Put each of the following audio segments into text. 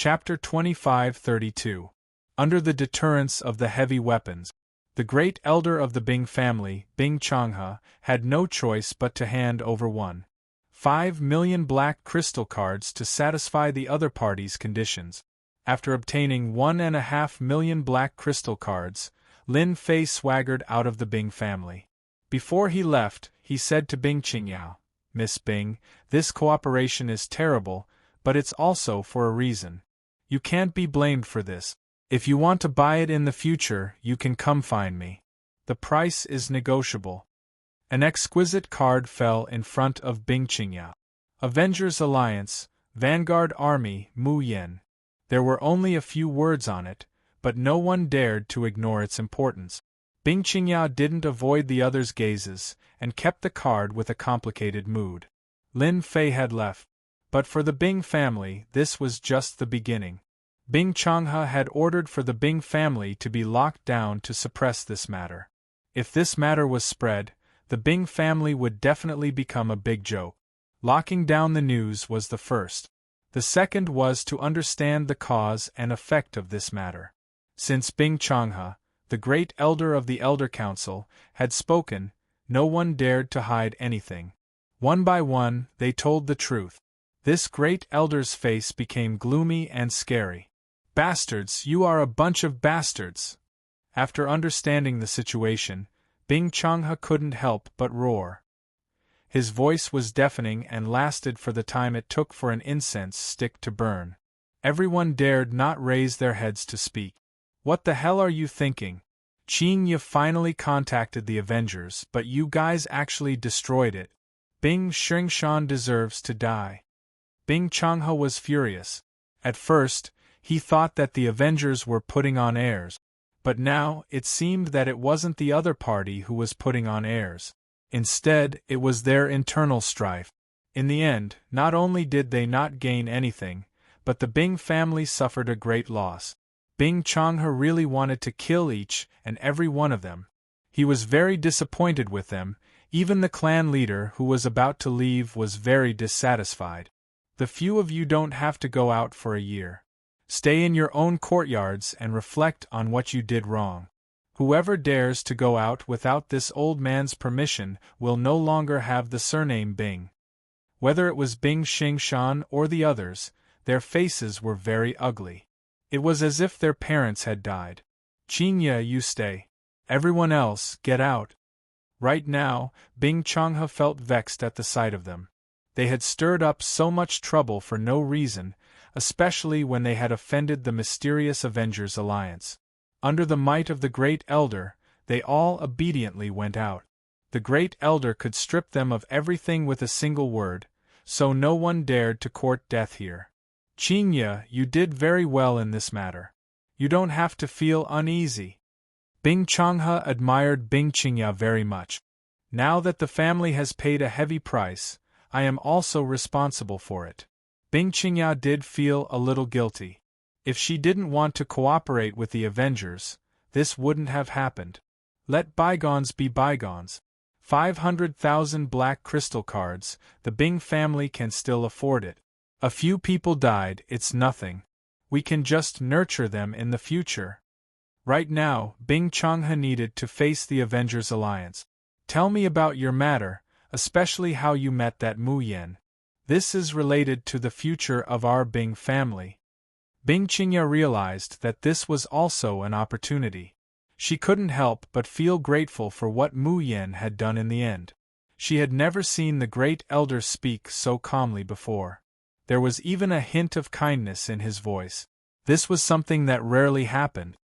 Chapter 25-32. Under the deterrence of the heavy weapons. The great elder of the Bing family, Bing Changhe, had no choice but to hand over 1.5 million black crystal cards to satisfy the other party's conditions. After obtaining 1.5 million black crystal cards, Lin Fei swaggered out of the Bing family. Before he left, he said to Bing Qingyao, "Miss Bing, this cooperation is terrible, but it's also for a reason. You can't be blamed for this. If you want to buy it in the future, you can come find me. The price is negotiable." An exquisite card fell in front of Bing Qingyao. Avengers Alliance, Vanguard Army, Mu Yen. There were only a few words on it, but no one dared to ignore its importance. Bing Qingyao didn't avoid the others' gazes, and kept the card with a complicated mood. Lin Fei had left. But for the Bing family, this was just the beginning. Bing Changhe had ordered for the Bing family to be locked down to suppress this matter. If this matter was spread, the Bing family would definitely become a big joke. Locking down the news was the first. The second was to understand the cause and effect of this matter. Since Bing Changhe, the great elder of the Elder Council, had spoken, no one dared to hide anything. One by one, they told the truth. This great elder's face became gloomy and scary. "Bastards, you are a bunch of bastards!" After understanding the situation, Bing Changhe couldn't help but roar. His voice was deafening and lasted for the time it took for an incense stick to burn. Everyone dared not raise their heads to speak. "What the hell are you thinking? Qin Ye finally contacted the Avengers, but you guys actually destroyed it. Bing Xingshan deserves to die." Bing Changhe was furious. At first, he thought that the Avengers were putting on airs. But now, it seemed that it wasn't the other party who was putting on airs. Instead, it was their internal strife. In the end, not only did they not gain anything, but the Bing family suffered a great loss. Bing Changhe really wanted to kill each and every one of them. He was very disappointed with them. Even the clan leader who was about to leave was very dissatisfied. "The few of you don't have to go out for a year. Stay in your own courtyards and reflect on what you did wrong. Whoever dares to go out without this old man's permission will no longer have the surname Bing." Whether it was Bing Xingshan or the others, their faces were very ugly. It was as if their parents had died. "Qin Ye, you stay. Everyone else, get out." Right now, Bing Changhe felt vexed at the sight of them. They had stirred up so much trouble for no reason, especially when they had offended the mysterious Avengers Alliance. Under the might of the Great Elder, they all obediently went out. The Great Elder could strip them of everything with a single word, so no one dared to court death here. "Qin Ye, you did very well in this matter. You don't have to feel uneasy." Bing Changhe admired Bing Qingyao very much. "Now that the family has paid a heavy price, I am also responsible for it." Bing Qingyao did feel a little guilty. If she didn't want to cooperate with the Avengers, this wouldn't have happened. Let bygones be bygones. 500,000 black crystal cards, the Bing family can still afford it. A few people died, it's nothing. We can just nurture them in the future. Right now, Bing Changhe needed to face the Avengers Alliance. "Tell me about your matter, especially how you met that Mu Yen. This is related to the future of our Bing family." Bing Qingyao realized that this was also an opportunity. She couldn't help but feel grateful for what Mu Yen had done in the end. She had never seen the great elder speak so calmly before. There was even a hint of kindness in his voice. This was something that rarely happened.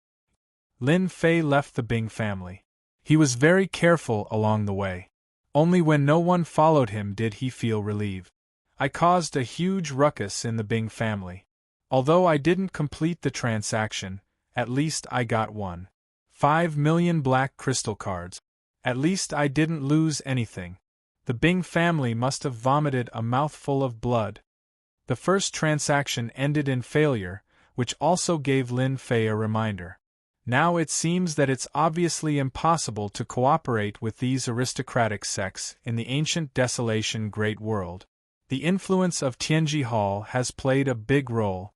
Lin Fei left the Bing family. He was very careful along the way. Only when no one followed him did he feel relieved. "I caused a huge ruckus in the Bing family. Although I didn't complete the transaction, at least I got 1.5 million black crystal cards. At least I didn't lose anything." The Bing family must have vomited a mouthful of blood. The first transaction ended in failure, which also gave Lin Fei a reminder. Now it seems that it's obviously impossible to cooperate with these aristocratic sects in the ancient desolation great world. The influence of Tianji Hall has played a big role.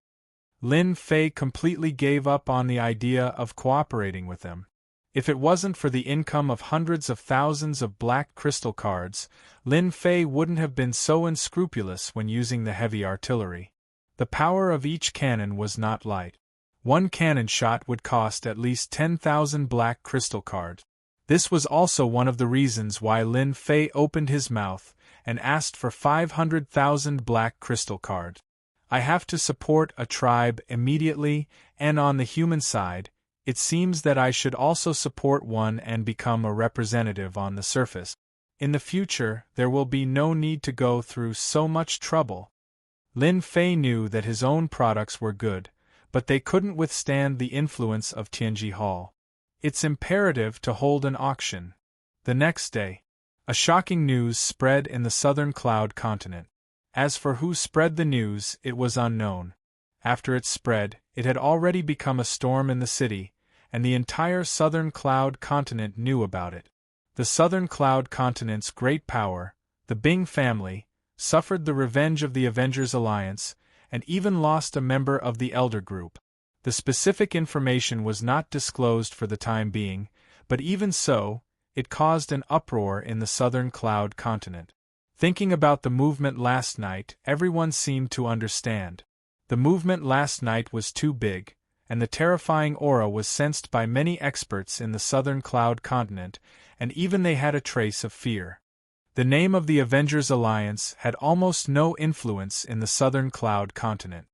Lin Fei completely gave up on the idea of cooperating with them. If it wasn't for the income of hundreds of thousands of black crystal cards, Lin Fei wouldn't have been so unscrupulous when using the heavy artillery. The power of each cannon was not light. One cannon shot would cost at least 10,000 black crystal cards. This was also one of the reasons why Lin Fei opened his mouth and asked for 500,000 black crystal cards. I have to support a tribe immediately, and on the human side, it seems that I should also support one and become a representative on the surface. In the future, there will be no need to go through so much trouble. Lin Fei knew that his own products were good, but they couldn't withstand the influence of Tianji Hall. It's imperative to hold an auction. The next day, a shocking news spread in the southern cloud continent. As for who spread the news, it was unknown. After it spread, it had already become a storm in the city, and the entire southern cloud continent knew about it. The southern cloud continent's great power, the Bing family, suffered the revenge of the Avengers Alliance, and even lost a member of the Elder Group. The specific information was not disclosed for the time being, but even so, it caused an uproar in the southern cloud continent. Thinking about the movement last night, everyone seemed to understand. The movement last night was too big, and the terrifying aura was sensed by many experts in the southern cloud continent, and even they had a trace of fear. The name of the Avengers Alliance had almost no influence in the southern cloud continent.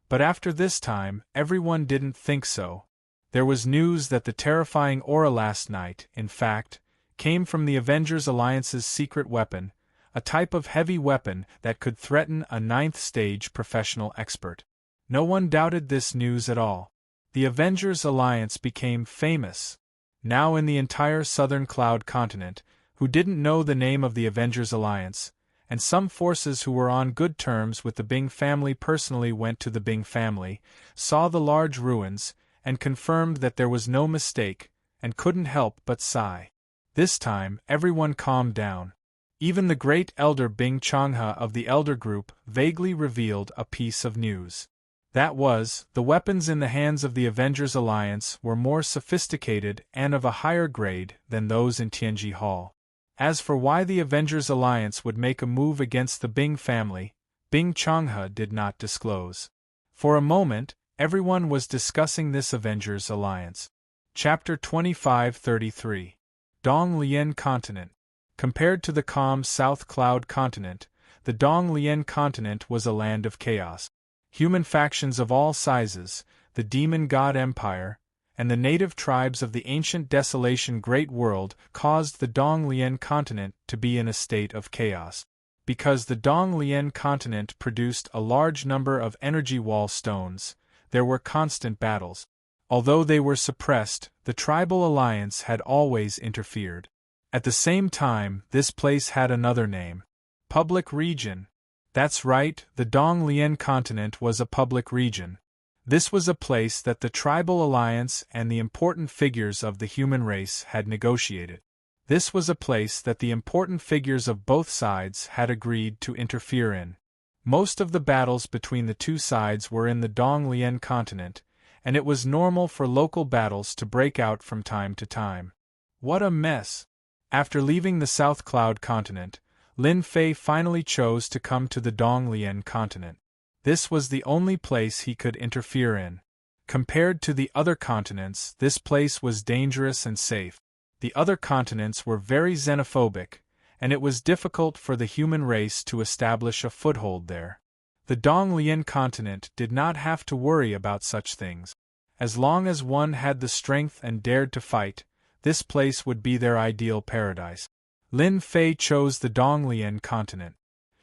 But after this time, everyone didn't think so. There was news that the terrifying aura last night, in fact, came from the Avengers Alliance's secret weapon, a type of heavy weapon that could threaten a ninth-stage professional expert. No one doubted this news at all. The Avengers Alliance became famous. Now in the entire southern cloud continent, who didn't know the name of the Avengers Alliance, and some forces who were on good terms with the Bing family personally went to the Bing family, saw the large ruins, and confirmed that there was no mistake, and couldn't help but sigh. This time, everyone calmed down. Even the great elder Bing Changhe of the Elder Group vaguely revealed a piece of news. That was, the weapons in the hands of the Avengers Alliance were more sophisticated and of a higher grade than those in Tianji Hall. As for why the Avengers Alliance would make a move against the Bing family, Bing Changhe did not disclose. For a moment, everyone was discussing this Avengers Alliance. Chapter 2533. Donglian Continent. Compared to the calm South Cloud Continent, the Donglian Continent was a land of chaos. Human factions of all sizes, the Demon God Empire, and the native tribes of the ancient Desolation Great World caused the Donglian Continent to be in a state of chaos. Because the Donglian Continent produced a large number of energy wall stones, there were constant battles. Although they were suppressed, the tribal alliance had always interfered. At the same time, this place had another name. Public region. That's right, the Donglian Continent was a public region. This was a place that the tribal alliance and the important figures of the human race had negotiated. This was a place that the important figures of both sides had agreed to interfere in. Most of the battles between the two sides were in the Donglian Continent, and it was normal for local battles to break out from time to time. What a mess! After leaving the South Cloud Continent, Lin Fei finally chose to come to the Donglian Continent. This was the only place he could interfere in. Compared to the other continents, this place was dangerous and safe. The other continents were very xenophobic, and it was difficult for the human race to establish a foothold there. The Donglian Continent did not have to worry about such things. As long as one had the strength and dared to fight, this place would be their ideal paradise. Lin Fei chose the Donglian Continent.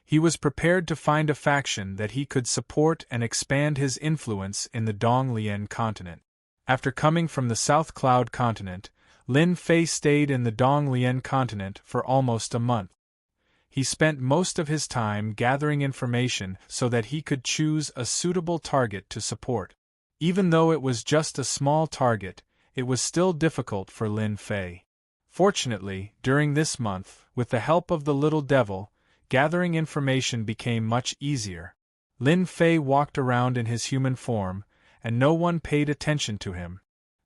He was prepared to find a faction that he could support and expand his influence in the Donglian Continent. After coming from the South Cloud Continent, Lin Fei stayed in the Donglian Continent for almost a month. He spent most of his time gathering information so that he could choose a suitable target to support. Even though it was just a small target, it was still difficult for Lin Fei. Fortunately, during this month, with the help of the little devil, gathering information became much easier. Lin Fei walked around in his human form, and no one paid attention to him.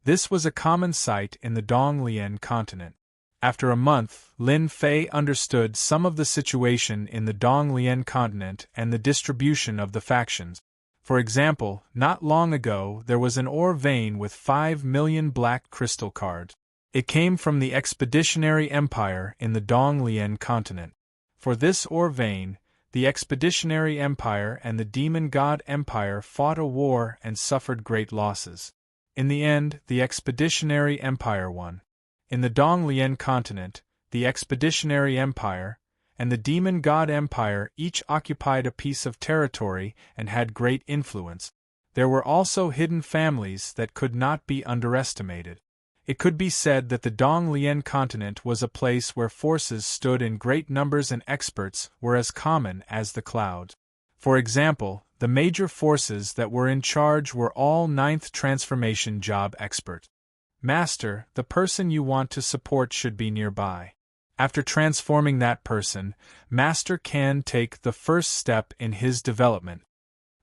This was a common sight in the Donglian continent. After a month, Lin Fei understood some of the situation in the Donglian continent and the distribution of the factions. For example, not long ago there was an ore vein with 5 million black crystal cards. It came from the Expeditionary Empire in the Donglian continent. For this ore vein, the Expeditionary Empire and the Demon God Empire fought a war and suffered great losses. In the end, the Expeditionary Empire won. In the Donglian continent, the Expeditionary Empire and the Demon God Empire each occupied a piece of territory and had great influence. There were also hidden families that could not be underestimated. It could be said that the Donglian continent was a place where forces stood in great numbers and experts were as common as the clouds. For example, the major forces that were in charge were all 9th transformation job experts. Master, the person you want to support should be nearby. After transforming that person, Master can take the first step in his development.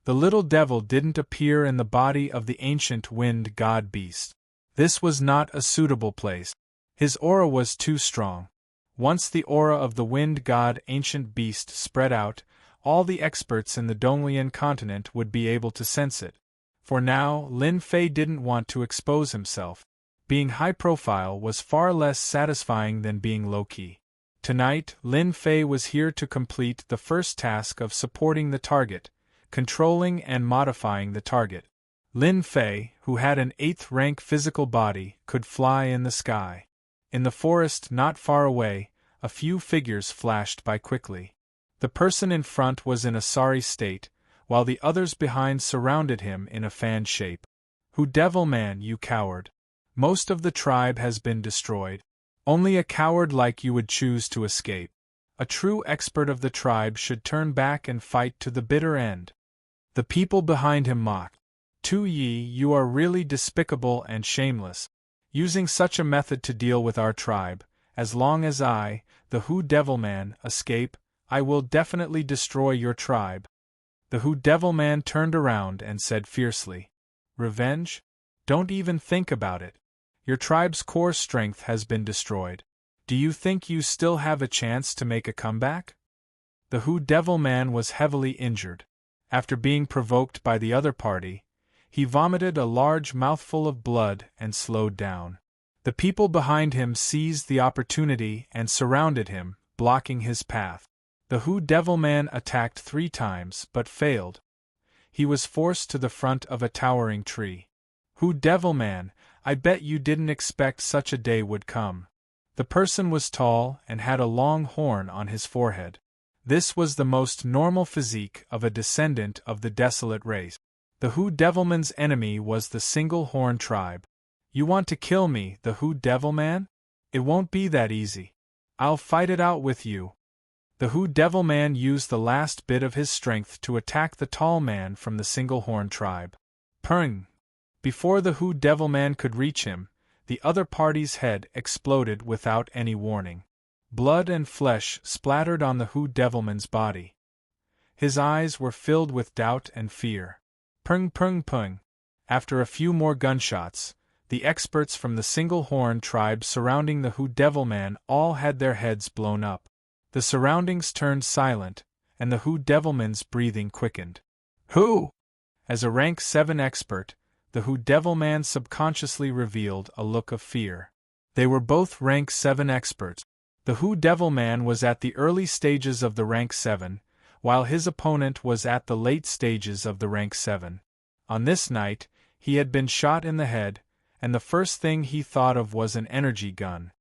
The little devil didn't appear in the body of the ancient wind god beast. This was not a suitable place. His aura was too strong. Once the aura of the wind god ancient beast spread out, all the experts in the Donglian continent would be able to sense it. For now, Lin Fei didn't want to expose himself. Being high profile was far less satisfying than being low-key. Tonight, Lin Fei was here to complete the first task of supporting the target, controlling and modifying the target. Lin Fei, who had an 8th rank physical body, could fly in the sky. In the forest not far away, a few figures flashed by quickly. The person in front was in a sorry state, while the others behind surrounded him in a fan shape. "Who devil man, you coward? Most of the tribe has been destroyed. Only a coward like you would choose to escape. A true expert of the tribe should turn back and fight to the bitter end." The people behind him mocked. "Tu Yi, you are really despicable and shameless. Using such a method to deal with our tribe. As long as I, the Who Devil Man, escape, I will definitely destroy your tribe." The Who Devil Man turned around and said fiercely, "Revenge? Don't even think about it. Your tribe's core strength has been destroyed. Do you think you still have a chance to make a comeback?" The Who Devil Man was heavily injured. After being provoked by the other party, he vomited a large mouthful of blood and slowed down. The people behind him seized the opportunity and surrounded him, blocking his path. The Who Devil Man attacked 3 times but failed. He was forced to the front of a towering tree. "Who Devil Man, I bet you didn't expect such a day would come." The person was tall and had a long horn on his forehead. This was the most normal physique of a descendant of the desolate race. The Who Devilman's enemy was the Single Horn tribe. "You want to kill me, the Who Devil Man? It won't be that easy. I'll fight it out with you." The Who Devil Man used the last bit of his strength to attack the tall man from the Single Horn tribe. Pung! Before the Who Devil Man could reach him, the other party's head exploded without any warning. Blood and flesh splattered on the Who Devilman's body. His eyes were filled with doubt and fear. Pung pung pung. After a few more gunshots, the experts from the Single Horn tribe surrounding the Who Devil Man all had their heads blown up. The surroundings turned silent, and the Who Devilman's breathing quickened. "Who?" As a rank 7 expert, the Who Devil Man subconsciously revealed a look of fear. They were both rank 7 experts. The Who Devil Man was at the early stages of the rank 7, while his opponent was at the late stages of the rank 7. On this night, he had been shot in the head, and the first thing he thought of was an energy gun.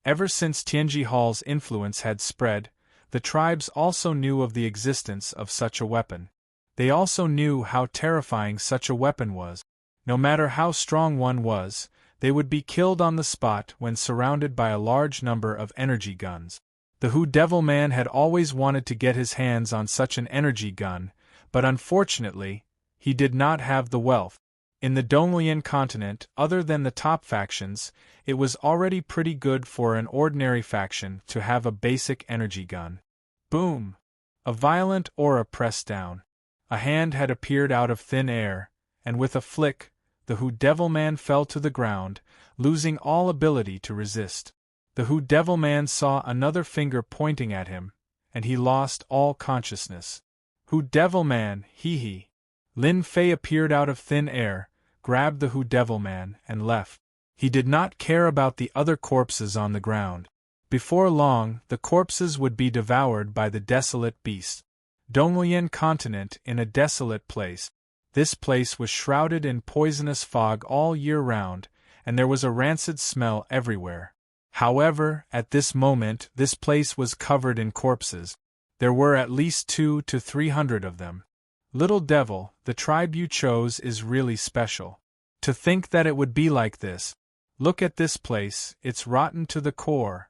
Ever since Tianji Hall's influence had spread, the tribes also knew of the existence of such a weapon. They also knew how terrifying such a weapon was. No matter how strong one was, they would be killed on the spot when surrounded by a large number of energy guns. The Who Devil Man had always wanted to get his hands on such an energy gun, but unfortunately, he did not have the wealth. In the Donglian continent, other than the top factions, it was already pretty good for an ordinary faction to have a basic energy gun. Boom! A violent aura pressed down. A hand had appeared out of thin air, and with a flick, the Who Devil Man fell to the ground, losing all ability to resist. The Who Devil Man saw another finger pointing at him, and he lost all consciousness. Who Devil Man, hee. Lin Fei appeared out of thin air, grabbed the Who Devil Man, and left. He did not care about the other corpses on the ground. Before long, the corpses would be devoured by the desolate beast. Donglian continent in a desolate place. This place was shrouded in poisonous fog all year round, and there was a rancid smell everywhere. However, at this moment, this place was covered in corpses. There were at least 200 to 300 of them. Little devil, the tribe you chose is really special. To think that it would be like this. Look at this place, it's rotten to the core.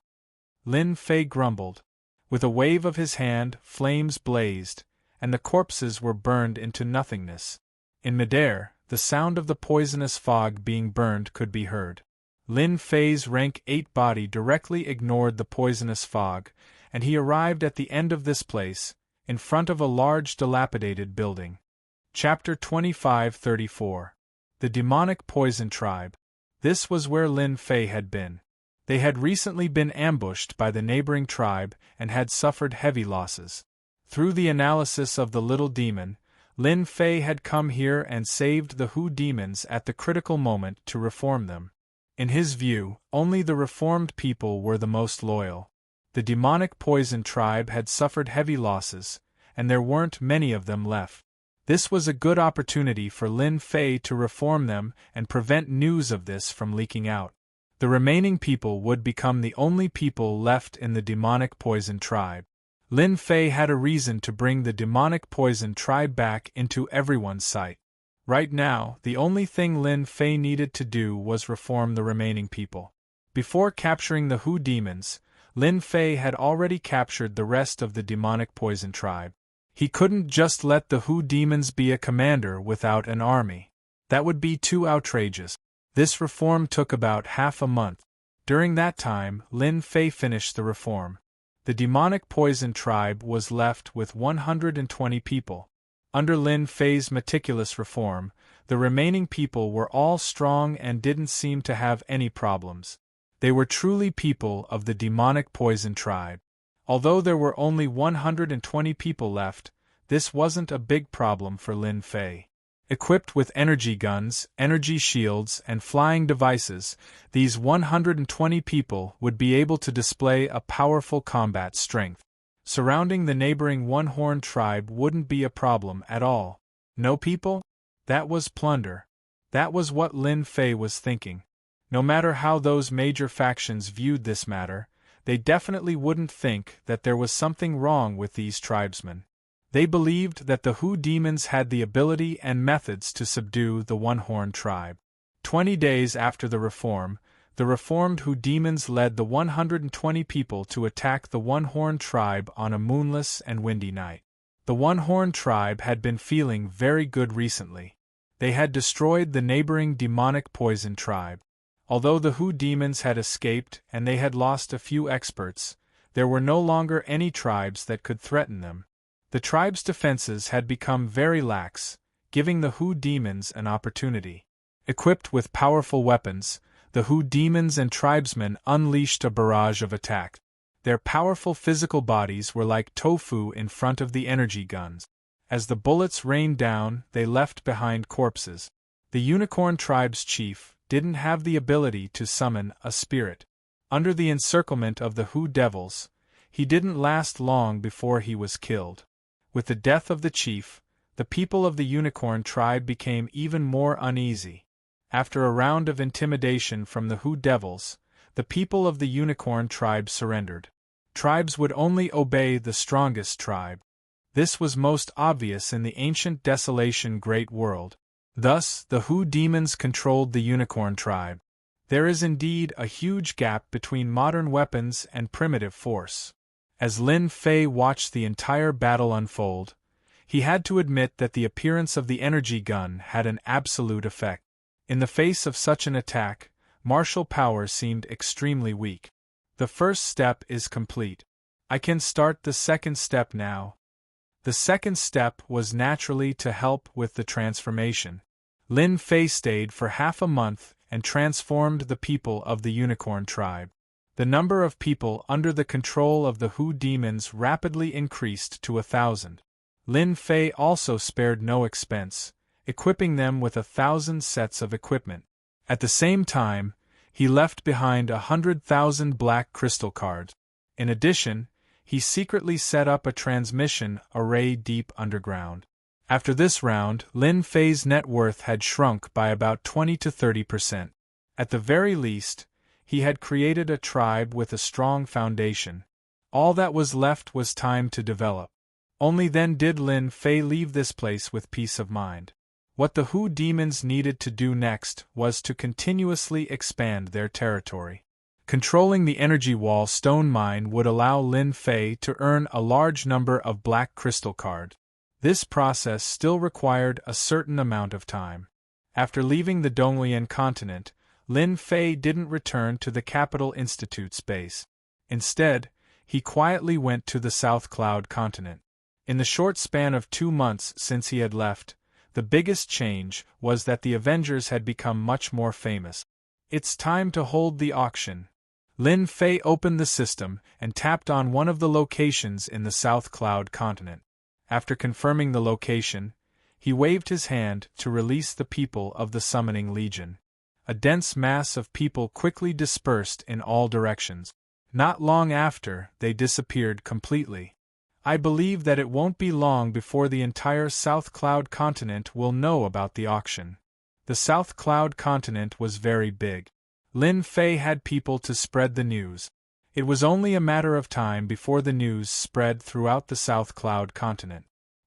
Lin Fei grumbled. With a wave of his hand, flames blazed, and the corpses were burned into nothingness. In midair, the sound of the poisonous fog being burned could be heard. Lin Fei's rank 8 body directly ignored the poisonous fog, and he arrived at the end of this place, in front of a large dilapidated building. Chapter 25-34. The Demonic Poison Tribe. This was where Lin Fei had been. They had recently been ambushed by the neighboring tribe and had suffered heavy losses. Through the analysis of the little demon, Lin Fei had come here and saved the Who demons at the critical moment to reform them. In his view, only the reformed people were the most loyal. The demonic poison tribe had suffered heavy losses, and there weren't many of them left. This was a good opportunity for Lin Fei to reform them and prevent news of this from leaking out. The remaining people would become the only people left in the demonic poison tribe. Lin Fei had a reason to bring the demonic poison tribe back into everyone's sight. Right now, the only thing Lin Fei needed to do was reform the remaining people. Before capturing the Who demons, Lin Fei had already captured the rest of the demonic poison tribe. He couldn't just let the Who demons be a commander without an army. That would be too outrageous. This reform took about half a month. During that time, Lin Fei finished the reform. The demonic poison tribe was left with 120 people. Under Lin Fei's meticulous reform, the remaining people were all strong and didn't seem to have any problems. They were truly people of the demonic poison tribe. Although there were only 120 people left, this wasn't a big problem for Lin Fei. Equipped with energy guns, energy shields, and flying devices, these 120 people would be able to display a powerful combat strength. Surrounding the neighboring one-horned tribe wouldn't be a problem at all. No people? That was plunder. That was what Lin Fei was thinking. No matter how those major factions viewed this matter, they definitely wouldn't think that there was something wrong with these tribesmen. They believed that the Who demons had the ability and methods to subdue the one-horned tribe. 20 days after the reformed Who demons led the 120 people to attack the one-horned tribe on a moonless and windy night. The one-horned tribe had been feeling very good recently. They had destroyed the neighboring demonic poison tribe. Although the Who demons had escaped and they had lost a few experts, there were no longer any tribes that could threaten them. The tribe's defenses had become very lax, giving the Who demons an opportunity. Equipped with powerful weapons, the Who demons and tribesmen unleashed a barrage of attack. Their powerful physical bodies were like tofu in front of the energy guns. As the bullets rained down, they left behind corpses. The Unicorn tribe's chief didn't have the ability to summon a spirit. Under the encirclement of the Who devils, he didn't last long before he was killed. With the death of the chief, the people of the Unicorn tribe became even more uneasy. After a round of intimidation from the Who devils, the people of the Unicorn tribe surrendered. Tribes would only obey the strongest tribe. This was most obvious in the ancient desolation great world. Thus, the Who demons controlled the Unicorn tribe. There is indeed a huge gap between modern weapons and primitive force. As Lin Fei watched the entire battle unfold, he had to admit that the appearance of the energy gun had an absolute effect. In the face of such an attack, martial power seemed extremely weak. The first step is complete. I can start the second step now. The second step was naturally to help with the transformation. Lin Fei stayed for half a month and transformed the people of the unicorn tribe. The number of people under the control of the Hu demons rapidly increased to 1,000. Lin Fei also spared no expense, equipping them with 1,000 sets of equipment. At the same time, he left behind 100,000 black crystal cards. In addition, he secretly set up a transmission array deep underground. After this round, Lin Fei's net worth had shrunk by about 20 to 30%. At the very least, he had created a tribe with a strong foundation. All that was left was time to develop. Only then did Lin Fei leave this place with peace of mind. What the Hu demons needed to do next was to continuously expand their territory. Controlling the energy wall stone mine would allow Lin Fei to earn a large number of black crystal cards. This process still required a certain amount of time. After leaving the Donglian continent, Lin Fei didn't return to the Capital Institute's base. Instead, he quietly went to the South Cloud continent. In the short span of 2 months since he had left, the biggest change was that the Avengers had become much more famous. It's time to hold the auction. Lin Fei opened the system and tapped on one of the locations in the South Cloud continent. After confirming the location, he waved his hand to release the people of the Summoning Legion. A dense mass of people quickly dispersed in all directions. Not long after, they disappeared completely. I believe that it won't be long before the entire South Cloud continent will know about the auction. The South Cloud continent was very big. Lin Fei had people to spread the news. It was only a matter of time before the news spread throughout the South Cloud continent.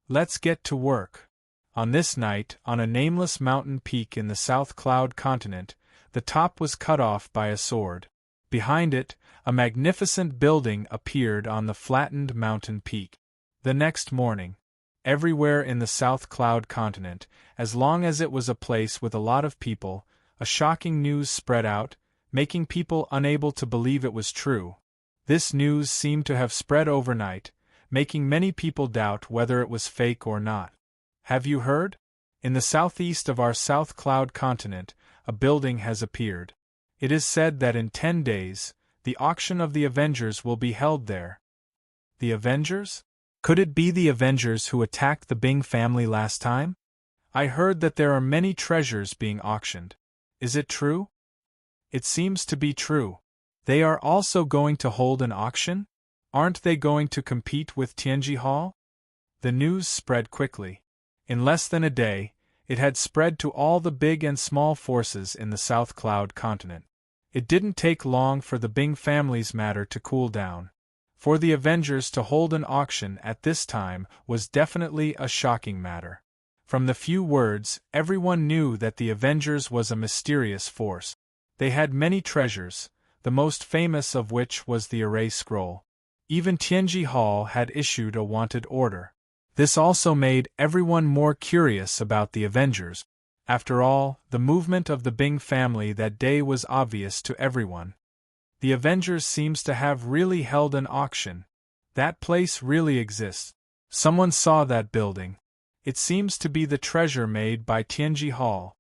Let's get to work. On this night, on a nameless mountain peak in the South Cloud continent, the top was cut off by a sword. Behind it, a magnificent building appeared on the flattened mountain peak. The next morning, everywhere in the South Cloud continent, as long as it was a place with a lot of people, a shocking news spread out, making people unable to believe it was true. This news seemed to have spread overnight, making many people doubt whether it was fake or not. Have you heard? In the southeast of our South Cloud continent, a building has appeared. It is said that in 10 days, the auction of the Avengers will be held there. The Avengers? Could it be the Avengers who attacked the Bing family last time? I heard that there are many treasures being auctioned. Is it true? It seems to be true. They are also going to hold an auction? Aren't they going to compete with Tianji Hall? The news spread quickly. In less than a day, it had spread to all the big and small forces in the South Cloud continent. It didn't take long for the Bing family's matter to cool down. For the Avengers to hold an auction at this time was definitely a shocking matter. From the few words, everyone knew that the Avengers was a mysterious force. They had many treasures, the most famous of which was the Array Scroll. Even Tianji Hall had issued a wanted order. This also made everyone more curious about the Avengers. After all, the movement of the Bing family that day was obvious to everyone. The Avengers seems to have really held an auction. That place really exists. Someone saw that building. It seems to be the treasure made by Tianji Hall.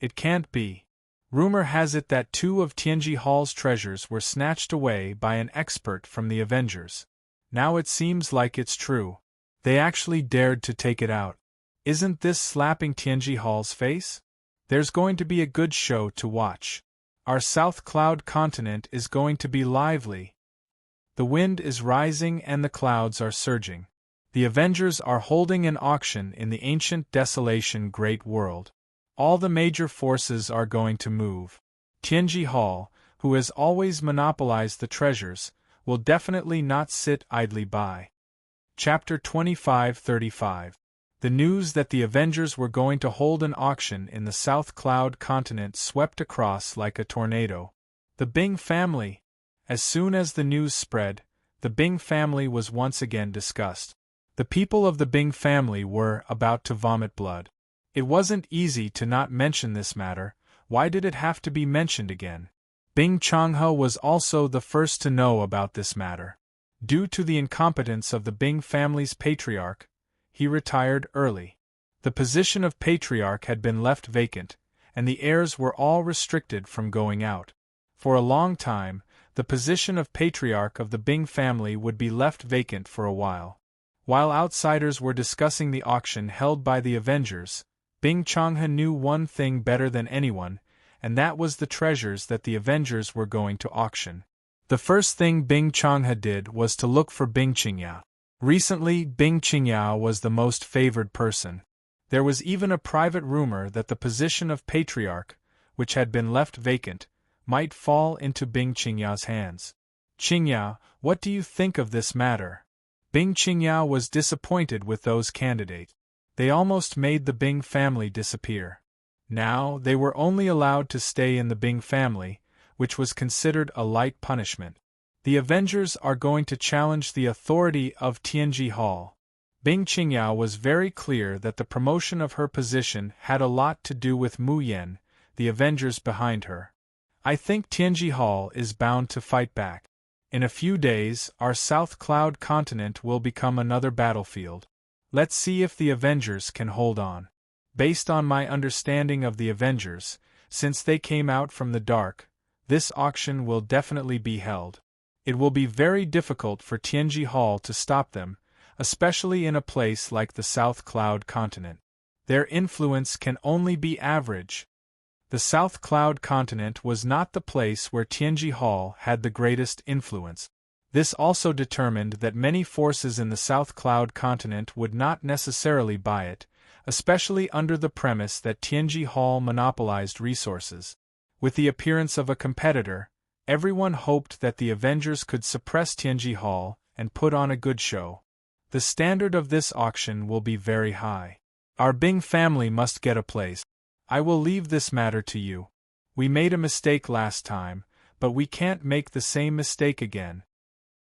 It can't be. Rumor has it that 2 of Tianji Hall's treasures were snatched away by an expert from the Avengers. Now it seems like it's true. They actually dared to take it out. Isn't this slapping Tianji Hall's face? There's going to be a good show to watch. Our South Cloud continent is going to be lively. The wind is rising and the clouds are surging. The Avengers are holding an auction in the ancient desolation great world. All the major forces are going to move. Tianji Hall, who has always monopolized the treasures, will definitely not sit idly by. Chapter 25-35. The news that the Avengers were going to hold an auction in the South Cloud continent swept across like a tornado. The Bing family. As soon as the news spread, the Bing family was once again discussed. The people of the Bing family were about to vomit blood. It wasn't easy to not mention this matter. Why did it have to be mentioned again? Bing Changhe was also the first to know about this matter. Due to the incompetence of the Bing family's patriarch, he retired early. The position of patriarch had been left vacant, and the heirs were all restricted from going out. For a long time, the position of patriarch of the Bing family would be left vacant for a while. While outsiders were discussing the auction held by the Avengers, Bing Changhe knew one thing better than anyone, and that was the treasures that the Avengers were going to auction. The first thing Bing Changhe did was to look for Bing Qingyao. Recently, Bing Qingyao was the most favored person. There was even a private rumor that the position of patriarch, which had been left vacant, might fall into Bing Qingyao's hands. Qingyao, what do you think of this matter? Bing Qingyao was disappointed with those candidates. They almost made the Bing family disappear. Now, they were only allowed to stay in the Bing family, which was considered a light punishment. The Avengers are going to challenge the authority of Tianji Hall. Bing Qingyao was very clear that the promotion of her position had a lot to do with Mu Yan, the Avengers behind her. I think Tianji Hall is bound to fight back. In a few days, our South Cloud continent will become another battlefield. Let's see if the Avengers can hold on. Based on my understanding of the Avengers, since they came out from the dark, this auction will definitely be held. It will be very difficult for Tianji Hall to stop them, especially in a place like the South Cloud continent. Their influence can only be average. The South Cloud continent was not the place where Tianji Hall had the greatest influence. This also determined that many forces in the South Cloud continent would not necessarily buy it, especially under the premise that Tianji Hall monopolized resources. With the appearance of a competitor, everyone hoped that the Avengers could suppress Tianji Hall and put on a good show. The standard of this auction will be very high. Our Bing family must get a place. I will leave this matter to you. We made a mistake last time, but we can't make the same mistake again,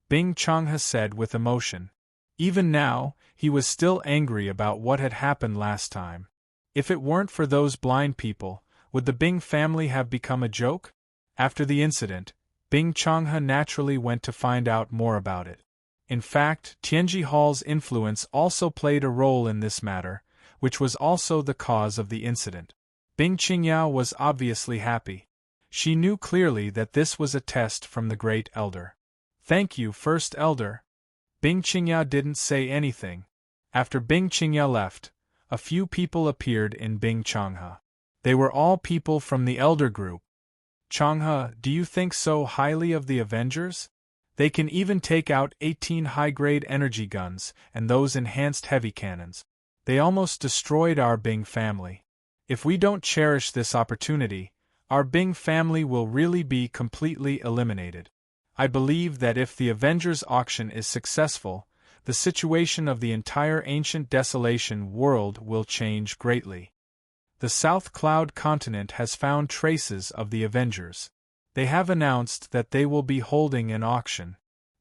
Bing Changhe said with emotion. Even now, he was still angry about what had happened last time. If it weren't for those blind people, would the Bing family have become a joke? After the incident, Bing Changhe naturally went to find out more about it. In fact, Tianji Hall's influence also played a role in this matter, which was also the cause of the incident. Bing Qingyao was obviously happy. She knew clearly that this was a test from the Great Elder. Thank you, First Elder. Bing Qingyao didn't say anything. After Bing Qingyao left, a few people appeared in Bing Changhe. They were all people from the Elder Group. Changhe, do you think so highly of the Avengers? They can even take out 18 high-grade energy guns and those enhanced heavy cannons. They almost destroyed our Bing family. If we don't cherish this opportunity, our Bing family will really be completely eliminated. I believe that if the Avengers auction is successful, the situation of the entire ancient desolation world will change greatly. The South Cloud continent has found traces of the Avengers. They have announced that they will be holding an auction.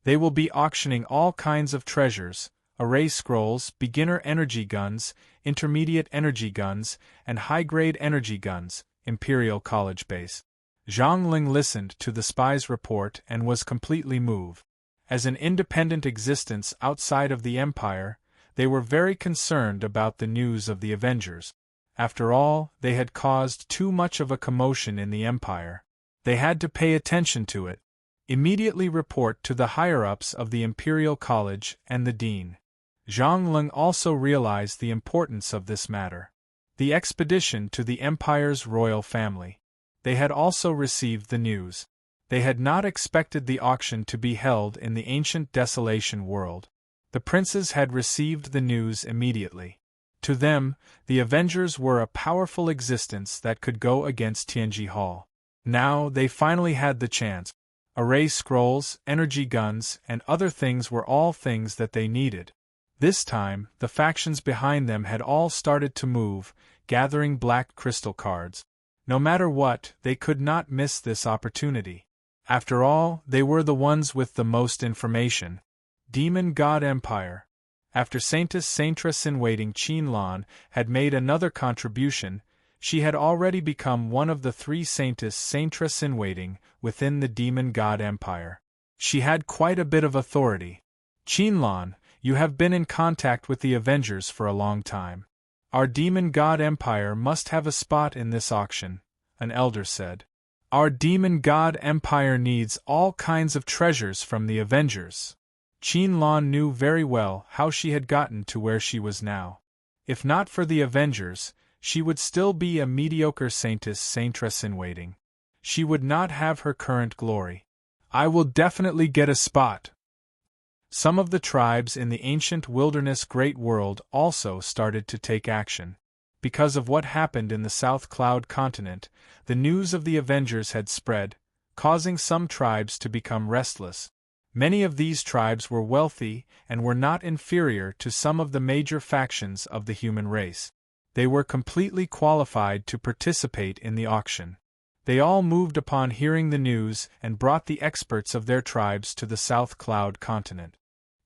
They will be auctioning all kinds of treasures, array scrolls, beginner energy guns, intermediate energy guns, and high-grade energy guns, Imperial College base. Zhang Ling listened to the spy's report and was completely moved. As an independent existence outside of the Empire, they were very concerned about the news of the Avengers. After all, they had caused too much of a commotion in the Empire. They had to pay attention to it. Immediately report to the higher-ups of the Imperial College and the Dean. Zhang Ling also realized the importance of this matter. The expedition to the Empire's royal family. They had also received the news. They had not expected the auction to be held in the ancient desolation world. The princes had received the news immediately. To them, the Avengers were a powerful existence that could go against Tianji Hall. Now they finally had the chance. Array scrolls, energy guns, and other things were all things that they needed. This time, the factions behind them had all started to move, gathering black crystal cards. No matter what, they could not miss this opportunity. After all, they were the ones with the most information. Demon God Empire. After Saintress-in-Waiting Qinlan had made another contribution, she had already become one of the 3 Saintress-in-Waiting within the Demon God Empire. She had quite a bit of authority. Qinlan, you have been in contact with the Avengers for a long time. Our demon god empire must have a spot in this auction, an elder said. Our demon god empire needs all kinds of treasures from the Avengers. Qin Lan knew very well how she had gotten to where she was now. If not for the Avengers, she would still be a mediocre saintress in waiting. She would not have her current glory. I will definitely get a spot. Some of the tribes in the ancient wilderness Great World also started to take action. Because of what happened in the South Cloud continent, the news of the Avengers had spread, causing some tribes to become restless. Many of these tribes were wealthy and were not inferior to some of the major factions of the human race. They were completely qualified to participate in the auction. They all moved upon hearing the news and brought the experts of their tribes to the South Cloud continent.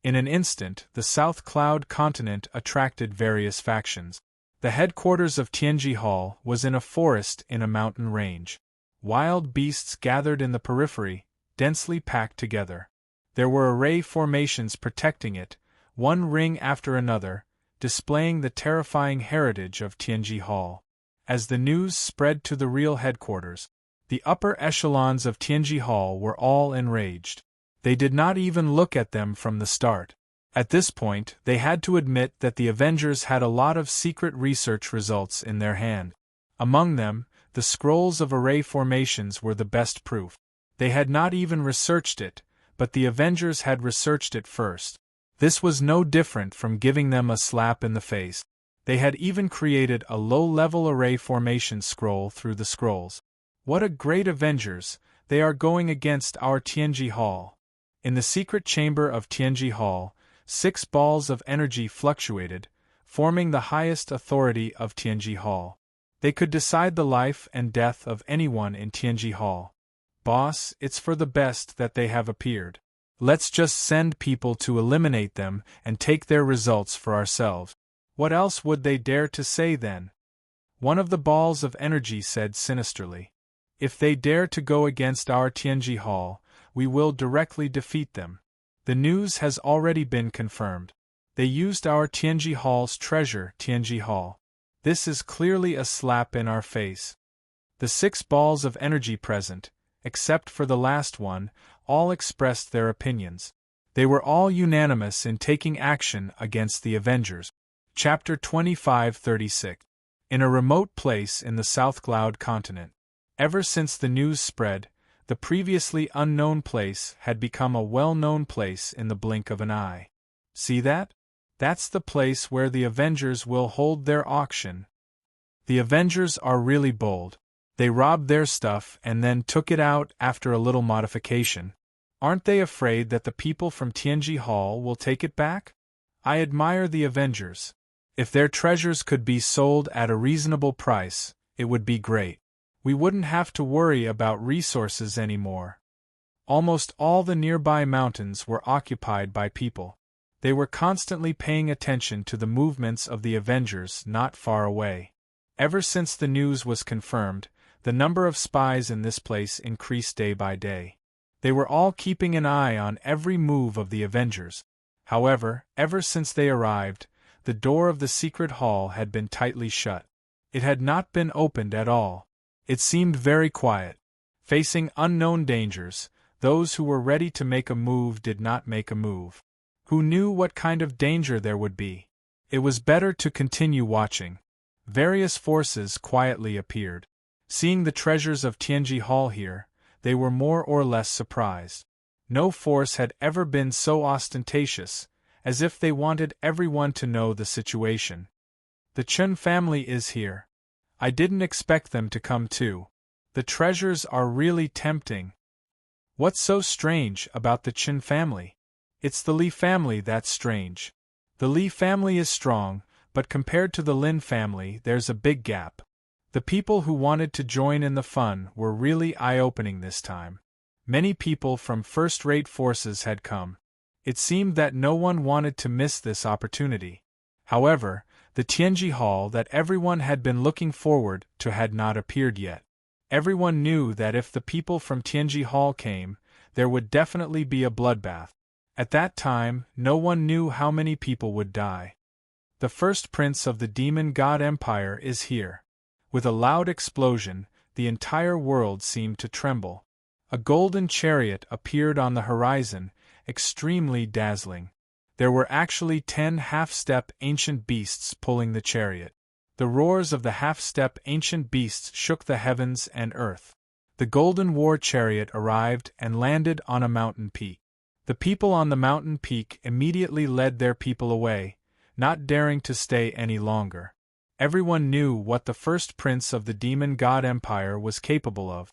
In an instant, the South Cloud continent attracted various factions. The headquarters of Tianji Hall was in a forest in a mountain range. Wild beasts gathered in the periphery, densely packed together. There were array formations protecting it, one ring after another, displaying the terrifying heritage of Tianji Hall. As the news spread to the real headquarters, the upper echelons of Tianji Hall were all enraged. They did not even look at them from the start. At this point, they had to admit that the Avengers had a lot of secret research results in their hand. Among them, the scrolls of array formations were the best proof. They had not even researched it, but the Avengers had researched it first. This was no different from giving them a slap in the face. They had even created a low-level array formation scroll through the scrolls. What a great Avengers! They are going against our Tianji Hall. In the secret chamber of Tianji Hall, 6 balls of energy fluctuated, forming the highest authority of Tianji Hall. They could decide the life and death of anyone in Tianji Hall. Boss, it's for the best that they have appeared. Let's just send people to eliminate them and take their results for ourselves. What else would they dare to say then? One of the balls of energy said sinisterly. If they dare to go against our Tianji Hall, we will directly defeat them. The news has already been confirmed. They used our Tianji Hall's treasure, Tianji Hall. This is clearly a slap in our face. The 6 balls of energy present, except for the last one, all expressed their opinions. They were all unanimous in taking action against the Avengers. Chapter 2536. In a remote place in the South Cloud continent. Ever since the news spread, the previously unknown place had become a well-known place in the blink of an eye. See that? That's the place where the Avengers will hold their auction. The Avengers are really bold. They robbed their stuff and then took it out after a little modification. Aren't they afraid that the people from Tianji Hall will take it back? I admire the Avengers. If their treasures could be sold at a reasonable price, it would be great. We wouldn't have to worry about resources anymore. Almost all the nearby mountains were occupied by people. They were constantly paying attention to the movements of the Avengers not far away. Ever since the news was confirmed, the number of spies in this place increased day by day. They were all keeping an eye on every move of the Avengers. However, ever since they arrived, the door of the secret hall had been tightly shut. It had not been opened at all. It seemed very quiet. Facing unknown dangers, those who were ready to make a move did not make a move. Who knew what kind of danger there would be? It was better to continue watching. Various forces quietly appeared. Seeing the treasures of Tianji Hall here, they were more or less surprised. No force had ever been so ostentatious, as if they wanted everyone to know the situation. The Chun family is here. I didn't expect them to come too. The treasures are really tempting. What's so strange about the Chun family? It's the Li family that's strange. The Li family is strong, but compared to the Lin family there's a big gap. The people who wanted to join in the fun were really eye-opening this time. Many people from first-rate forces had come. It seemed that no one wanted to miss this opportunity. However, the Tianji Hall that everyone had been looking forward to had not appeared yet. Everyone knew that if the people from Tianji Hall came, there would definitely be a bloodbath. At that time, no one knew how many people would die. The first prince of the demon god empire is here. With a loud explosion, the entire world seemed to tremble. A golden chariot appeared on the horizon, extremely dazzling. There were actually 10 half-step ancient beasts pulling the chariot. The roars of the half-step ancient beasts shook the heavens and earth. The golden war chariot arrived and landed on a mountain peak. The people on the mountain peak immediately led their people away, not daring to stay any longer. Everyone knew what the first prince of the demon god empire was capable of.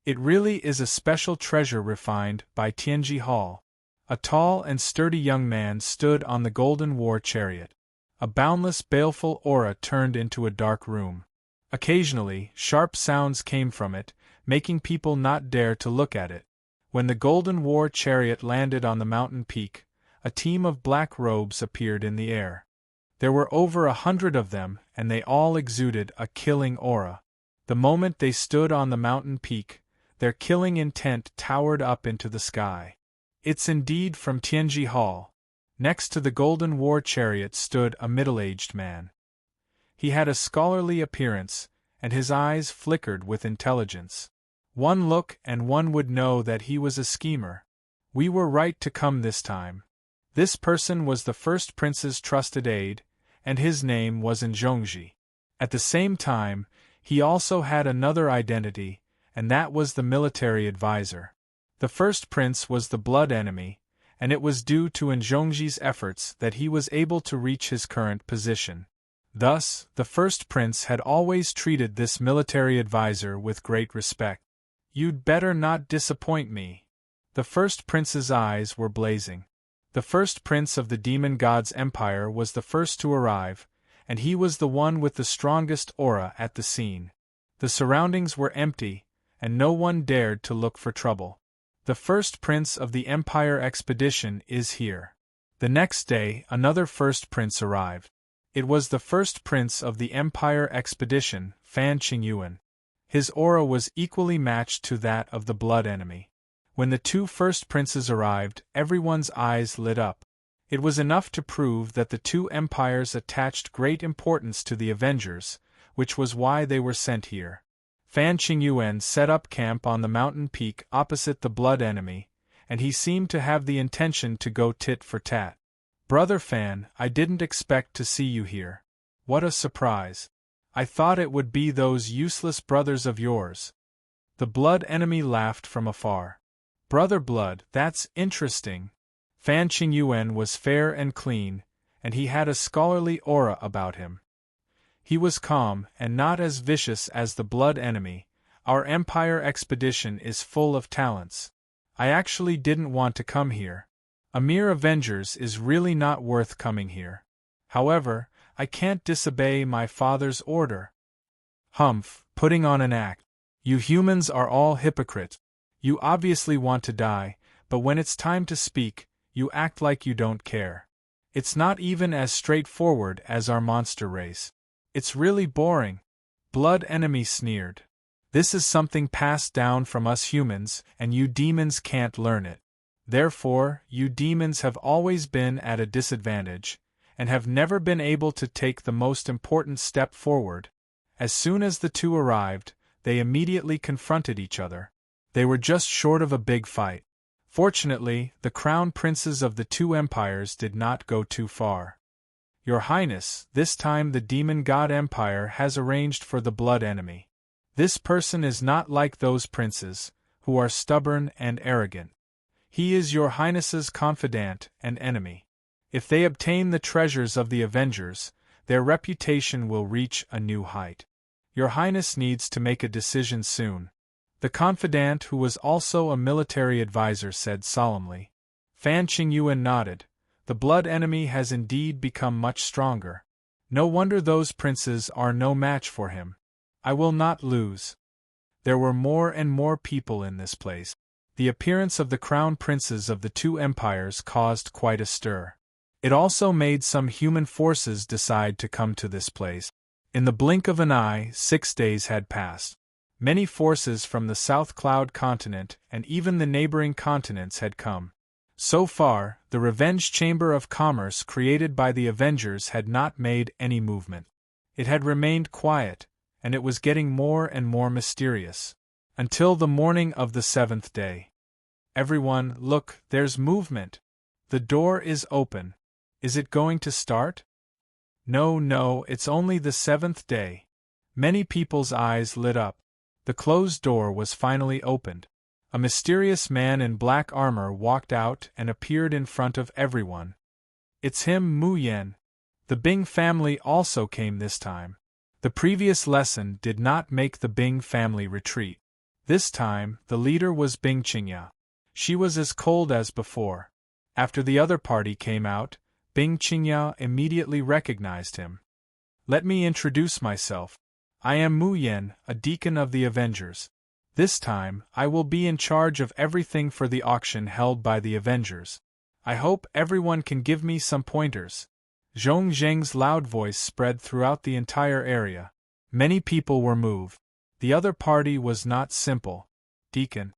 It really is a special treasure refined by Tianji Hall. A tall and sturdy young man stood on the golden war chariot. A boundless baleful aura turned into a dark room. Occasionally, sharp sounds came from it, making people not dare to look at it. When the golden war chariot landed on the mountain peak, a team of black robes appeared in the air. There were over 100 of them, and they all exuded a killing aura. The moment they stood on the mountain peak, their killing intent towered up into the sky. It's indeed from Tianji Hall. Next to the golden war chariot stood a middle-aged man. He had a scholarly appearance, and his eyes flickered with intelligence. One look and one would know that he was a schemer. We were right to come this time. This person was the first prince's trusted aide, and his name was Zhongji. At the same time, he also had another identity, and that was the military advisor. The first prince was the blood enemy, and it was due to Zhongji's efforts that he was able to reach his current position. Thus, the first prince had always treated this military advisor with great respect. "You'd better not disappoint me." The first prince's eyes were blazing. The first prince of the demon god's empire was the first to arrive, and he was the one with the strongest aura at the scene. The surroundings were empty, and no one dared to look for trouble. The first prince of the empire expedition is here. The next day, another first prince arrived. It was the first prince of the empire expedition, Fan Qingyuan. His aura was equally matched to that of the blood enemy. When the two first princes arrived, everyone's eyes lit up. It was enough to prove that the two empires attached great importance to the Avengers, which was why they were sent here. Fan Qingyuan set up camp on the mountain peak opposite the blood enemy, and he seemed to have the intention to go tit for tat. "Brother Fan, I didn't expect to see you here. What a surprise. I thought it would be those useless brothers of yours." The blood enemy laughed from afar. "Brother Blood, that's interesting." Fan Qingyuan was fair and clean, and he had a scholarly aura about him. He was calm and not as vicious as the blood enemy. "Our empire expedition is full of talents. I actually didn't want to come here. A mere Avengers is really not worth coming here. However, I can't disobey my father's order." "Humph, putting on an act. You humans are all hypocrites. You obviously want to die, but when it's time to speak, you act like you don't care. It's not even as straightforward as our monster race. It's really boring." Blood enemy sneered. "This is something passed down from us humans, and you demons can't learn it. Therefore, you demons have always been at a disadvantage, and have never been able to take the most important step forward." As soon as the two arrived, they immediately confronted each other. They were just short of a big fight. Fortunately, the crown princes of the two empires did not go too far. "Your Highness, this time the demon god empire has arranged for the blood enemy. This person is not like those princes, who are stubborn and arrogant. He is your Highness's confidant and enemy. If they obtain the treasures of the Avengers, their reputation will reach a new height. Your Highness needs to make a decision soon." The confidant, who was also a military advisor, said solemnly. Fan Qingyuan nodded. The blood enemy has indeed become much stronger. No wonder those princes are no match for him. I will not lose. There were more and more people in this place. The appearance of the crown princes of the two empires caused quite a stir. It also made some human forces decide to come to this place. In the blink of an eye, 6 days had passed. Many forces from the South Cloud continent and even the neighboring continents had come. So far, the Revenge Chamber of Commerce created by the Avengers had not made any movement. It had remained quiet, and it was getting more and more mysterious. Until the morning of the 7th day. Everyone, look, there's movement. The door is open. Is it going to start? No, it's only the 7th day. Many people's eyes lit up. The closed door was finally opened. A mysterious man in black armor walked out and appeared in front of everyone. It's him, Mu Yen. The Bing family also came this time. The previous lesson did not make the Bing family retreat. This time, the leader was Bing Qingya. She was as cold as before. After the other party came out, Bing Qingya immediately recognized him. Let me introduce myself. I am Mu Yen, a deacon of the Avengers. This time, I will be in charge of everything for the auction held by the Avengers. I hope everyone can give me some pointers. Zhong Zheng's loud voice spread throughout the entire area. Many people were moved. The other party was not simple. Deacon.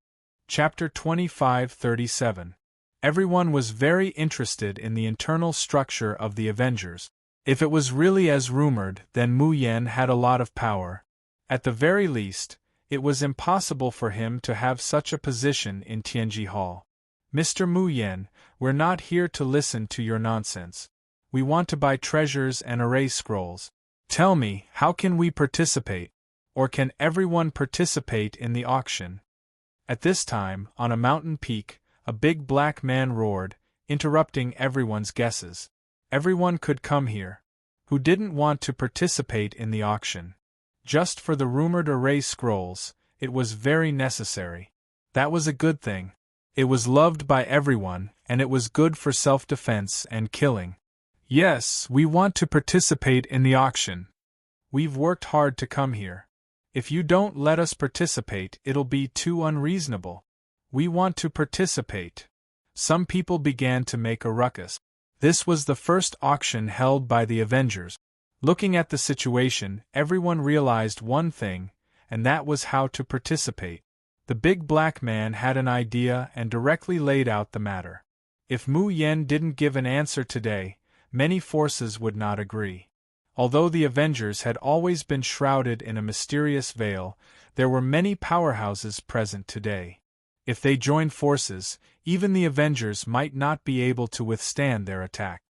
Chapter 25:37. Everyone was very interested in the internal structure of the Avengers. If it was really as rumored, then Mu Yen had a lot of power. At the very least, it was impossible for him to have such a position in Tianji Hall. Mr. Mu Yen, we're not here to listen to your nonsense. We want to buy treasures and array scrolls. Tell me, how can we participate? Or can everyone participate in the auction? At this time, on a mountain peak, a big black man roared, interrupting everyone's guesses. Everyone could come here. Who didn't want to participate in the auction? Just for the rumored array scrolls, it was very necessary. That was a good thing. It was loved by everyone, and it was good for self-defense and killing. Yes, we want to participate in the auction. We've worked hard to come here. If you don't let us participate, it'll be too unreasonable. We want to participate. Some people began to make a ruckus. This was the first auction held by the Avengers. Looking at the situation, everyone realized one thing, and that was how to participate. The big black man had an idea and directly laid out the matter. If Mu Yen didn't give an answer today, many forces would not agree. Although the Avengers had always been shrouded in a mysterious veil, there were many powerhouses present today. If they joined forces, even the Avengers might not be able to withstand their attack.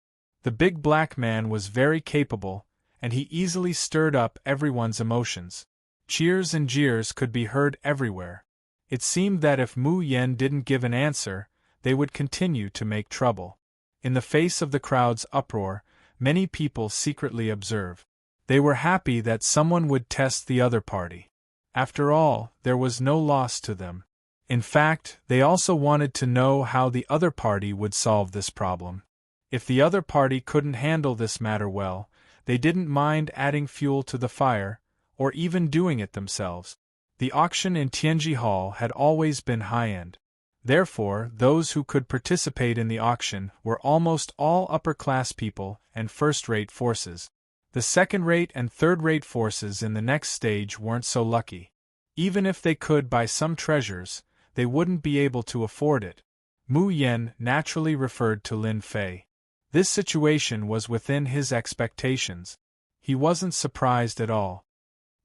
The big black man was very capable, and he easily stirred up everyone's emotions. Cheers and jeers could be heard everywhere. It seemed that if Mu Yen didn't give an answer, they would continue to make trouble. In the face of the crowd's uproar, many people secretly observed. They were happy that someone would test the other party. After all, there was no loss to them. In fact, they also wanted to know how the other party would solve this problem. If the other party couldn't handle this matter well, they didn't mind adding fuel to the fire, or even doing it themselves. The auction in Tianji Hall had always been high-end. Therefore, those who could participate in the auction were almost all upper-class people and first-rate forces. The second-rate and third-rate forces in the next stage weren't so lucky. Even if they could buy some treasures, they wouldn't be able to afford it. Mu Yen naturally referred to Lin Fei. This situation was within his expectations. He wasn't surprised at all.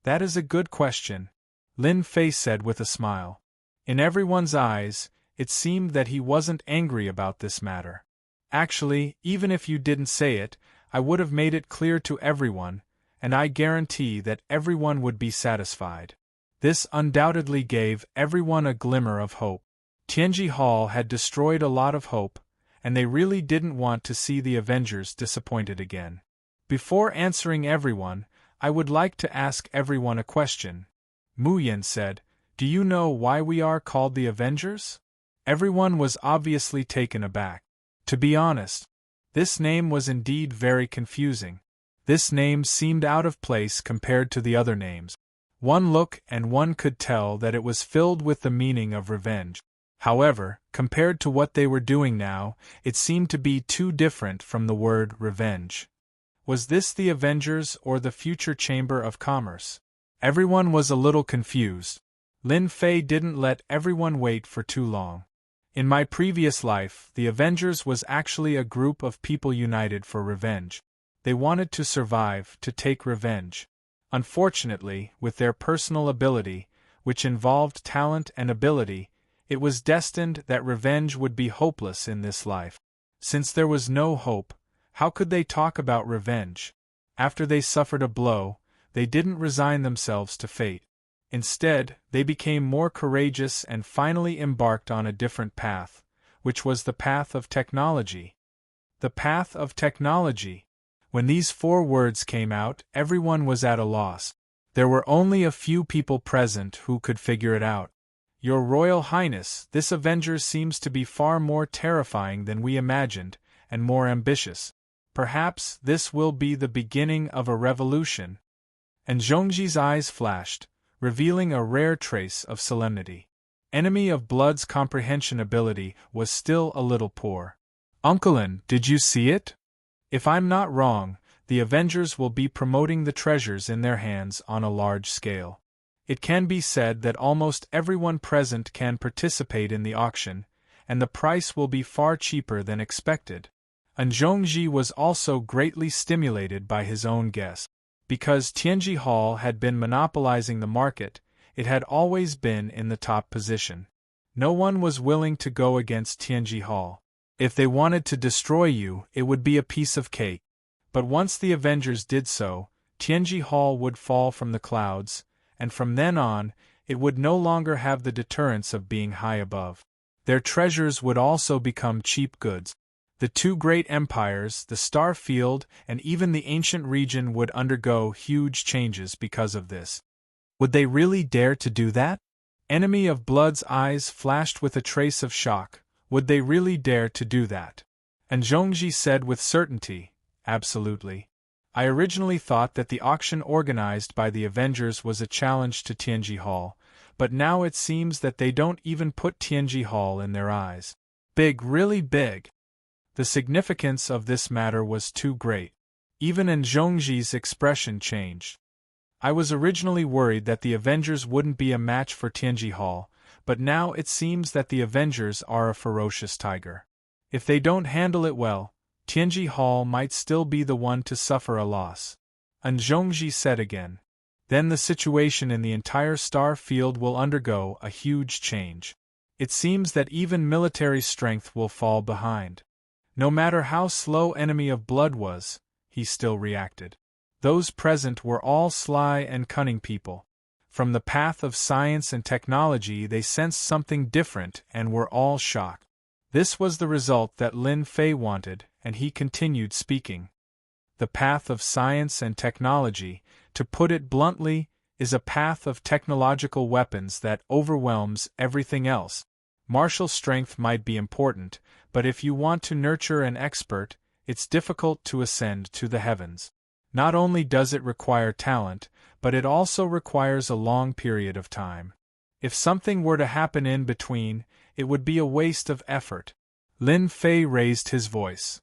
That is a good question, Lin Fei said with a smile. In everyone's eyes, it seemed that he wasn't angry about this matter. Actually, even if you didn't say it, I would have made it clear to everyone, and I guarantee that everyone would be satisfied. This undoubtedly gave everyone a glimmer of hope. Tianji Hall had destroyed a lot of hope, and they really didn't want to see the Avengers disappointed again. Before answering everyone, I would like to ask everyone a question. Mu Yen said, "Do you know why we are called the Avengers?" Everyone was obviously taken aback. To be honest, this name was indeed very confusing. This name seemed out of place compared to the other names. One look and one could tell that it was filled with the meaning of revenge. However, compared to what they were doing now, it seemed to be too different from the word revenge. Was this the Avengers or the future Chamber of Commerce? Everyone was a little confused. Lin Fei didn't let everyone wait for too long. In my previous life, the Avengers was actually a group of people united for revenge. They wanted to survive, to take revenge. Unfortunately, with their personal ability, which involved talent and ability, it was destined that revenge would be hopeless in this life. Since there was no hope, how could they talk about revenge? After they suffered a blow, they didn't resign themselves to fate. Instead, they became more courageous and finally embarked on a different path, which was the path of technology. The path of technology. When these 4 words came out, everyone was at a loss. There were only a few people present who could figure it out. Your Royal Highness, this Avenger seems to be far more terrifying than we imagined, and more ambitious. Perhaps this will be the beginning of a revolution. And Zhongji's eyes flashed, revealing a rare trace of solemnity. Enemy of Blood's comprehension ability was still a little poor. Uncle, did you see it? If I'm not wrong, the Avengers will be promoting the treasures in their hands on a large scale. It can be said that almost everyone present can participate in the auction, and the price will be far cheaper than expected. And Zhongji was also greatly stimulated by his own guess. Because Tianji Hall had been monopolizing the market, it had always been in the top position. No one was willing to go against Tianji Hall. If they wanted to destroy you, it would be a piece of cake. But once the Avengers did so, Tianji Hall would fall from the clouds, and from then on, it would no longer have the deterrence of being high above. Their treasures would also become cheap goods. The 2 great empires, the Star Field and even the ancient region, would undergo huge changes because of this. Would they really dare to do that? Enemy of Blood's eyes flashed with a trace of shock. Would they really dare to do that? And Zhongji said with certainty, absolutely. I originally thought that the auction organized by the Avengers was a challenge to Tianji Hall, but now it seems that they don't even put Tianji Hall in their eyes. Big, really big. The significance of this matter was too great. Even in Zhongji's expression changed. I was originally worried that the Avengers wouldn't be a match for Tianji Hall, but now it seems that the Avengers are a ferocious tiger. If they don't handle it well, Tianji Hall might still be the one to suffer a loss. And Zhongji said again. Then the situation in the entire Star Field will undergo a huge change. It seems that even military strength will fall behind. No matter how slow Enemy of Blood was, he still reacted. Those present were all sly and cunning people. From the path of science and technology they sensed something different and were all shocked. This was the result that Lin Fei wanted, and he continued speaking. The path of science and technology, to put it bluntly, is a path of technological weapons that overwhelms everything else. Martial strength might be important, but if you want to nurture an expert, it's difficult to ascend to the heavens. Not only does it require talent, but it also requires a long period of time. If something were to happen in between, it would be a waste of effort. Lin Fei raised his voice.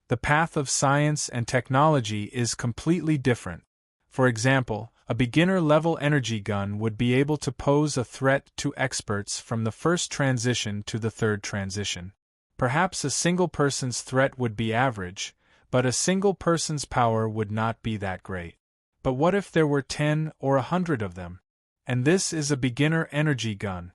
The path of science and technology is completely different. For example, a beginner-level energy gun would be able to pose a threat to experts from the first transition to the third transition. Perhaps a single person's threat would be average, but a single person's power would not be that great. But what if there were 10 or 100 of them? And this is a beginner energy gun.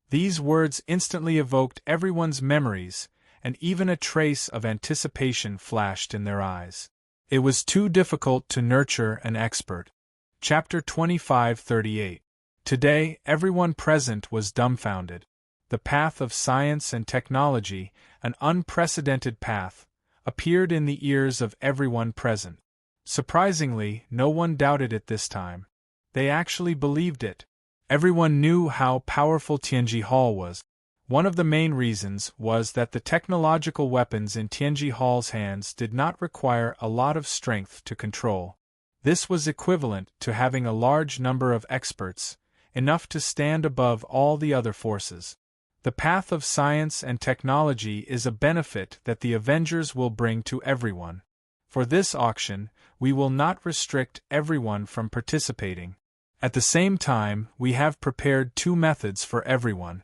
These words instantly evoked everyone's memories, and even a trace of anticipation flashed in their eyes. It was too difficult to nurture an expert. Chapter 25:38. Today, everyone present was dumbfounded. The path of science and technology, an unprecedented path, appeared in the ears of everyone present. Surprisingly, no one doubted it this time. They actually believed it. Everyone knew how powerful Tianji Hall was. One of the main reasons was that the technological weapons in Tianji Hall's hands did not require a lot of strength to control. This was equivalent to having a large number of experts, enough to stand above all the other forces. The path of science and technology is a benefit that the Avengers will bring to everyone. For this auction, we will not restrict everyone from participating. At the same time, we have prepared two methods for everyone.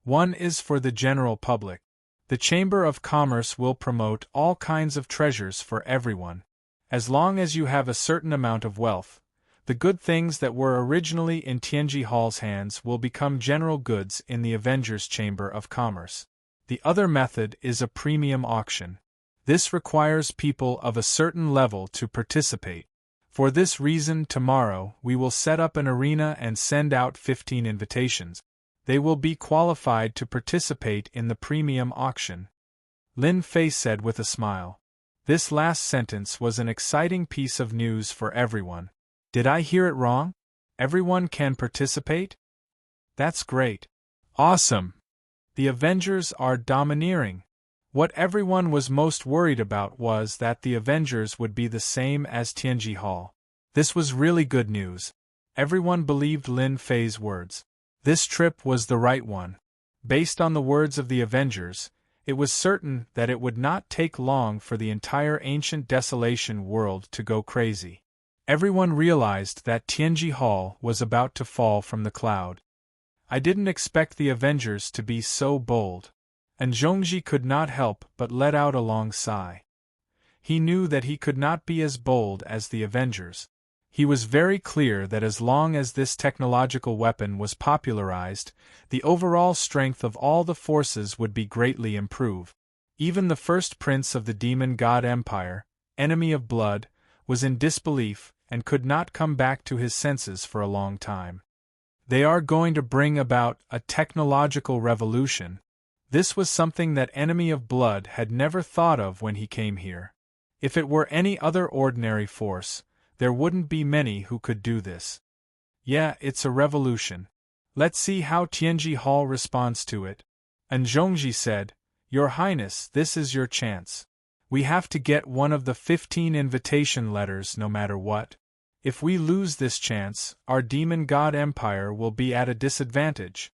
One is for the general public. The Chamber of Commerce will promote all kinds of treasures for everyone. As long as you have a certain amount of wealth, the good things that were originally in Tianji Hall's hands will become general goods in the Avengers Chamber of Commerce. The other method is a premium auction. This requires people of a certain level to participate. For this reason, tomorrow we will set up an arena and send out 15 invitations. They will be qualified to participate in the premium auction. Lin Fei said with a smile. This last sentence was an exciting piece of news for everyone. Did I hear it wrong? Everyone can participate? That's great. Awesome. The Avengers are domineering. What everyone was most worried about was that the Avengers would be the same as Tianji Hall. This was really good news. Everyone believed Lin Fei's words. This trip was the right one. Based on the words of the Avengers, it was certain that it would not take long for the entire ancient desolation world to go crazy. Everyone realized that Tianji Hall was about to fall from the cloud. I didn't expect the Avengers to be so bold. And Zhongji could not help but let out a long sigh. He knew that he could not be as bold as the Avengers. He was very clear that as long as this technological weapon was popularized, the overall strength of all the forces would be greatly improved. Even the first prince of the Demon God Empire, enemy of blood, was in disbelief and could not come back to his senses for a long time. They are going to bring about a technological revolution. This was something that Enemy of Blood had never thought of when he came here. If it were any other ordinary force, there wouldn't be many who could do this. Yeah, it's a revolution. Let's see how Tianji Hall responds to it. And Zhongji said, Your Highness, this is your chance. We have to get one of the 15 invitation letters no matter what. If we lose this chance, our Demon God Empire will be at a disadvantage.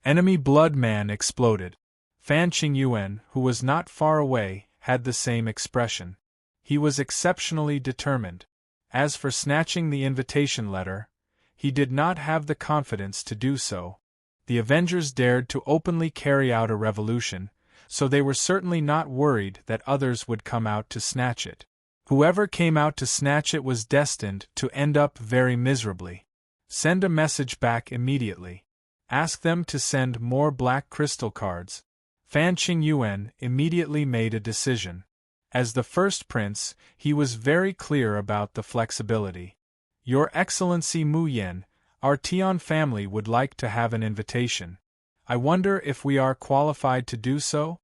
Enemy Blood Man exploded. Fan Qingyuan, who was not far away, had the same expression. He was exceptionally determined. As for snatching the invitation letter, he did not have the confidence to do so. The Avengers dared to openly carry out a revolution, so they were certainly not worried that others would come out to snatch it. Whoever came out to snatch it was destined to end up very miserably. Send a message back immediately. Ask them to send more black crystal cards. Fan Qingyuan immediately made a decision. As the first prince, he was very clear about the flexibility. Your Excellency Mu Yen, our Tian family would like to have an invitation. I wonder if we are qualified to do so?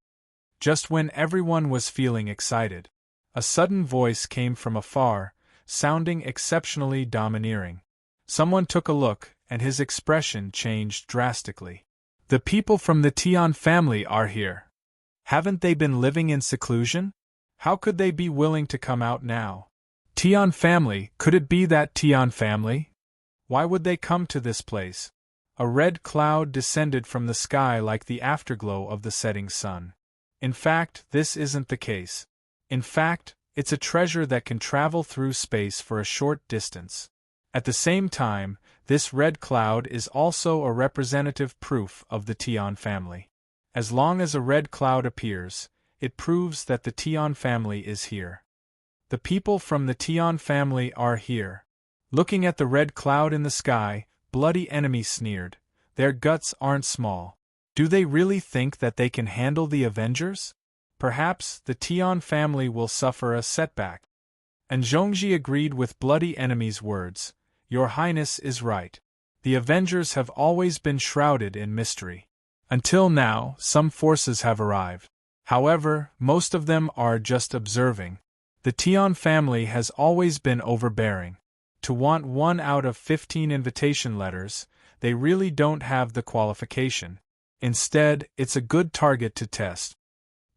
Just when everyone was feeling excited, a sudden voice came from afar, sounding exceptionally domineering. Someone took a look, and his expression changed drastically. The people from the Tian family are here. Haven't they been living in seclusion? How could they be willing to come out now? Tian family, could it be that Tian family? Why would they come to this place? A red cloud descended from the sky like the afterglow of the setting sun. In fact, this isn't the case. In fact, it's a treasure that can travel through space for a short distance. At the same time, this red cloud is also a representative proof of the Tian family. As long as a red cloud appears, it proves that the Tian family is here. The people from the Tian family are here. Looking at the red cloud in the sky, Bloody Enemy sneered. Their guts aren't small. Do they really think that they can handle the Avengers? Perhaps the Tian family will suffer a setback. And Zhongji agreed with Bloody Enemy's words. Your Highness is right. The Avengers have always been shrouded in mystery. Until now, some forces have arrived. However, most of them are just observing. The Tian family has always been overbearing. To want 1 out of 15 invitation letters, they really don't have the qualification. Instead, it's a good target to test.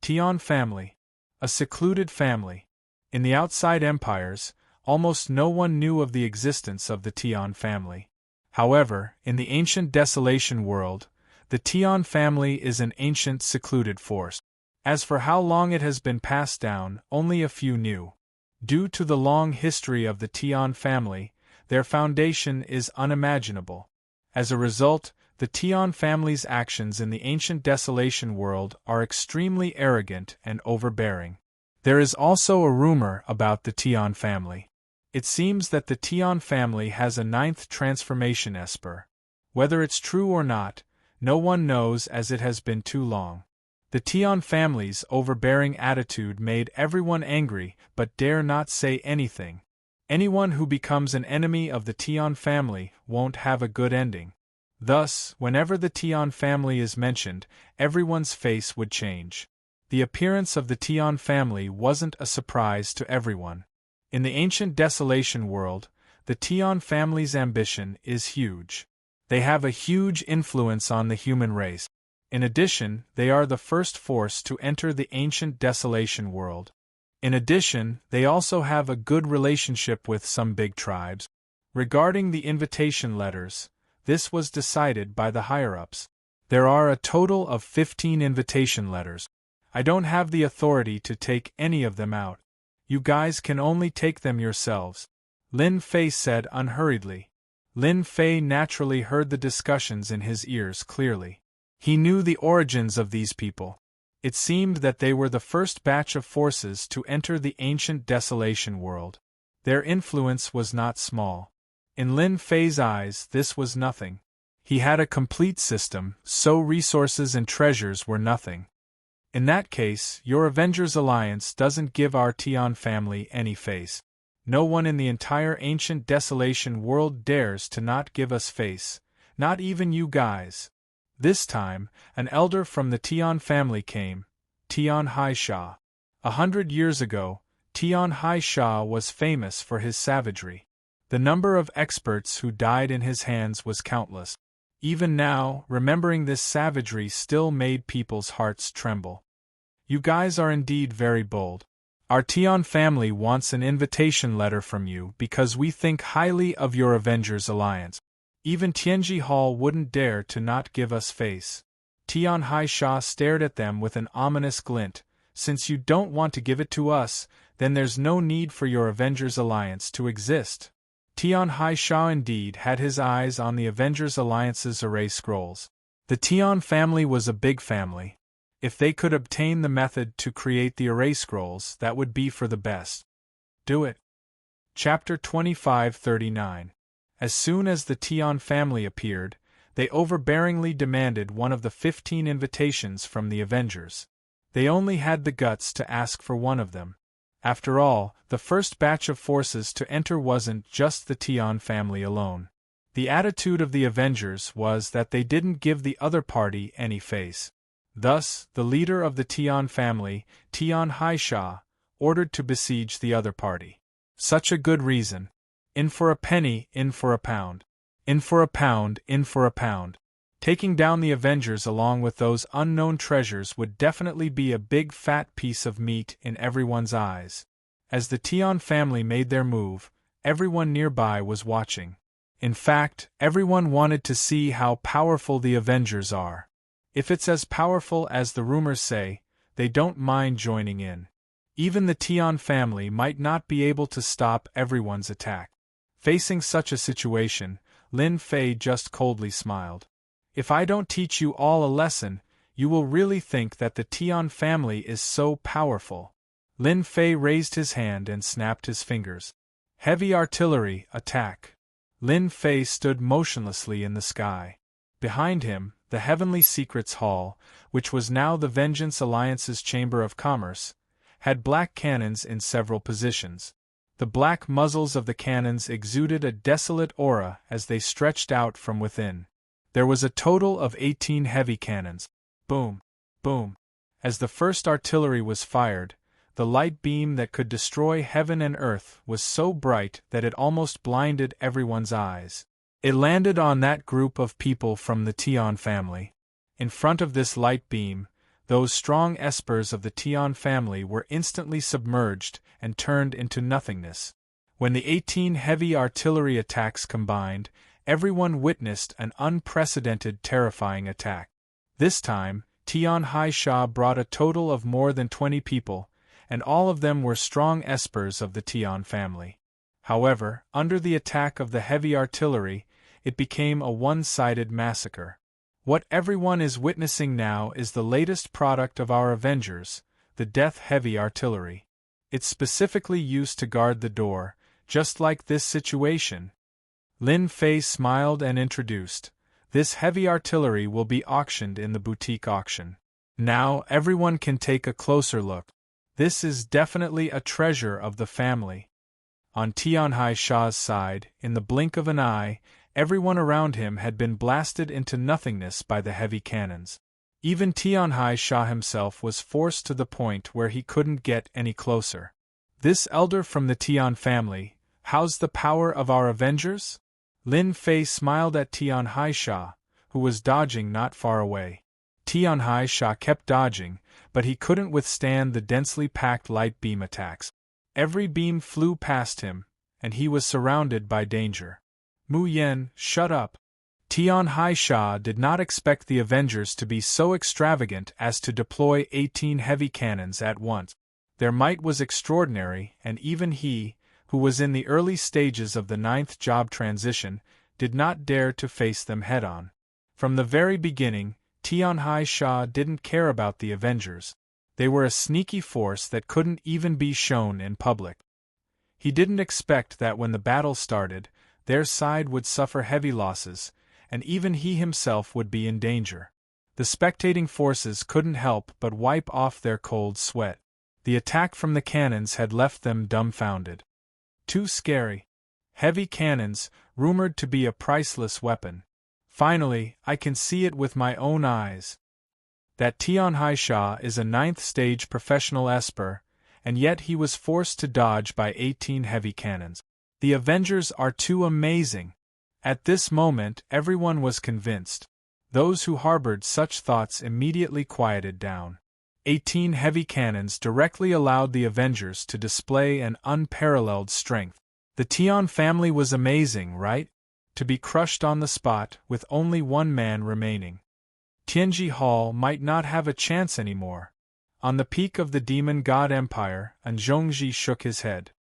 Tian family. A secluded family. In the outside empires, almost no one knew of the existence of the Tian family. However, in the ancient desolation world, the Tian family is an ancient secluded force. As for how long it has been passed down, only a few knew. Due to the long history of the Tian family, their foundation is unimaginable. As a result, The Tian family's actions in the ancient desolation world are extremely arrogant and overbearing. There is also a rumor about the Tian family. It seems that the Tian family has a 9th transformation esper. Whether it's true or not, no one knows as it has been too long. The Tian family's overbearing attitude made everyone angry but dare not say anything. Anyone who becomes an enemy of the Tian family won't have a good ending. Thus, whenever the Tian family is mentioned, everyone's face would change. The appearance of the Tian family wasn't a surprise to everyone. In the ancient desolation world, the Tian family's ambition is huge. They have a huge influence on the human race. In addition, they are the first force to enter the ancient desolation world. In addition, they also have a good relationship with some big tribes. Regarding the invitation letters, this was decided by the higher-ups. There are a total of 15 invitation letters. I don't have the authority to take any of them out. You guys can only take them yourselves, Lin Fei said unhurriedly. Lin Fei naturally heard the discussions in his ears clearly. He knew the origins of these people. It seemed that they were the first batch of forces to enter the ancient desolation world. Their influence was not small. In Lin Fei's eyes, this was nothing. He had a complete system, so resources and treasures were nothing. In that case, your Avengers Alliance doesn't give our Tian family any face. No one in the entire ancient desolation world dares to not give us face, not even you guys. This time, an elder from the Tian family came, Tian Haisha. 100 years ago, Tian Haisha was famous for his savagery. The number of experts who died in his hands was countless. Even now, remembering this savagery still made people's hearts tremble. You guys are indeed very bold. Our Tian family wants an invitation letter from you because we think highly of your Avengers Alliance. Even Tianji Hall wouldn't dare to not give us face. Tian Haisha stared at them with an ominous glint. Since you don't want to give it to us, then there's no need for your Avengers Alliance to exist. Tian Haisha indeed had his eyes on the Avengers Alliance's array scrolls. The Tian family was a big family. If they could obtain the method to create the array scrolls, that would be for the best. Do it. Chapter 2539. As soon as the Tian family appeared, they overbearingly demanded one of the 15 invitations from the Avengers. They only had the guts to ask for one of them. After all, the first batch of forces to enter wasn't just the Tian family alone. The attitude of the Avengers was that they didn't give the other party any face. Thus, the leader of the Tian family, Tian Haisha, ordered to besiege the other party. Such a good reason. In for a penny, in for a pound. In for a pound, in for a pound. Taking down the Avengers along with those unknown treasures would definitely be a big fat piece of meat in everyone's eyes. As the Tian family made their move, everyone nearby was watching. In fact, everyone wanted to see how powerful the Avengers are. If it's as powerful as the rumors say, they don't mind joining in. Even the Tian family might not be able to stop everyone's attack. Facing such a situation, Lin Fei just coldly smiled. If I don't teach you all a lesson, you will really think that the Tian family is so powerful. Lin Fei raised his hand and snapped his fingers. Heavy artillery, attack. Lin Fei stood motionlessly in the sky. Behind him, the Heavenly Secrets Hall, which was now the Vengeance Alliance's Chamber of Commerce, had black cannons in several positions. The black muzzles of the cannons exuded a desolate aura as they stretched out from within. There was a total of 18 heavy cannons. Boom! Boom! As the first artillery was fired, the light beam that could destroy heaven and earth was so bright that it almost blinded everyone's eyes. It landed on that group of people from the Tian family. In front of this light beam, those strong espers of the Tian family were instantly submerged and turned into nothingness. When the 18 heavy artillery attacks combined, everyone witnessed an unprecedented terrifying attack. This time, Tian Haisha brought a total of more than 20 people, and all of them were strong espers of the Tian family. However, under the attack of the heavy artillery, it became a one-sided massacre. What everyone is witnessing now is the latest product of our Avengers, the death-heavy artillery. It's specifically used to guard the door, just like this situation. Lin Fei smiled and introduced, "This heavy artillery will be auctioned in the boutique auction. Now everyone can take a closer look. This is definitely a treasure of the family." On Tianhai Sha's side, in the blink of an eye, everyone around him had been blasted into nothingness by the heavy cannons. Even Tianhai Sha himself was forced to the point where he couldn't get any closer. "This elder from the Tian family, how's the power of our Avengers?" Lin Fei smiled at Tianhai Sha, who was dodging not far away. Tianhai Sha kept dodging, but he couldn't withstand the densely packed light beam attacks. Every beam flew past him, and he was surrounded by danger. "Mu Yen, shut up." Tianhai Sha did not expect the Avengers to be so extravagant as to deploy 18 heavy cannons at once. Their might was extraordinary, and even he, who was in the early stages of the 9th job transition, did not dare to face them head-on. From the very beginning, Tianhai Sha didn't care about the Avengers. They were a sneaky force that couldn't even be shown in public. He didn't expect that when the battle started, their side would suffer heavy losses, and even he himself would be in danger. The spectating forces couldn't help but wipe off their cold sweat. The attack from the cannons had left them dumbfounded. Too scary. Heavy cannons, rumored to be a priceless weapon. Finally, I can see it with my own eyes. That Tianhai Sha is a 9th stage professional esper, and yet he was forced to dodge by 18 heavy cannons. The Avengers are too amazing. At this moment, everyone was convinced. Those who harbored such thoughts immediately quieted down. 18 heavy cannons directly allowed the Avengers to display an unparalleled strength. The Tian family was amazing, right? To be crushed on the spot with only one man remaining. Tianji Hall might not have a chance anymore. On the peak of the Demon God Empire, Zhongji shook his head.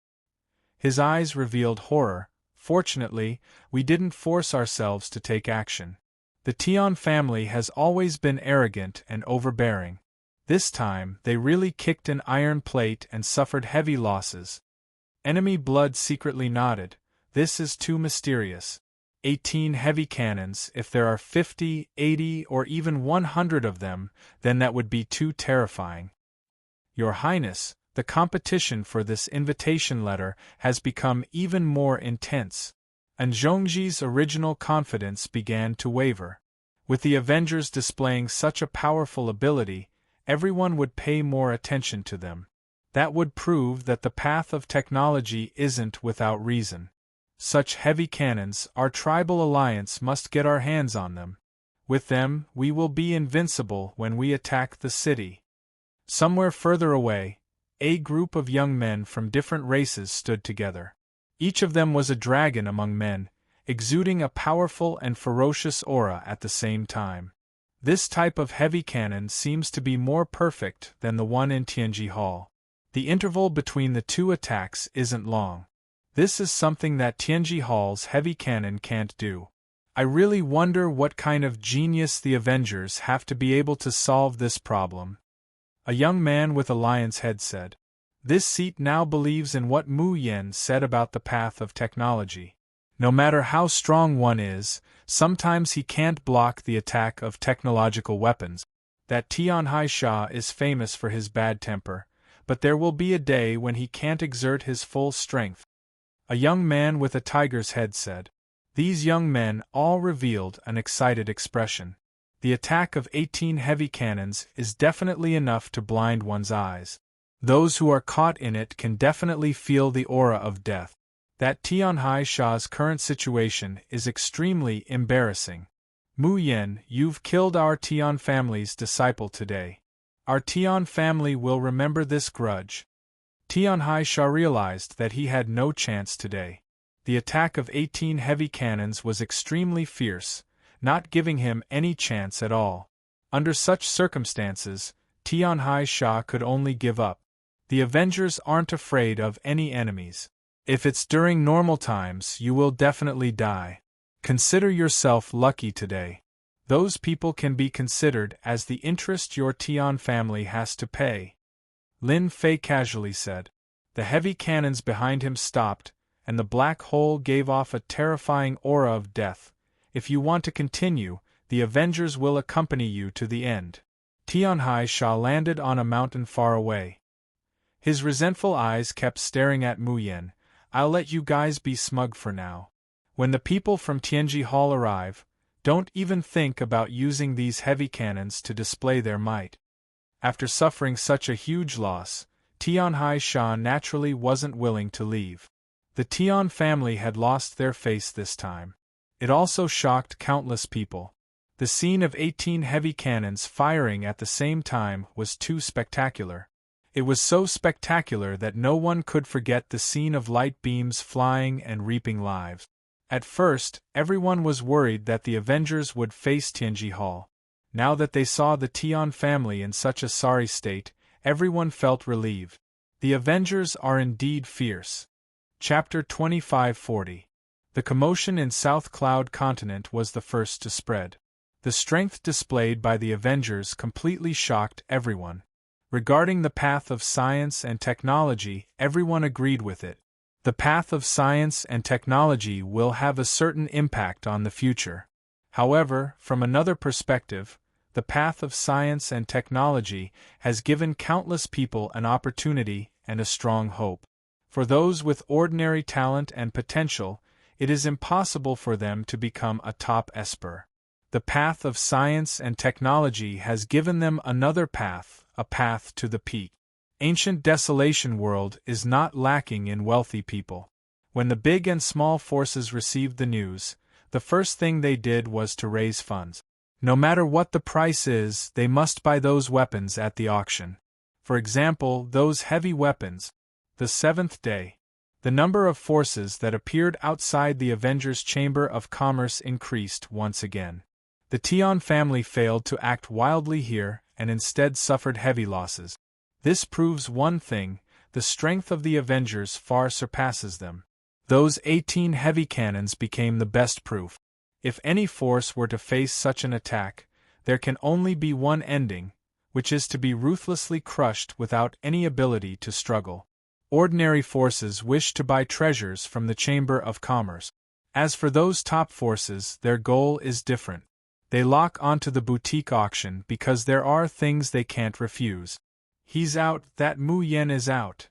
His eyes revealed horror. "Fortunately, we didn't force ourselves to take action. The Tian family has always been arrogant and overbearing. This time, they really kicked an iron plate and suffered heavy losses." Enemy blood secretly nodded. "This is too mysterious. 18 heavy cannons, if there are 50, 80, or even 100 of them, then that would be too terrifying. Your Highness, the competition for this invitation letter has become even more intense." And Zhongji's original confidence began to waver. With the Avengers displaying such a powerful ability, everyone would pay more attention to them. That would prove that the path of technology isn't without reason. Such heavy cannons, our tribal alliance must get our hands on them. With them, we will be invincible when we attack the city. Somewhere further away, a group of young men from different races stood together. Each of them was a dragon among men, exuding a powerful and ferocious aura at the same time. This type of heavy cannon seems to be more perfect than the one in Tianji Hall. The interval between the two attacks isn't long. This is something that Tianji Hall's heavy cannon can't do. I really wonder what kind of genius the Avengers have to be able to solve this problem. A young man with a lion's head said. This seat now believes in what Mu Yen said about the path of technology. No matter how strong one is, sometimes he can't block the attack of technological weapons. That Tianhai Sha is famous for his bad temper, but there will be a day when he can't exert his full strength. A young man with a tiger's head said. These young men all revealed an excited expression. The attack of 18 heavy cannons is definitely enough to blind one's eyes. Those who are caught in it can definitely feel the aura of death. That Tianhai Sha's current situation is extremely embarrassing. Mu Yen, you've killed our Tian family's disciple today. Our Tian family will remember this grudge. Tianhai Sha realized that he had no chance today. The attack of 18 heavy cannons was extremely fierce, not giving him any chance at all. Under such circumstances, Tianhai Sha could only give up. The Avengers aren't afraid of any enemies. If it's during normal times, you will definitely die. Consider yourself lucky today. Those people can be considered as the interest your Tian family has to pay. Lin Fei casually said. The heavy cannons behind him stopped, and the black hole gave off a terrifying aura of death. If you want to continue, the Avengers will accompany you to the end. Tianhai Sha landed on a mountain far away. His resentful eyes kept staring at Mu Yen. I'll let you guys be smug for now. When the people from Tianji Hall arrive, don't even think about using these heavy cannons to display their might. After suffering such a huge loss, Tianhai Sha naturally wasn't willing to leave. The Tian family had lost their face this time. It also shocked countless people. The scene of 18 heavy cannons firing at the same time was too spectacular. It was so spectacular that no one could forget the scene of light beams flying and reaping lives. At first, everyone was worried that the Avengers would face Tianji Hall. Now that they saw the Tian family in such a sorry state, everyone felt relieved. The Avengers are indeed fierce. Chapter 2540. The commotion in South Cloud Continent was the first to spread. The strength displayed by the Avengers completely shocked everyone. Regarding the path of science and technology, everyone agreed with it. The path of science and technology will have a certain impact on the future. However, from another perspective, the path of science and technology has given countless people an opportunity and a strong hope. For those with ordinary talent and potential, it is impossible for them to become a top esper. The path of science and technology has given them another path, a path to the peak. Ancient Desolation World is not lacking in wealthy people. When the big and small forces received the news, the first thing they did was to raise funds. No matter what the price is, they must buy those weapons at the auction. For example, those heavy weapons. The seventh day. The number of forces that appeared outside the Avengers' Chamber of Commerce increased once again. The Tian family failed to act wildly here and instead suffered heavy losses. This proves one thing: the strength of the Avengers far surpasses them. Those 18 heavy cannons became the best proof. If any force were to face such an attack, there can only be one ending, which is to be ruthlessly crushed without any ability to struggle. Ordinary forces wish to buy treasures from the Chamber of Commerce. As for those top forces, their goal is different. They lock onto the boutique auction because there are things they can't refuse. He's out, that Mu Yen is out.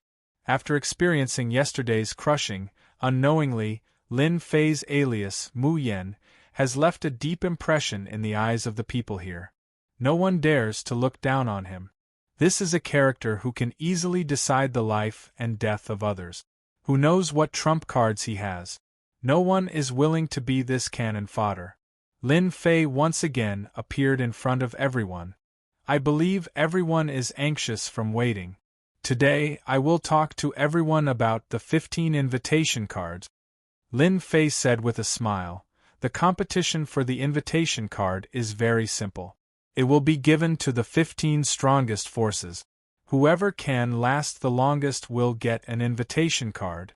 After experiencing yesterday's crushing, unknowingly, Lin Fei's alias, Mu Yen, has left a deep impression in the eyes of the people here. No one dares to look down on him. This is a character who can easily decide the life and death of others. Who knows what trump cards he has? No one is willing to be this cannon fodder. Lin Fei once again appeared in front of everyone. I believe everyone is anxious from waiting. Today, I will talk to everyone about the 15 invitation cards. Lin Fei said with a smile. The competition for the invitation card is very simple. It will be given to the 15 strongest forces. Whoever can last the longest will get an invitation card.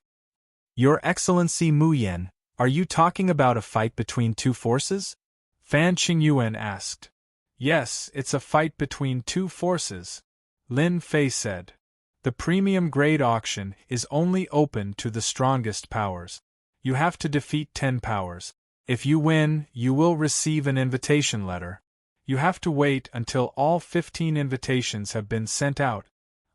Your Excellency Mu Yen, are you talking about a fight between two forces? Fan Qingyuan asked. Yes, it's a fight between two forces, Lin Fei said. The premium grade auction is only open to the strongest powers. You have to defeat 10 powers. If you win, you will receive an invitation letter. You have to wait until all 15 invitations have been sent out.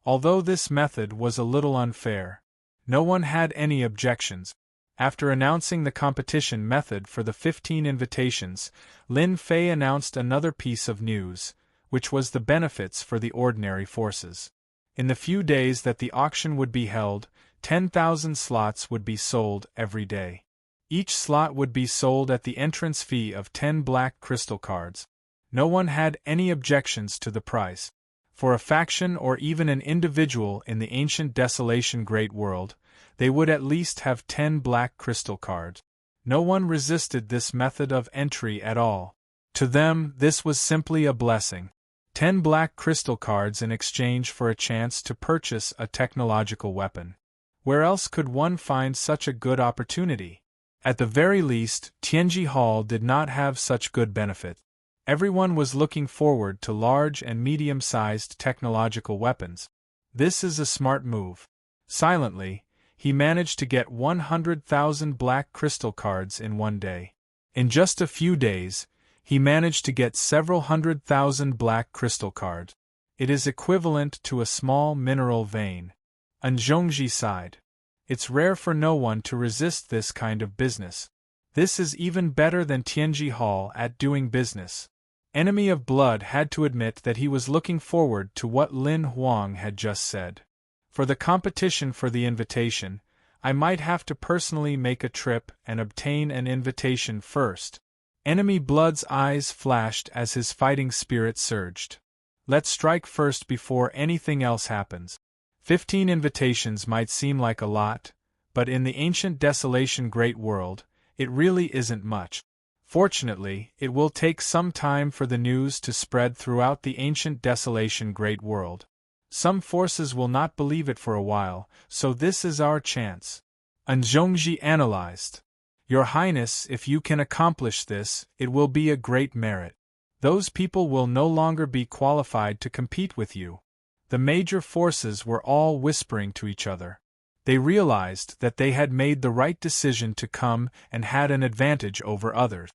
Although this method was a little unfair, no one had any objections. After announcing the competition method for the 15 invitations, Lin Fei announced another piece of news, which was the benefits for the ordinary forces. In the few days that the auction would be held, 10,000 slots would be sold every day. Each slot would be sold at the entrance fee of 10 black crystal cards. No one had any objections to the price. For a faction or even an individual in the ancient Desolation Great World, they would at least have 10 black crystal cards. No one resisted this method of entry at all. To them, this was simply a blessing. 10 black crystal cards in exchange for a chance to purchase a technological weapon. Where else could one find such a good opportunity? At the very least, Tianji Hall did not have such good benefit. Everyone was looking forward to large and medium-sized technological weapons. This is a smart move. Silently, he managed to get 100,000 black crystal cards in one day. In just a few days, he managed to get several 100,000 black crystal cards. It is equivalent to a small mineral vein. Zhongji sighed. It's rare for no one to resist this kind of business. This is even better than Tianji Hall at doing business. Enemy of Blood had to admit that he was looking forward to what Lin Huang had just said. For the competition for the invitation, I might have to personally make a trip and obtain an invitation first. Enemy Blood's eyes flashed as his fighting spirit surged. Let's strike first before anything else happens. 15 invitations might seem like a lot, but in the ancient Desolation Great World, it really isn't much. Fortunately, it will take some time for the news to spread throughout the ancient Desolation Great World. Some forces will not believe it for a while, so this is our chance. Zhongji analyzed. Your Highness, if you can accomplish this, it will be a great merit. Those people will no longer be qualified to compete with you. The major forces were all whispering to each other. They realized that they had made the right decision to come and had an advantage over others.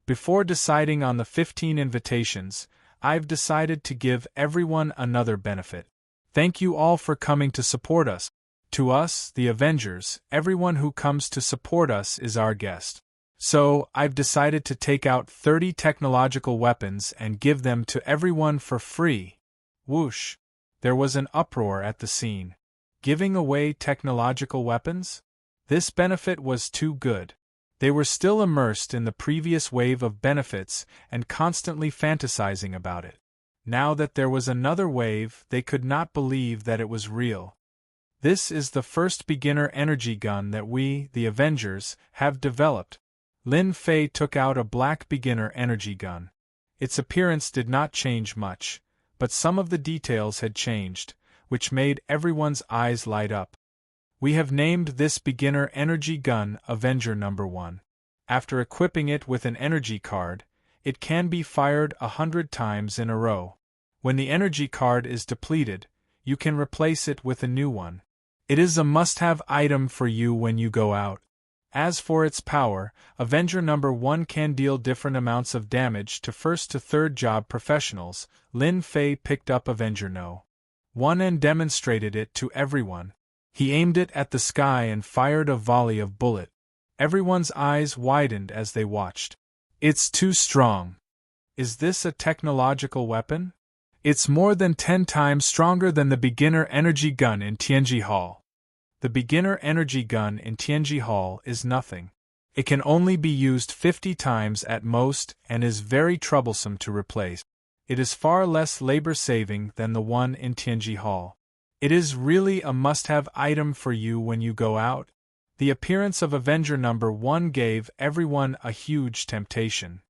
Before deciding on the 15 invitations, I've decided to give everyone another benefit. Thank you all for coming to support us. To us, the Avengers, everyone who comes to support us is our guest. So, I've decided to take out 30 technological weapons and give them to everyone for free. Whoosh! There was an uproar at the scene. Giving away technological weapons? This benefit was too good. They were still immersed in the previous wave of benefits and constantly fantasizing about it. Now that there was another wave, they could not believe that it was real. This is the first beginner energy gun that we, the Avengers, have developed. Lin Fei took out a black beginner energy gun. Its appearance did not change much, but some of the details had changed, which made everyone's eyes light up. We have named this beginner energy gun Avenger No. 1. After equipping it with an energy card, it can be fired 100 times in a row. When the energy card is depleted, you can replace it with a new one. It is a must-have item for you when you go out. As for its power, Avenger No. 1 can deal different amounts of damage to first to third job professionals. Lin Fei picked up Avenger No. 1 and demonstrated it to everyone. He aimed it at the sky and fired a volley of bullet. Everyone's eyes widened as they watched. It's too strong. Is this a technological weapon? It's more than 10 times stronger than the beginner energy gun in Tianji Hall. The beginner energy gun in Tianji Hall is nothing. It can only be used 50 times at most and is very troublesome to replace. It is far less labor-saving than the one in Tianji Hall. It is really a must-have item for you when you go out. The appearance of Avenger No. 1 gave everyone a huge temptation.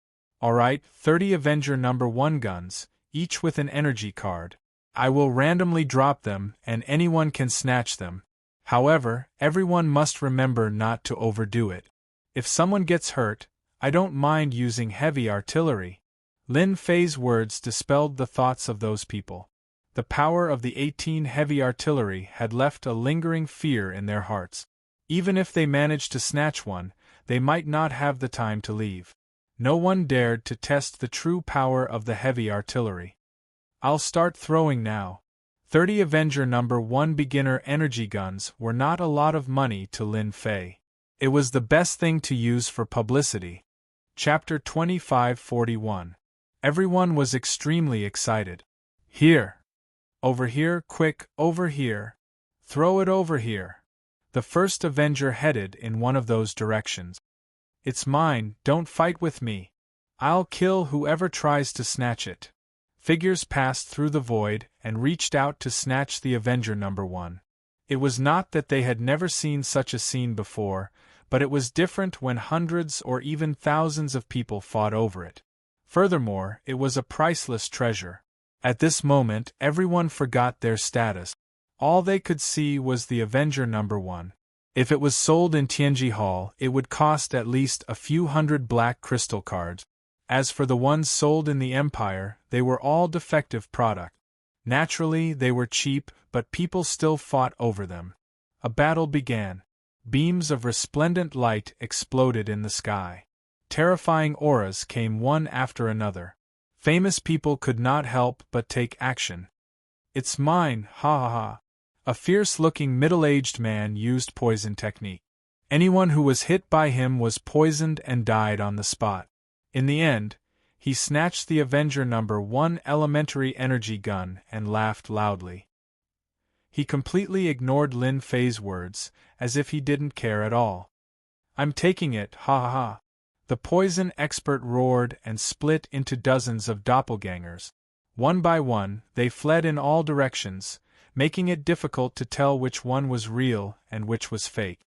Alright, 30 Avenger No. 1 guns, each with an energy card. I will randomly drop them and anyone can snatch them. However, everyone must remember not to overdo it. If someone gets hurt, I don't mind using heavy artillery. Lin Fei's words dispelled the thoughts of those people. The power of the 18 heavy artillery had left a lingering fear in their hearts. Even if they managed to snatch one, they might not have the time to leave. No one dared to test the true power of the heavy artillery. I'll start throwing now. 30 Avenger No. 1 beginner energy guns were not a lot of money to Lin Fei. It was the best thing to use for publicity. Chapter 2541. Everyone was extremely excited. Here! Over here, quick, over here! Throw it over here! The first Avenger headed in one of those directions. It's mine, don't fight with me. I'll kill whoever tries to snatch it. Figures passed through the void and reached out to snatch the Avenger No. 1. It was not that they had never seen such a scene before, but it was different when hundreds or even thousands of people fought over it. Furthermore, it was a priceless treasure. At this moment, everyone forgot their status. All they could see was the Avenger No. 1. If it was sold in Tianji Hall, it would cost at least a few hundred black crystal cards. As for the ones sold in the Empire, they were all defective product. Naturally, they were cheap, but people still fought over them. A battle began. Beams of resplendent light exploded in the sky. Terrifying auras came one after another. Famous people could not help but take action. "It's mine, ha ha ha." A fierce-looking middle-aged man used poison technique. Anyone who was hit by him was poisoned and died on the spot. In the end, he snatched the Avenger #1 elementary energy gun and laughed loudly. He completely ignored Lin Fei's words, as if he didn't care at all. "I'm taking it, ha ha ha." The poison expert roared and split into dozens of doppelgangers. One by one, they fled in all directions, making it difficult to tell which one was real and which was fake.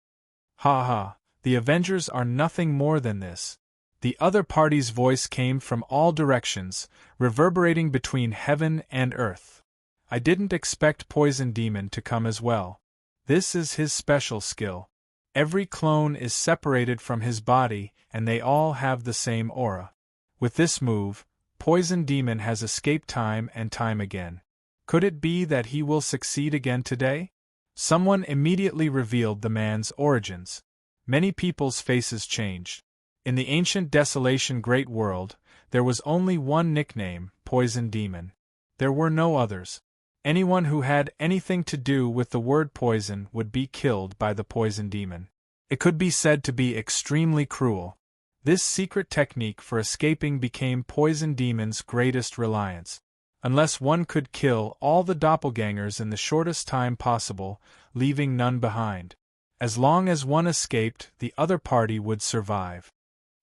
"Ha ha, the Avengers are nothing more than this." The other party's voice came from all directions, reverberating between heaven and earth. "I didn't expect Poison Demon to come as well. This is his special skill. Every clone is separated from his body, and they all have the same aura. With this move, Poison Demon has escaped time and time again. Could it be that he will succeed again today?" Someone immediately revealed the man's origins. Many people's faces changed. In the ancient Desolation Great World, there was only one nickname, Poison Demon. There were no others. Anyone who had anything to do with the word poison would be killed by the Poison Demon. It could be said to be extremely cruel. This secret technique for escaping became Poison Demon's greatest reliance. Unless one could kill all the doppelgangers in the shortest time possible, leaving none behind. As long as one escaped, the other party would survive.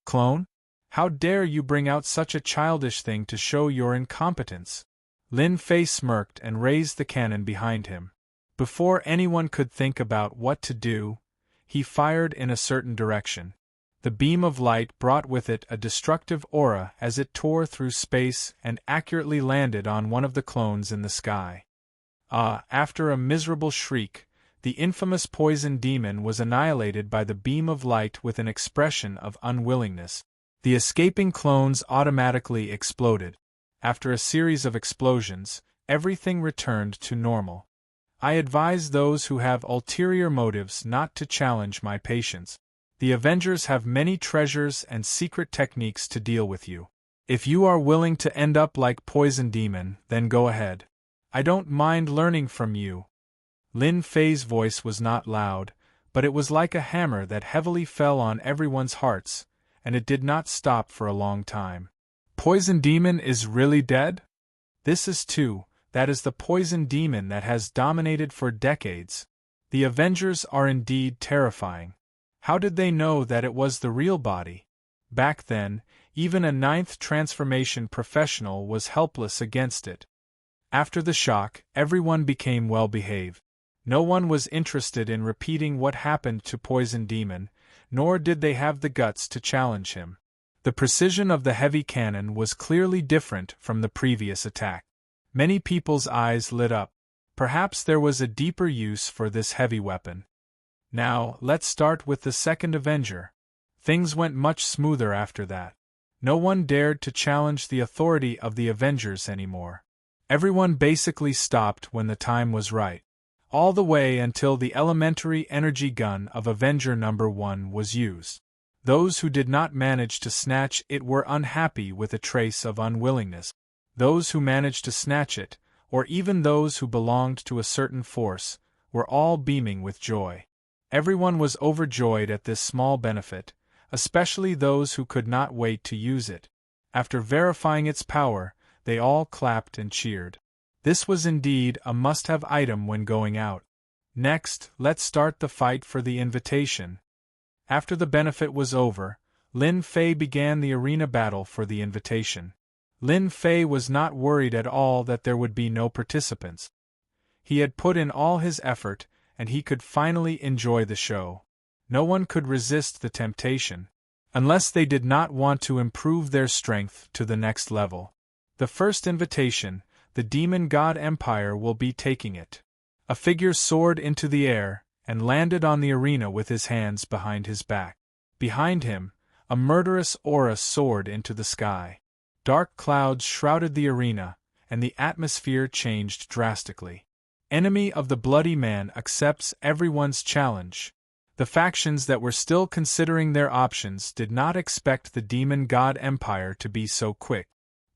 "Clone? How dare you bring out such a childish thing to show your incompetence?" Lin Fei smirked and raised the cannon behind him. Before anyone could think about what to do, he fired in a certain direction. The beam of light brought with it a destructive aura as it tore through space and accurately landed on one of the clones in the sky. After a miserable shriek, the infamous Poison Demon was annihilated by the beam of light with an expression of unwillingness. The escaping clones automatically exploded. After a series of explosions, everything returned to normal. I advise those who have ulterior motives not to challenge my patience. The Avengers have many treasures and secret techniques to deal with you. If you are willing to end up like Poison Demon, then go ahead. I don't mind learning from you. Lin Fei's voice was not loud, but it was like a hammer that heavily fell on everyone's hearts, and it did not stop for a long time. "Poison Demon is really dead?" "This is that is the Poison Demon that has dominated for decades. The Avengers are indeed terrifying. How did they know that it was the real body? Back then, even a 9th transformation professional was helpless against it." After the shock, everyone became well-behaved. No one was interested in repeating what happened to Poison Demon, nor did they have the guts to challenge him. The precision of the heavy cannon was clearly different from the previous attack. Many people's eyes lit up. Perhaps there was a deeper use for this heavy weapon. Now, let's start with the second Avenger. Things went much smoother after that. No one dared to challenge the authority of the Avengers anymore. Everyone basically stopped when the time was right. All the way until the elementary energy gun of Avenger #1 was used. Those who did not manage to snatch it were unhappy with a trace of unwillingness. Those who managed to snatch it, or even those who belonged to a certain force, were all beaming with joy. Everyone was overjoyed at this small benefit, especially those who could not wait to use it. After verifying its power, they all clapped and cheered. This was indeed a must-have item when going out. Next, let's start the fight for the invitation. After the benefit was over, Lin Fei began the arena battle for the invitation. Lin Fei was not worried at all that there would be no participants. He had put in all his effort, and he could finally enjoy the show. No one could resist the temptation, unless they did not want to improve their strength to the next level. The first invitation, the Demon God Empire will be taking it. A figure soared into the air, and landed on the arena with his hands behind his back. Behind him, A murderous aura soared into the sky. Dark clouds shrouded the arena, and the atmosphere changed drastically. Enemy of the Bloody Man accepts everyone's challenge. The factions that were still considering their options did not expect the Demon God Empire to be so quick.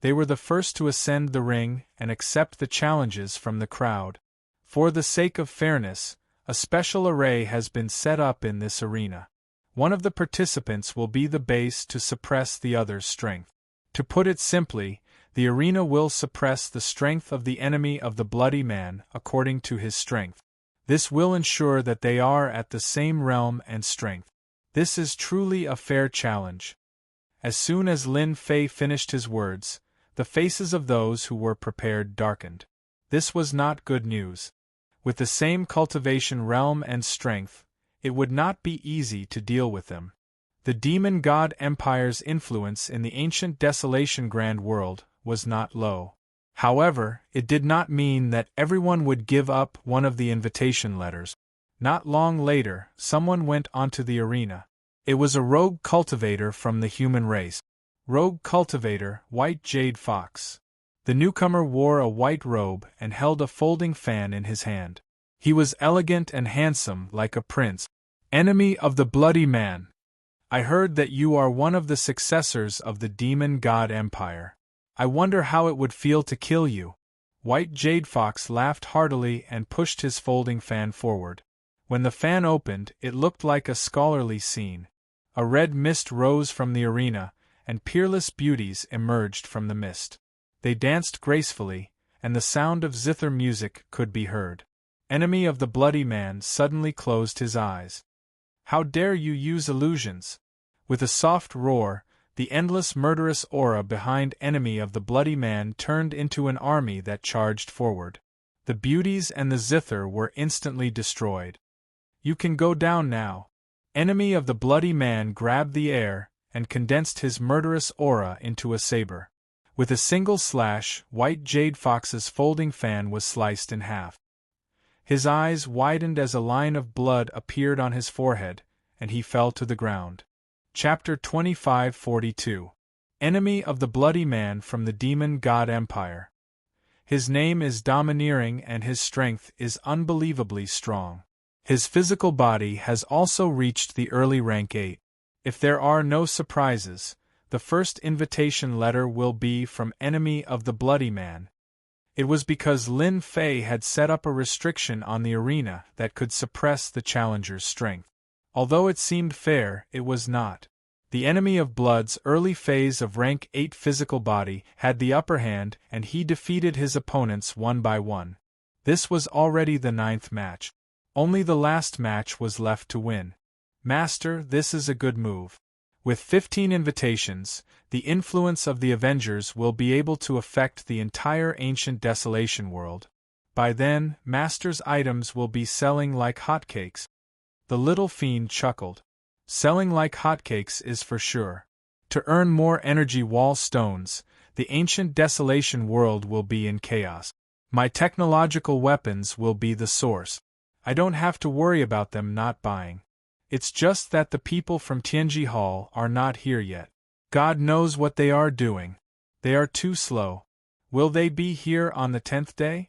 They were the first to ascend the ring and accept the challenges from the crowd. For the sake of fairness, a special array has been set up in this arena. One of the participants will be the base to suppress the other's strength. To put it simply, the arena will suppress the strength of the enemy of the Bloody Man according to his strength. This will ensure that they are at the same realm and strength. This is truly a fair challenge. As soon as Lin Fei finished his words, the faces of those who were prepared darkened. This was not good news. With the same cultivation realm and strength, it would not be easy to deal with them. The Demon God Empire's influence in the ancient Desolation Grand World was not low. However, it did not mean that everyone would give up one of the invitation letters. Not long later, someone went onto the arena. It was a rogue cultivator from the human race. Rogue cultivator, White Jade Fox. The newcomer wore a white robe and held a folding fan in his hand. He was elegant and handsome like a prince. Enemy of the Bloody Man. I heard that you are one of the successors of the Demon God Empire. I wonder how it would feel to kill you. White Jade Fox laughed heartily and pushed his folding fan forward. When the fan opened, it looked like a scholarly scene. A red mist rose from the arena, and peerless beauties emerged from the mist. They danced gracefully, and the sound of zither music could be heard. Enemy of the Bloody Man suddenly closed his eyes. How dare you use illusions? With a soft roar, the endless murderous aura behind Enemy of the Bloody Man turned into an army that charged forward. The beauties and the zither were instantly destroyed. You can go down now. Enemy of the Bloody Man grabbed the air and condensed his murderous aura into a saber. With a single slash, White Jade Fox's folding fan was sliced in half. His eyes widened as a line of blood appeared on his forehead, and he fell to the ground. Chapter 2542. Enemy of the Bloody Man from the Demon God Empire. His name is domineering and his strength is unbelievably strong. His physical body has also reached the early rank 8. If there are no surprises, the first invitation letter will be from Enemy of the Bloody Man. It was because Lin Fei had set up a restriction on the arena that could suppress the challenger's strength. Although it seemed fair, it was not. The Enemy of Blood's early phase of rank 8 physical body had the upper hand and he defeated his opponents one by one. This was already the 9th match. Only the last match was left to win. Master, this is a good move. With 15 invitations, the influence of the Avengers will be able to affect the entire ancient Desolation world. By then, Master's items will be selling like hotcakes. The little fiend chuckled. Selling like hotcakes is for sure. To earn more energy wall stones, the ancient Desolation world will be in chaos. My technological weapons will be the source. I don't have to worry about them not buying. It's just that the people from Tianji Hall are not here yet. God knows what they are doing. They are too slow. Will they be here on the 10th day?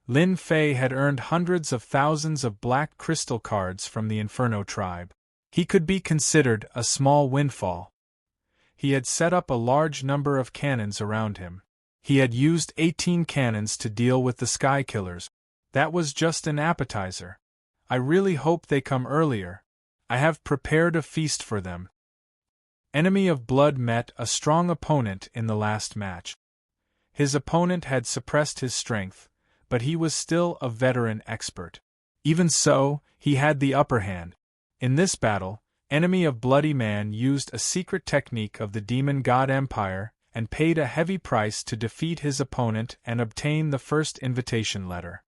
Lin Fei had earned hundreds of thousands of black crystal cards from the Inferno tribe. He could be considered a small windfall. He had set up a large number of cannons around him. He had used 18 cannons to deal with the Sky Killers. That was just an appetizer. I really hope they come earlier. I have prepared a feast for them. Enemy of Blood met a strong opponent in the last match. His opponent had suppressed his strength, but he was still a veteran expert. Even so, he had the upper hand. In this battle, Enemy of Bloody Man used a secret technique of the Demon God Empire and paid a heavy price to defeat his opponent and obtain the first invitation letter.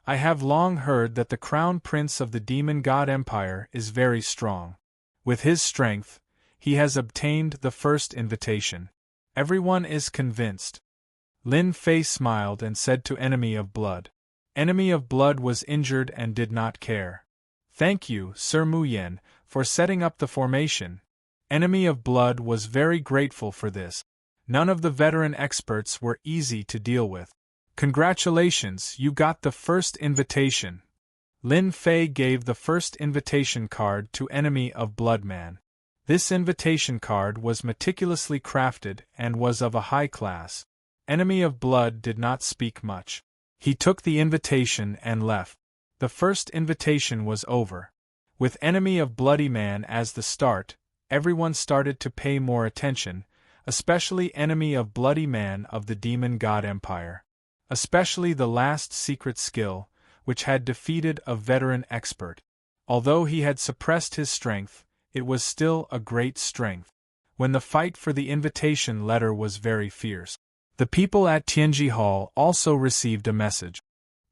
I have long heard that the Crown Prince of the Demon God Empire is very strong. With his strength, he has obtained the first invitation. Everyone is convinced. Lin Fei smiled and said to Enemy of Blood. Enemy of Blood was injured and did not care. Thank you, Sir Mu Yen, for setting up the formation. Enemy of Blood was very grateful for this. None of the veteran experts were easy to deal with. Congratulations, you got the first invitation. Lin Fei gave the first invitation card to Enemy of Blood Man. This invitation card was meticulously crafted and was of a high class. Enemy of Blood did not speak much. He took the invitation and left. The first invitation was over. With Enemy of Bloody Man as the start, everyone started to pay more attention, especially Enemy of Bloody Man of the Demon God Empire. Especially the last secret skill, which had defeated a veteran expert. Although he had suppressed his strength, it was still a great strength. When the fight for the invitation letter was very fierce, the people at Tianji Hall also received a message.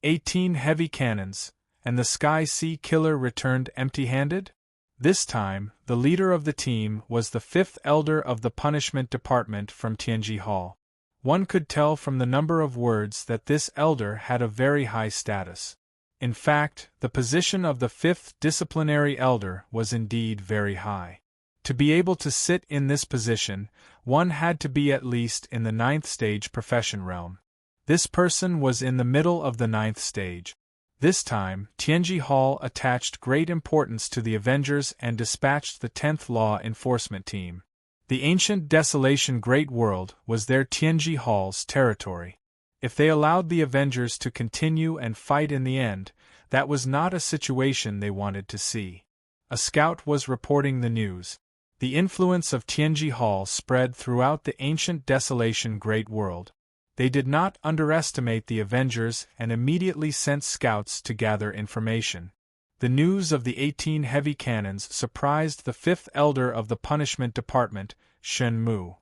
18 heavy cannons, and the Sky Sea Killer returned empty-handed? This time, the leader of the team was the 5th Elder of the Punishment Department from Tianji Hall. One could tell from the number of words that this elder had a very high status. In fact, the position of the 5th disciplinary elder was indeed very high. To be able to sit in this position, one had to be at least in the 9th stage profession realm. This person was in the middle of the 9th stage. This time, Tianji Hall attached great importance to the Avengers and dispatched the 10th Law Enforcement Team. The ancient Desolation Great World was their Tianji Hall's territory. If they allowed the Avengers to continue and fight in the end, that was not a situation they wanted to see. A scout was reporting the news. The influence of Tianji Hall spread throughout the ancient Desolation Great World. They did not underestimate the Avengers and immediately sent scouts to gather information. The news of the 18 heavy cannons surprised the 5th Elder of the Punishment Department, Shen Mu.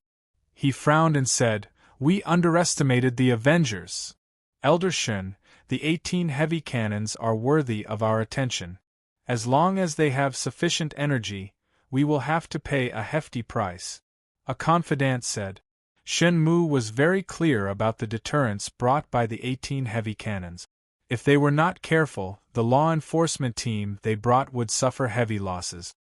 He frowned and said, "We underestimated the Avengers. Elder Shen, the 18 heavy cannons are worthy of our attention. As long as they have sufficient energy, we will have to pay a hefty price." A confidant said. Shen Mu was very clear about the deterrence brought by the 18 heavy cannons. If they were not careful, the law enforcement team they brought would suffer heavy losses.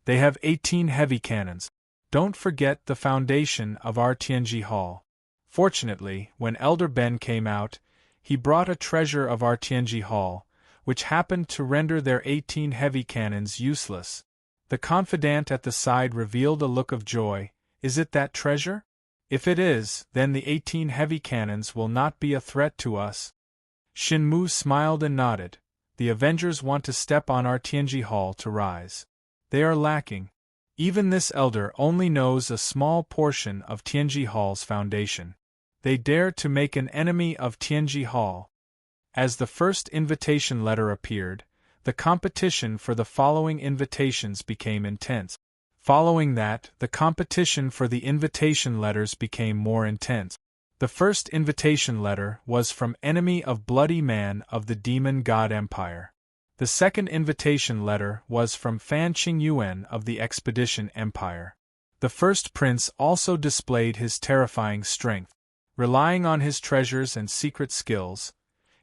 They have 18 heavy cannons. Don't forget the foundation of our Tianji Hall. Fortunately, when Elder Ben came out, he brought a treasure of our Tianji Hall, which happened to render their 18 heavy cannons useless. The confidant at the side revealed a look of joy. Is it that treasure? If it is, then the 18 heavy cannons will not be a threat to us. Shen Mu smiled and nodded. The Avengers want to step on our Tianji Hall to rise. They are lacking. Even this elder only knows a small portion of Tianji Hall's foundation. They dare to make an enemy of Tianji Hall. As the first invitation letter appeared, the competition for the following invitations became intense. Following that, the competition for the invitation letters became more intense. The first invitation letter was from Enemy of Bloody Man of the Demon God Empire. The second invitation letter was from Fan Qingyuan of the Expedition Empire. The first prince also displayed his terrifying strength. Relying on his treasures and secret skills,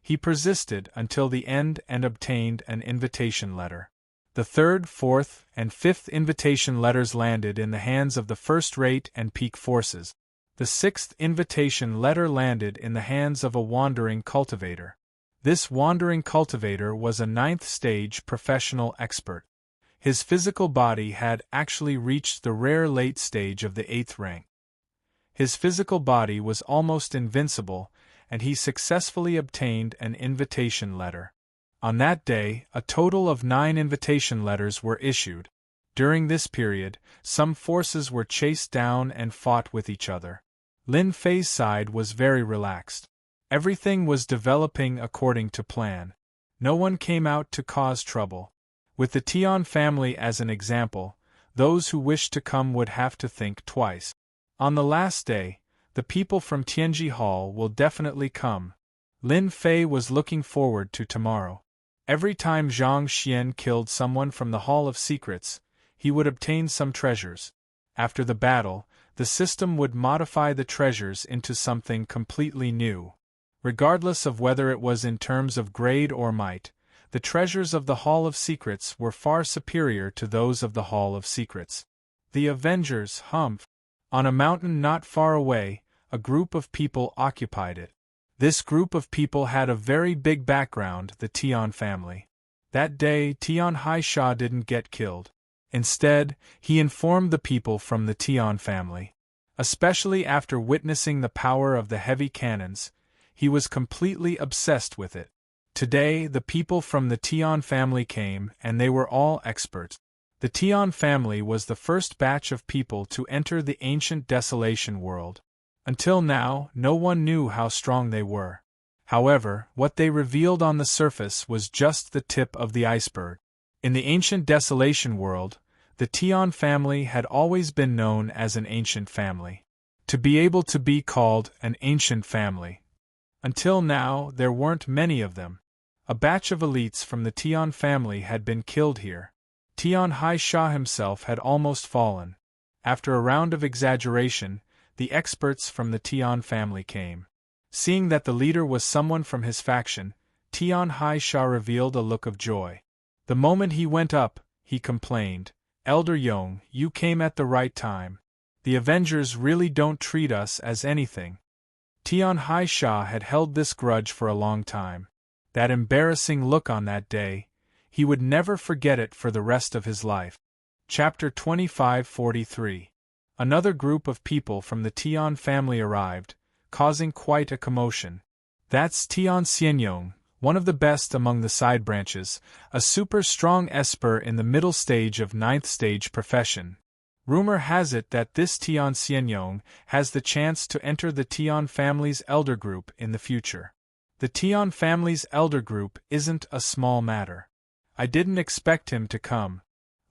he persisted until the end and obtained an invitation letter. The third, fourth, and fifth invitation letters landed in the hands of the first-rate and peak forces. The sixth invitation letter landed in the hands of a wandering cultivator. This wandering cultivator was a 9th-stage professional expert. His physical body had actually reached the rare late stage of the 8th rank. His physical body was almost invincible, and he successfully obtained an invitation letter. On that day, a total of 9 invitation letters were issued. During this period, some forces were chased down and fought with each other. Lin Fei's side was very relaxed. Everything was developing according to plan. No one came out to cause trouble. With the Tian family as an example, those who wished to come would have to think twice. On the last day, the people from Tianji Hall will definitely come. Lin Fei was looking forward to tomorrow. Every time Zhang Xian killed someone from the Hall of Secrets, he would obtain some treasures. After the battle, the system would modify the treasures into something completely new. Regardless of whether it was in terms of grade or might, the treasures of the Hall of Secrets were far superior to those of the Hall of Secrets. The Avengers, humph. On a mountain not far away, a group of people occupied it. This group of people had a very big background, the Tian family. That day, Tian Haisha didn't get killed. Instead, he informed the people from the Tian family. Especially after witnessing the power of the heavy cannons, he was completely obsessed with it. Today, the people from the Tian family came, and they were all experts. The Tian family was the first batch of people to enter the ancient desolation world. Until now, no one knew how strong they were. However, what they revealed on the surface was just the tip of the iceberg. In the ancient desolation world, the Tian family had always been known as an ancient family. To be able to be called an ancient family. Until now, there weren't many of them. A batch of elites from the Tian family had been killed here. Tian Haisha himself had almost fallen. After a round of exaggeration, the experts from the Tian family came. Seeing that the leader was someone from his faction, Tian Haisha revealed a look of joy. The moment he went up, he complained, "Elder Yong, you came at the right time. The Avengers really don't treat us as anything." Tian Haisha had held this grudge for a long time. That embarrassing look on that day, he would never forget it for the rest of his life. Chapter 2543. Another group of people from the Tian family arrived, causing quite a commotion. That's Tian Xianyong, one of the best among the side branches, a super strong esper in the middle stage of 9th stage profession. Rumor has it that this Tian Xianyong has the chance to enter the Tian family's elder group in the future. The Tian family's elder group isn't a small matter. I didn't expect him to come.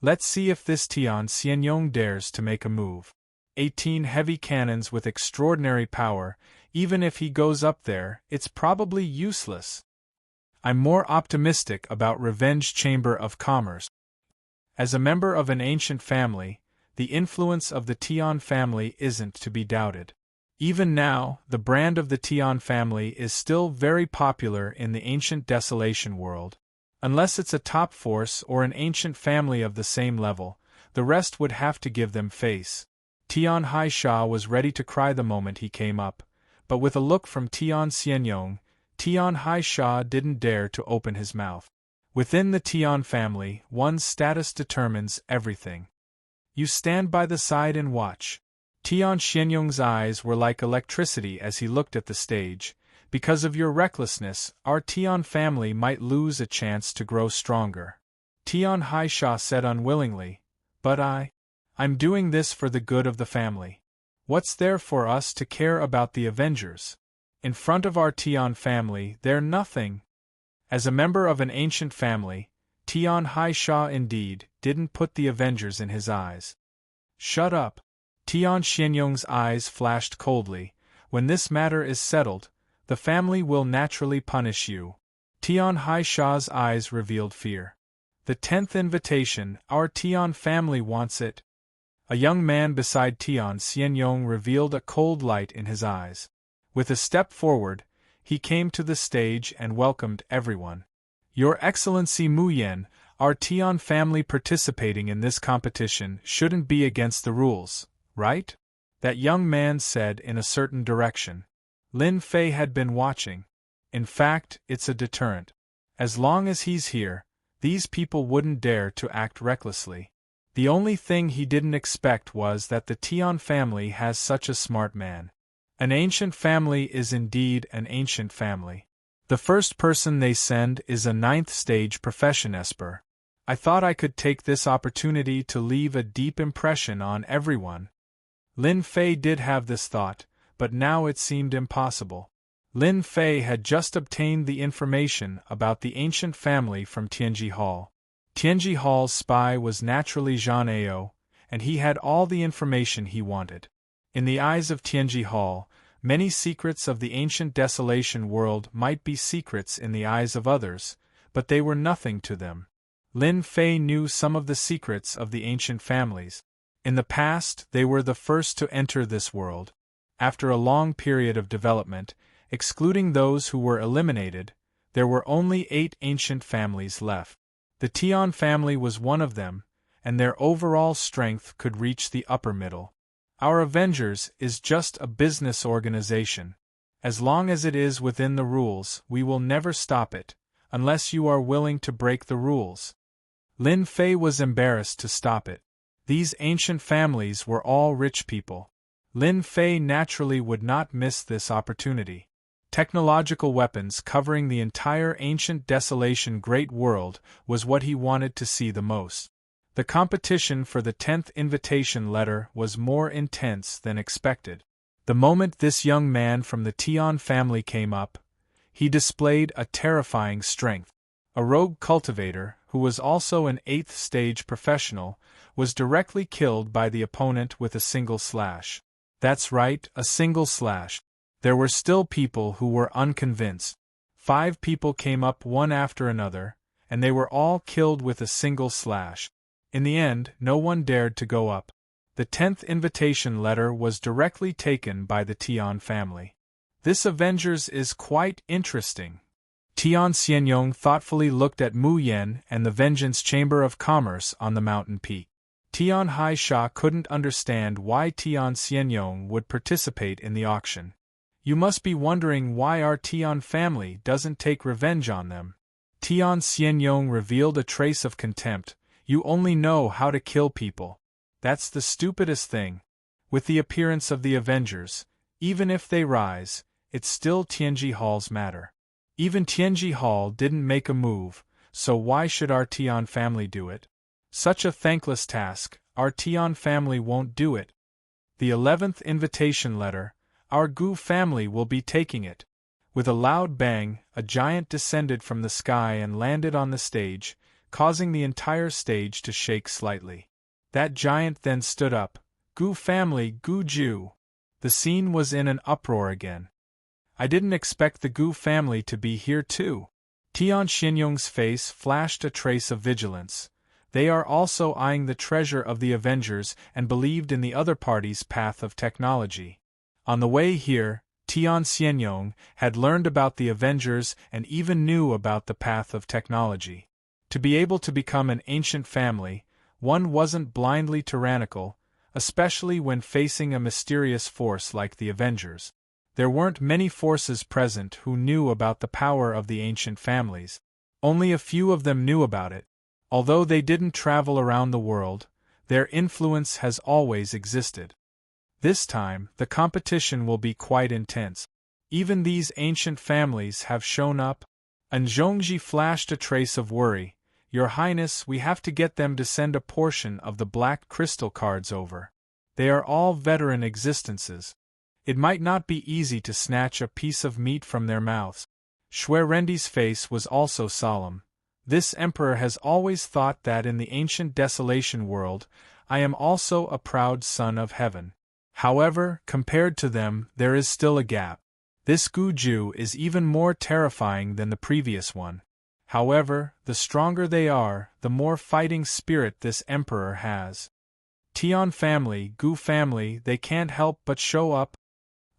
Let's see if this Tian Xianyong dares to make a move. 18 heavy cannons with extraordinary power. Even if he goes up there, it's probably useless. I'm more optimistic about Revenge Chamber of Commerce. As a member of an ancient family, the influence of the Tian family isn't to be doubted. Even now, the brand of the Tian family is still very popular in the ancient desolation world. Unless it's a top force or an ancient family of the same level, the rest would have to give them face. Tian Haisha was ready to cry the moment he came up, but with a look from Tian Xianyong, Tian Haisha didn't dare to open his mouth. Within the Tian family, one's status determines everything. You stand by the side and watch. Tian Xianyong's eyes were like electricity as he looked at the stage. Because of your recklessness, our Tian family might lose a chance to grow stronger. Tian Haisha said unwillingly, "But I'm doing this for the good of the family. What's there for us to care about the Avengers? In front of our Tian family, they're nothing." As a member of an ancient family, Tian Haisha indeed didn't put the Avengers in his eyes. "Shut up." Tian Xianyong's eyes flashed coldly. "When this matter is settled, the family will naturally punish you." Tian Haisha's eyes revealed fear. "The 10th invitation, our Tian family wants it." A young man beside Tian Xianyong revealed a cold light in his eyes. With a step forward, he came to the stage and welcomed everyone. "Your Excellency Mu Yen, our Tian family participating in this competition shouldn't be against the rules, right?" that young man said in a certain direction. Lin Fei had been watching. In fact, it's a deterrent. As long as he's here, these people wouldn't dare to act recklessly. The only thing he didn't expect was that the Tian family has such a smart man. An ancient family is indeed an ancient family. The first person they send is a 9th stage profession esper. I thought I could take this opportunity to leave a deep impression on everyone. Lin Fei did have this thought, but now it seemed impossible. Lin Fei had just obtained the information about the ancient family from Tianji Hall. Tianji Hall's spy was naturally Zhang Ao, and he had all the information he wanted. In the eyes of Tianji Hall, many secrets of the ancient desolation world might be secrets in the eyes of others, but they were nothing to them. Lin Fei knew some of the secrets of the ancient families. In the past, they were the first to enter this world. After a long period of development, excluding those who were eliminated, there were only 8 ancient families left. The Tian family was one of them, and their overall strength could reach the upper middle. Our Avengers is just a business organization. As long as it is within the rules, we will never stop it, unless you are willing to break the rules. Lin Fei was embarrassed to stop it. These ancient families were all rich people. Lin Fei naturally would not miss this opportunity. Technological weapons covering the entire ancient desolation great world was what he wanted to see the most. The competition for the 10th invitation letter was more intense than expected. The moment this young man from the Tian family came up, he displayed a terrifying strength. A rogue cultivator, who was also an 8th stage professional, was directly killed by the opponent with a single slash. That's right, a single slash. There were still people who were unconvinced. 5 people came up one after another, and they were all killed with a single slash. In the end, no one dared to go up. The 10th invitation letter was directly taken by the Tian family. This Avengers is quite interesting. Tian Xianyong thoughtfully looked at Mu Yen and the Vengeance Chamber of Commerce on the mountain peak. Tian Haisha couldn't understand why Tian Xianyong would participate in the auction. You must be wondering why our Tian family doesn't take revenge on them. Tian Xianyong revealed a trace of contempt. You only know how to kill people. That's the stupidest thing. With the appearance of the Avengers, even if they rise, it's still Tianji Hall's matter. Even Tianji Hall didn't make a move, so why should our Tian family do it? Such a thankless task, our Tian family won't do it. The 11th invitation letter, our Gu family will be taking it. With a loud bang, a giant descended from the sky and landed on the stage, causing the entire stage to shake slightly. That giant then stood up. Gu family, Gu Ju. The scene was in an uproar again. I didn't expect the Gu family to be here too. Tian Xianyong's face flashed a trace of vigilance. They are also eyeing the treasure of the Avengers and believed in the other party's path of technology. On the way here, Tian Xianyong had learned about the Avengers and even knew about the path of technology. To be able to become an ancient family, one wasn't blindly tyrannical, especially when facing a mysterious force like the Avengers. There weren't many forces present who knew about the power of the ancient families. Only a few of them knew about it. Although they didn't travel around the world, their influence has always existed. This time, the competition will be quite intense. Even these ancient families have shown up. And Zhongji flashed a trace of worry. Your Highness, we have to get them to send a portion of the black crystal cards over. They are all veteran existences. It might not be easy to snatch a piece of meat from their mouths. Xuerendi's face was also solemn. This emperor has always thought that in the ancient desolation world, I am also a proud son of heaven. However, compared to them, there is still a gap. This Guju is even more terrifying than the previous one. However, the stronger they are, the more fighting spirit this emperor has. Tian family, Gu family, they can't help but show up.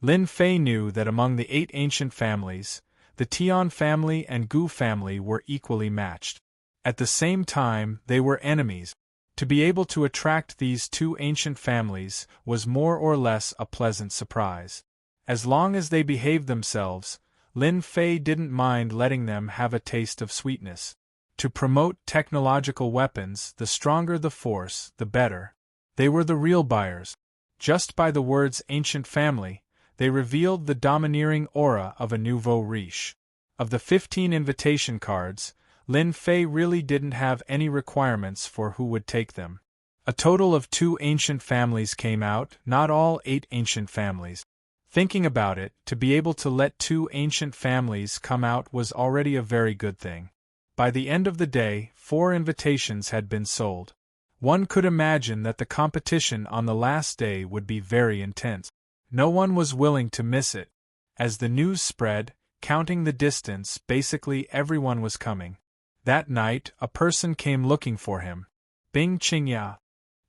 Lin Fei knew that among the 8 ancient families, the Tian family and Gu family were equally matched. At the same time, they were enemies. To be able to attract these 2 ancient families was more or less a pleasant surprise. As long as they behaved themselves, Lin Fei didn't mind letting them have a taste of sweetness. To promote technological weapons, the stronger the force, the better. They were the real buyers. Just by the words ancient family, they revealed the domineering aura of a nouveau riche. Of the 15 invitation cards, Lin Fei really didn't have any requirements for who would take them. A total of 2 ancient families came out, not all 8 ancient families. Thinking about it, to be able to let 2 ancient families come out was already a very good thing. By the end of the day, 4 invitations had been sold. One could imagine that the competition on the last day would be very intense. No one was willing to miss it. As the news spread, counting the distance, basically everyone was coming. That night, a person came looking for him. Bing Qingya.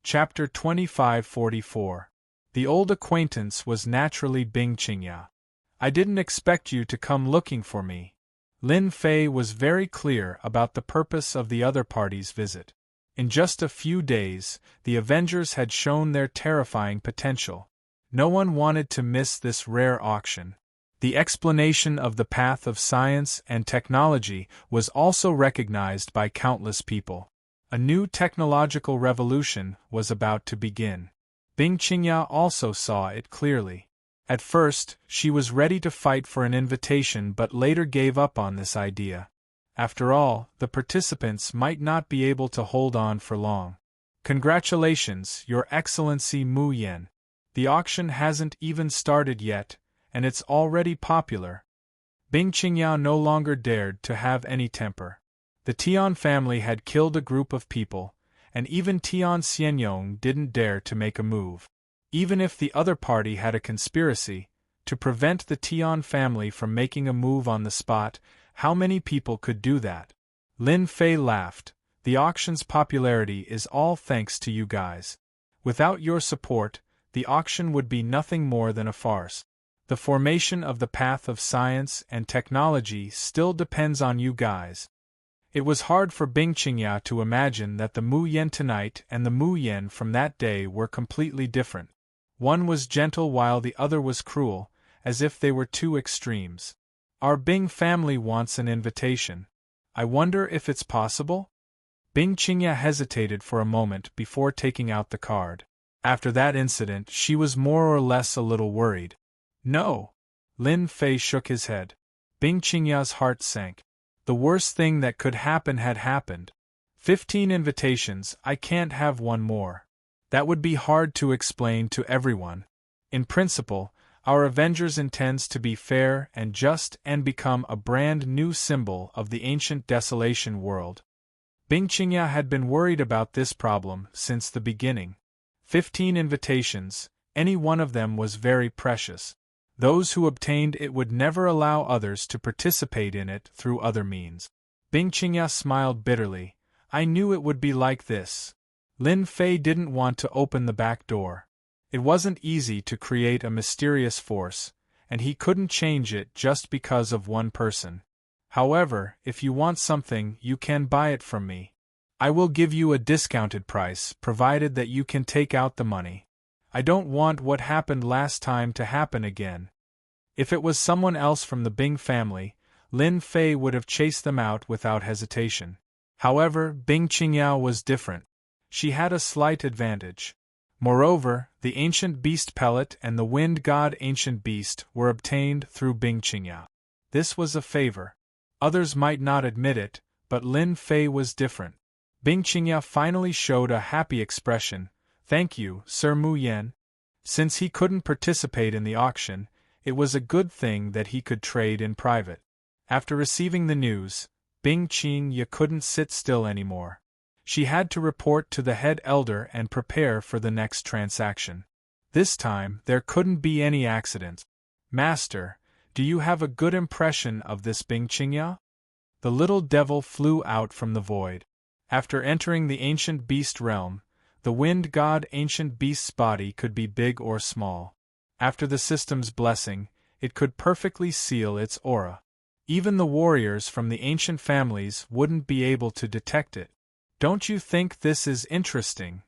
Chapter 2544. The old acquaintance was naturally Bing Qingya. I didn't expect you to come looking for me. Lin Fei was very clear about the purpose of the other party's visit. In just a few days, the Avengers had shown their terrifying potential. No one wanted to miss this rare auction. The explanation of the path of science and technology was also recognized by countless people. A new technological revolution was about to begin. Bing Qingya also saw it clearly. At first, she was ready to fight for an invitation but later gave up on this idea. After all, the participants might not be able to hold on for long. Congratulations, Your Excellency Mu Yen. The auction hasn't even started yet, and it's already popular. Bing Qingya no longer dared to have any temper. The Tian family had killed a group of people, and even Tian Xianyong didn't dare to make a move. Even if the other party had a conspiracy to prevent the Tian family from making a move on the spot, how many people could do that? Lin Fei laughed. The auction's popularity is all thanks to you guys. Without your support, the auction would be nothing more than a farce. The formation of the path of science and technology still depends on you guys. It was hard for Bing Qingya to imagine that the Mu Yen tonight and the Mu Yen from that day were completely different. One was gentle while the other was cruel, as if they were two extremes. Our Bing family wants an invitation. I wonder if it's possible? Bing Qingya hesitated for a moment before taking out the card. After that incident, she was more or less a little worried. No. Lin Fei shook his head. Bing Qingya's heart sank. The worst thing that could happen had happened. 15 invitations, I can't have one more. That would be hard to explain to everyone. In principle, our Avengers intends to be fair and just and become a brand new symbol of the ancient desolation world. Bing Qingya had been worried about this problem since the beginning. 15 invitations, any one of them was very precious. Those who obtained it would never allow others to participate in it through other means. Bing Qingya smiled bitterly. I knew it would be like this. Lin Fei didn't want to open the back door. It wasn't easy to create a mysterious force, and he couldn't change it just because of one person. However, if you want something, you can buy it from me. I will give you a discounted price, provided that you can take out the money. I don't want what happened last time to happen again. If it was someone else from the Bing family, Lin Fei would have chased them out without hesitation. However, Bing Qingya was different. She had a slight advantage. Moreover, the ancient beast pellet and the wind god ancient beast were obtained through Bing Qingya. This was a favor. Others might not admit it, but Lin Fei was different. Bing Qingya finally showed a happy expression. Thank you, Sir Mu Yen. Since he couldn't participate in the auction, it was a good thing that he could trade in private. After receiving the news, Bing Qingya couldn't sit still anymore. She had to report to the head elder and prepare for the next transaction. This time, there couldn't be any accidents. Master, do you have a good impression of this Bing Qingya? The little devil flew out from the void. After entering the ancient beast realm, the wind god ancient beast's body could be big or small. After the system's blessing, it could perfectly seal its aura. Even the warriors from the ancient families wouldn't be able to detect it. Don't you think this is interesting?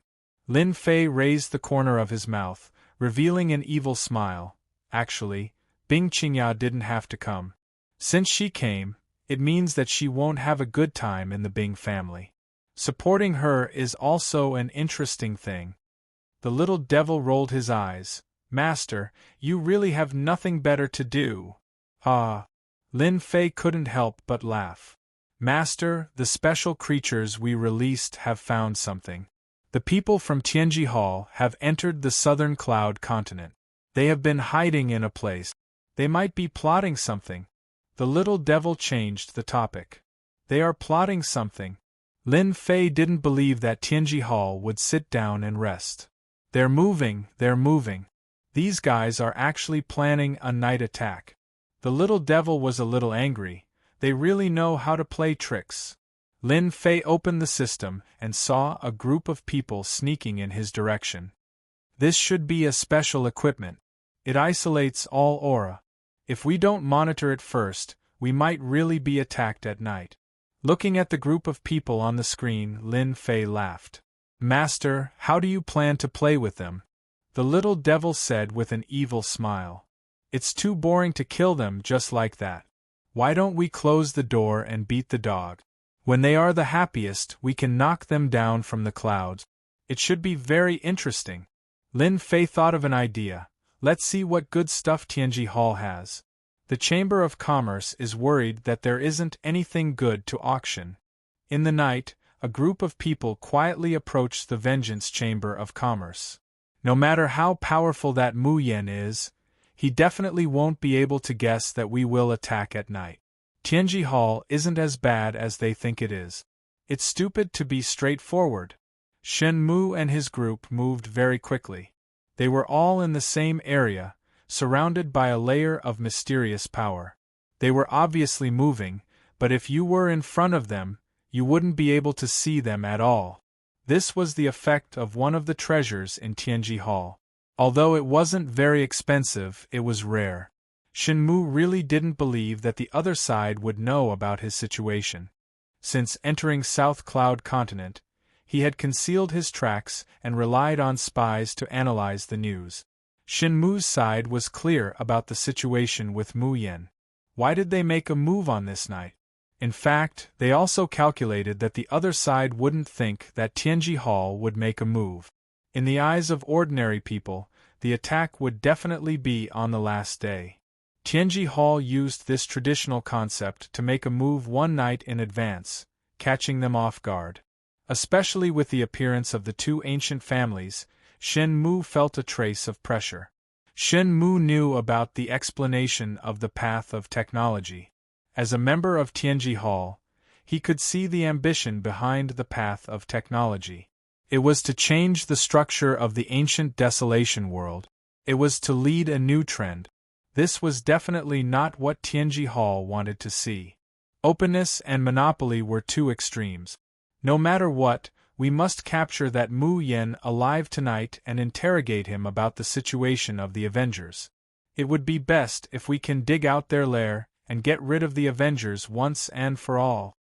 Lin Fei raised the corner of his mouth, revealing an evil smile. Actually, Bing Qingya didn't have to come. Since she came, it means that she won't have a good time in the Bing family. Supporting her is also an interesting thing. The little devil rolled his eyes. Master, you really have nothing better to do. Ah. Lin Fei couldn't help but laugh. Master, the special creatures we released have found something. The people from Tianji Hall have entered the southern cloud continent. They have been hiding in a place. They might be plotting something. The little devil changed the topic. They are plotting something. Lin Fei didn't believe that Tianji Hall would sit down and rest. They're moving, they're moving. These guys are actually planning a night attack. The little devil was a little angry. They really know how to play tricks. Lin Fei opened the system and saw a group of people sneaking in his direction. This should be a special equipment. It isolates all aura. If we don't monitor it first, we might really be attacked at night. Looking at the group of people on the screen, Lin Fei laughed. Master, how do you plan to play with them? The little devil said with an evil smile. It's too boring to kill them just like that. Why don't we close the door and beat the dog? When they are the happiest, we can knock them down from the clouds. It should be very interesting. Lin Fei thought of an idea. Let's see what good stuff Tianji Hall has. The Chamber of Commerce is worried that there isn't anything good to auction. In the night, a group of people quietly approached the Vengeance Chamber of Commerce. No matter how powerful that Mu Yan is, he definitely won't be able to guess that we will attack at night. Tianji Hall isn't as bad as they think it is. It's stupid to be straightforward. Shen Mu and his group moved very quickly. They were all in the same area, surrounded by a layer of mysterious power. They were obviously moving, but if you were in front of them, you wouldn't be able to see them at all. This was the effect of one of the treasures in Tianji Hall. Although it wasn't very expensive, it was rare. Shen Mu really didn't believe that the other side would know about his situation. Since entering South Cloud Continent, he had concealed his tracks and relied on spies to analyze the news. Shen Mu's side was clear about the situation with Mu Yan. Why did they make a move on this night? In fact, they also calculated that the other side wouldn't think that Tianji Hall would make a move. In the eyes of ordinary people, the attack would definitely be on the last day. Tianji Hall used this traditional concept to make a move one night in advance, catching them off guard. Especially with the appearance of the two ancient families, Shen Mu felt a trace of pressure. Shen Mu knew about the explanation of the path of technology. As a member of Tianji Hall, he could see the ambition behind the path of technology. It was to change the structure of the ancient desolation world. It was to lead a new trend. This was definitely not what Tianji Hall wanted to see. Openness and monopoly were two extremes. No matter what, we must capture that Mu Yan alive tonight and interrogate him about the situation of the Avengers. It would be best if we can dig out their lair and get rid of the Avengers once and for all.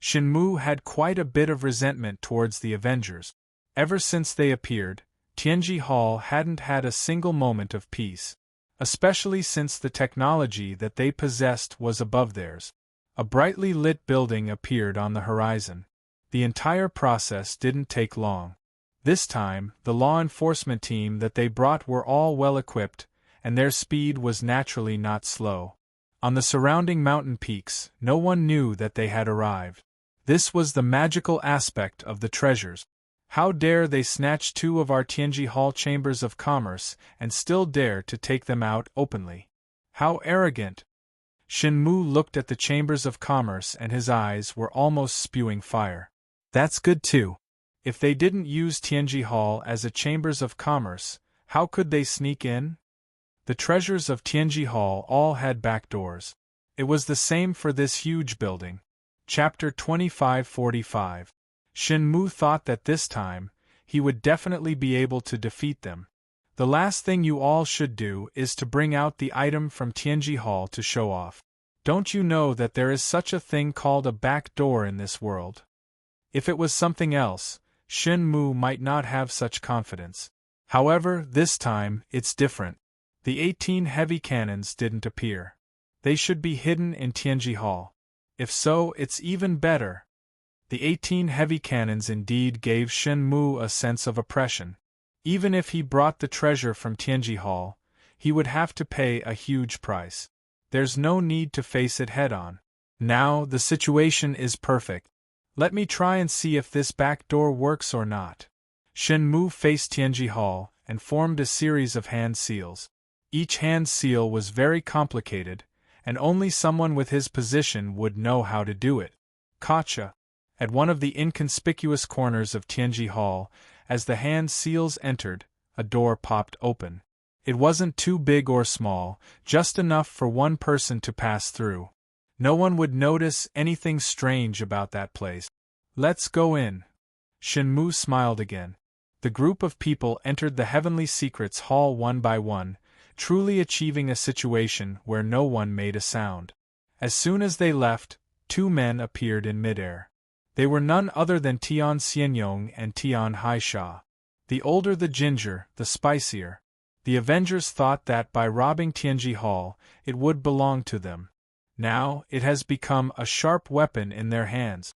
Shen Mu had quite a bit of resentment towards the Avengers. Ever since they appeared, Tianji Hall hadn't had a single moment of peace. Especially since the technology that they possessed was above theirs. A brightly lit building appeared on the horizon. The entire process didn't take long. This time, the law enforcement team that they brought were all well equipped, and their speed was naturally not slow. On the surrounding mountain peaks, no one knew that they had arrived. This was the magical aspect of the treasures. How dare they snatch two of our Tianji Hall chambers of commerce and still dare to take them out openly? How arrogant! Shen Mu looked at the chambers of commerce and his eyes were almost spewing fire. That's good too. If they didn't use Tianji Hall as a chambers of commerce, how could they sneak in? The treasures of Tianji Hall all had back doors. It was the same for this huge building. Chapter 2545. Shen Mu thought that this time, he would definitely be able to defeat them. The last thing you all should do is to bring out the item from Tianji Hall to show off. Don't you know that there is such a thing called a back door in this world? If it was something else, Shen Mu might not have such confidence. However, this time, it's different. The 18 heavy cannons didn't appear. They should be hidden in Tianji Hall. If so, it's even better. The 18 heavy cannons indeed gave Shen Mu a sense of oppression. Even if he brought the treasure from Tianji Hall, he would have to pay a huge price. There's no need to face it head-on. Now, the situation is perfect. Let me try and see if this back door works or not. Shen Mu faced Tianji Hall and formed a series of hand seals. Each hand seal was very complicated, and only someone with his position would know how to do it. Gotcha! At one of the inconspicuous corners of Tianji Hall, as the hand seals entered, a door popped open. It wasn't too big or small, just enough for one person to pass through. No one would notice anything strange about that place. Let's go in. Shen Mu smiled again. The group of people entered the Heavenly Secrets Hall one by one, truly achieving a situation where no one made a sound. As soon as they left, two men appeared in midair. They were none other than Tian Xianyong and Tian Haisha. The older the ginger, the spicier. The Avengers thought that by robbing Tianji Hall, it would belong to them. Now, it has become a sharp weapon in their hands.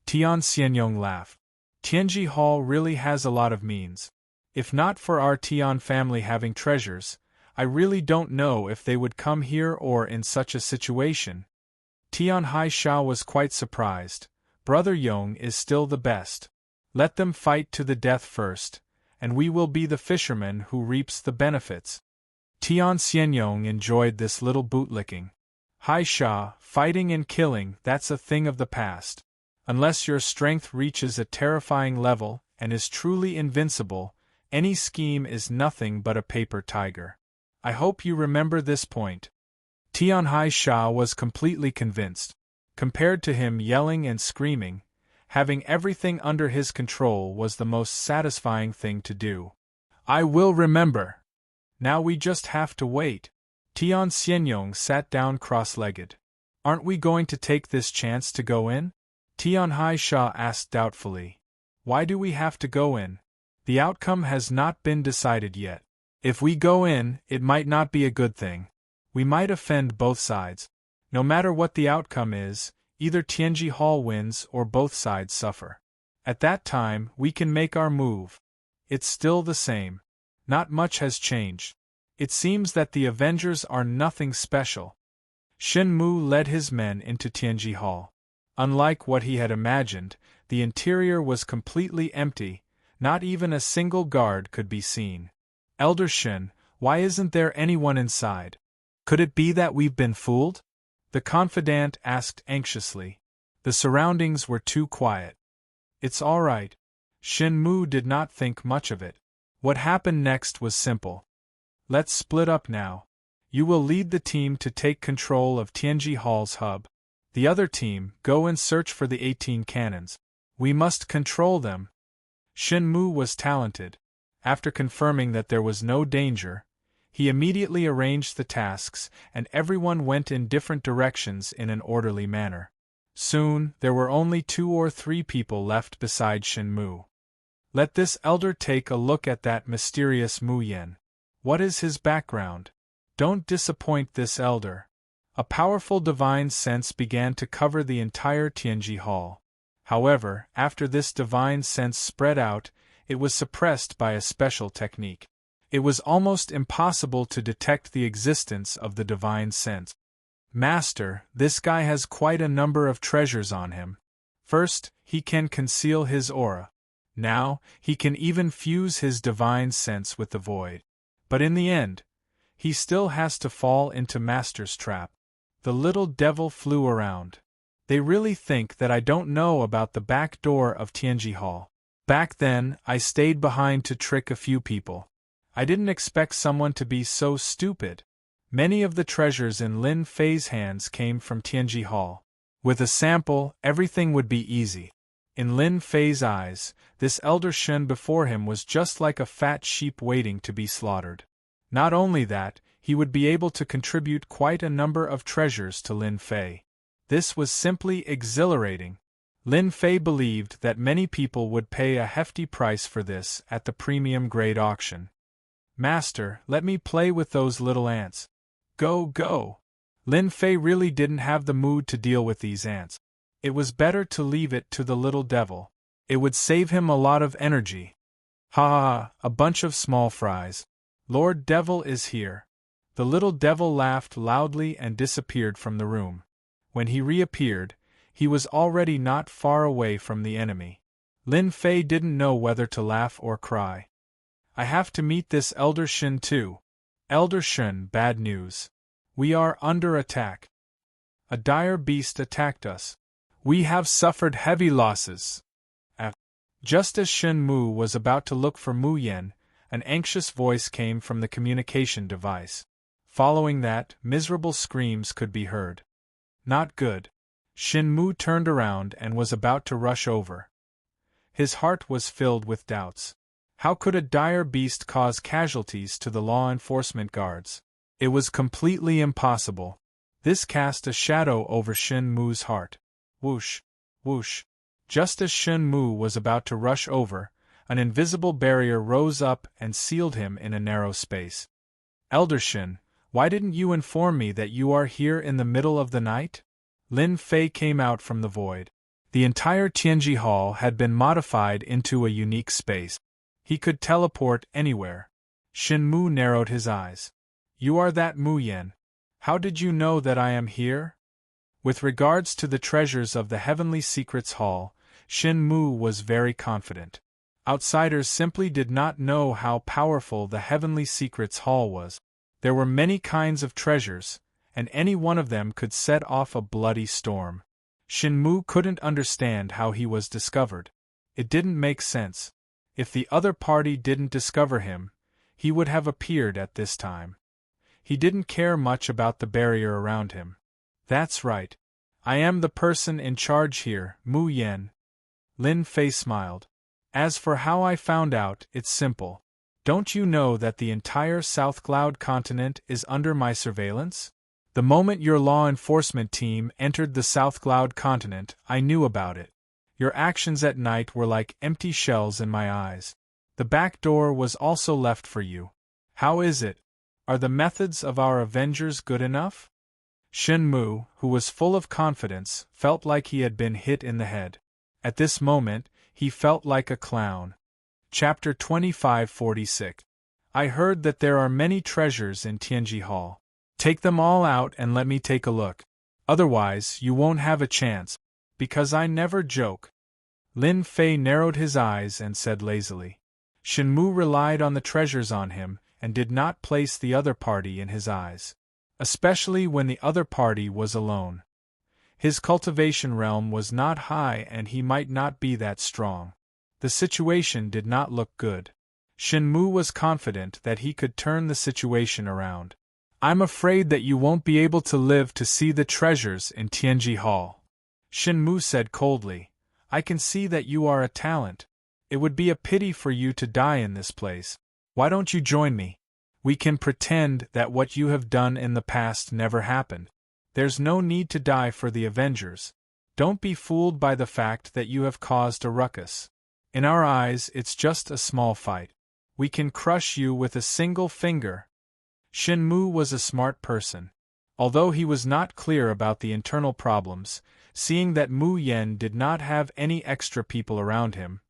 Tian Xianyong laughed. Tianji Hall really has a lot of means. If not for our Tian family having treasures, I really don't know if they would come here or in such a situation. Tian Haisha was quite surprised. Brother Yong is still the best. Let them fight to the death first, and we will be the fisherman who reaps the benefits. Tian Xianyong enjoyed this little bootlicking. Haisha, fighting and killing, that's a thing of the past. Unless your strength reaches a terrifying level and is truly invincible, any scheme is nothing but a paper tiger. I hope you remember this point. Tian Haisha was completely convinced. Compared to him yelling and screaming, having everything under his control was the most satisfying thing to do. I will remember. Now we just have to wait. Tian Xianyong sat down cross-legged. Aren't we going to take this chance to go in? Tian Haisha asked doubtfully. Why do we have to go in? The outcome has not been decided yet. If we go in, it might not be a good thing. We might offend both sides. No matter what the outcome is, either Tianji Hall wins or both sides suffer. At that time, we can make our move. It's still the same. Not much has changed. It seems that the Avengers are nothing special. Shen Mu led his men into Tianji Hall. Unlike what he had imagined, the interior was completely empty, not even a single guard could be seen. Elder Shen, why isn't there anyone inside? Could it be that we've been fooled? The confidant asked anxiously. The surroundings were too quiet. It's all right. Shen Mu did not think much of it. What happened next was simple. Let's split up now. You will lead the team to take control of Tianji Hall's hub. The other team, go and search for the 18 cannons. We must control them. Shen Mu was talented. After confirming that there was no danger, he immediately arranged the tasks, and everyone went in different directions in an orderly manner. Soon, there were only 2 or 3 people left beside Shen Mu. Let this elder take a look at that mysterious Mu Yen. What is his background? Don't disappoint this elder. A powerful divine sense began to cover the entire Tianji Hall. However, after this divine sense spread out, it was suppressed by a special technique. It was almost impossible to detect the existence of the divine sense. Master, this guy has quite a number of treasures on him. First, he can conceal his aura. Now, he can even fuse his divine sense with the void. But in the end, he still has to fall into Master's trap. The little devil flew around. They really think that I don't know about the back door of Tianji Hall. Back then, I stayed behind to trick a few people. I didn't expect someone to be so stupid. Many of the treasures in Lin Fei's hands came from Tianji Hall. With a sample, everything would be easy. In Lin Fei's eyes, this elder Shen before him was just like a fat sheep waiting to be slaughtered. Not only that, he would be able to contribute quite a number of treasures to Lin Fei. This was simply exhilarating. Lin Fei believed that many people would pay a hefty price for this at the premium grade auction. Master, let me play with those little ants. Go, go! Lin Fei really didn't have the mood to deal with these ants. It was better to leave it to the little devil. It would save him a lot of energy. Ha ha ha, a bunch of small fries. Lord Devil is here. The little devil laughed loudly and disappeared from the room. When he reappeared, he was already not far away from the enemy. Lin Fei didn't know whether to laugh or cry. I have to meet this Elder Shen too. Elder Shen, bad news. We are under attack. A dire beast attacked us. We have suffered heavy losses. Just as Shen Mu was about to look for Mu Yen, an anxious voice came from the communication device. Following that, miserable screams could be heard. Not good. Shen Mu turned around and was about to rush over. His heart was filled with doubts. How could a dire beast cause casualties to the law enforcement guards? It was completely impossible. This cast a shadow over Shen Mu's heart. Whoosh, whoosh. Just as Shen Mu was about to rush over, an invisible barrier rose up and sealed him in a narrow space. Elder Shen, why didn't you inform me that you are here in the middle of the night? Lin Fei came out from the void. The entire Tianji Hall had been modified into a unique space. He could teleport anywhere. Shen Mu narrowed his eyes. You are that Mu Yan. How did you know that I am here? With regards to the treasures of the Heavenly Secrets Hall, Shen Mu was very confident. Outsiders simply did not know how powerful the Heavenly Secrets Hall was. There were many kinds of treasures, and any one of them could set off a bloody storm. Shen Mu couldn't understand how he was discovered. It didn't make sense. If the other party didn't discover him, he would have appeared at this time. He didn't care much about the barrier around him. That's right. I am the person in charge here, Mu Yan. Lin Fei smiled. As for how I found out, it's simple. Don't you know that the entire South Cloud continent is under my surveillance? The moment your law enforcement team entered the South Cloud continent, I knew about it. Your actions at night were like empty shells in my eyes. The back door was also left for you. How is it? Are the methods of our Avengers good enough? Shen Mu, who was full of confidence, felt like he had been hit in the head. At this moment, he felt like a clown. Chapter 2546. I heard that there are many treasures in Tianji Hall. Take them all out and let me take a look. Otherwise, you won't have a chance, because I never joke. Lin Fei narrowed his eyes and said lazily. Shen Mu relied on the treasures on him and did not place the other party in his eyes. Especially when the other party was alone. His cultivation realm was not high and he might not be that strong. The situation did not look good. Shen Mu was confident that he could turn the situation around. I'm afraid that you won't be able to live to see the treasures in Tianji Hall. Shen Mu said coldly. I can see that you are a talent. It would be a pity for you to die in this place. Why don't you join me? We can pretend that what you have done in the past never happened. There's no need to die for the Avengers. Don't be fooled by the fact that you have caused a ruckus. In our eyes, it's just a small fight. We can crush you with a single finger. Shen Mu was a smart person. Although he was not clear about the internal problems, seeing that Mu Yan did not have any extra people around him,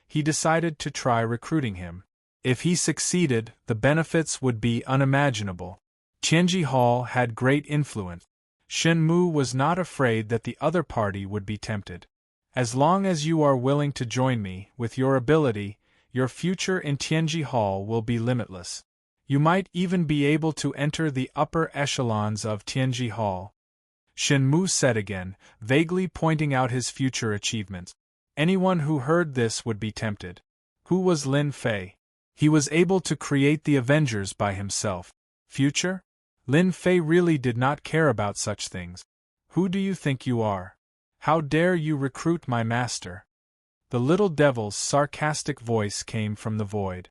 he decided to try recruiting him. If he succeeded, the benefits would be unimaginable. Tianji Hall had great influence. Shen Mu was not afraid that the other party would be tempted. As long as you are willing to join me, with your ability, your future in Tianji Hall will be limitless. You might even be able to enter the upper echelons of Tianji Hall. Shen Mu said again, vaguely pointing out his future achievements. Anyone who heard this would be tempted. Who was Lin Fei? He was able to create the Avengers by himself. Future? Lin Fei really did not care about such things. Who do you think you are? How dare you recruit my master? The little devil's sarcastic voice came from the void.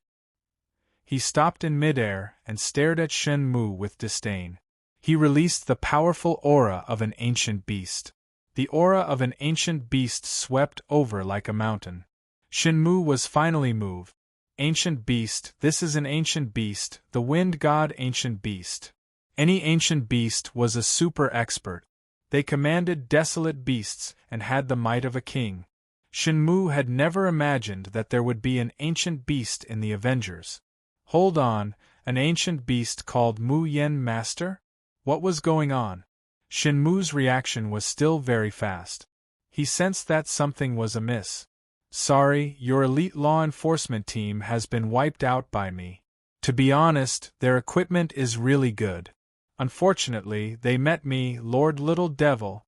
He stopped in midair and stared at Shen Mu with disdain. He released the powerful aura of an ancient beast. The aura of an ancient beast swept over like a mountain. Shen Mu was finally moved. Ancient beast, this is an ancient beast, the wind god ancient beast. Any ancient beast was a super expert. They commanded desolate beasts and had the might of a king. Shen Mu had never imagined that there would be an ancient beast in the Avengers. Hold on, an ancient beast called Mu Yan Master? What was going on? Shen Mu's reaction was still very fast. He sensed that something was amiss. Sorry, your elite law enforcement team has been wiped out by me. To be honest, their equipment is really good. Unfortunately, they met me, Lord Little Devil.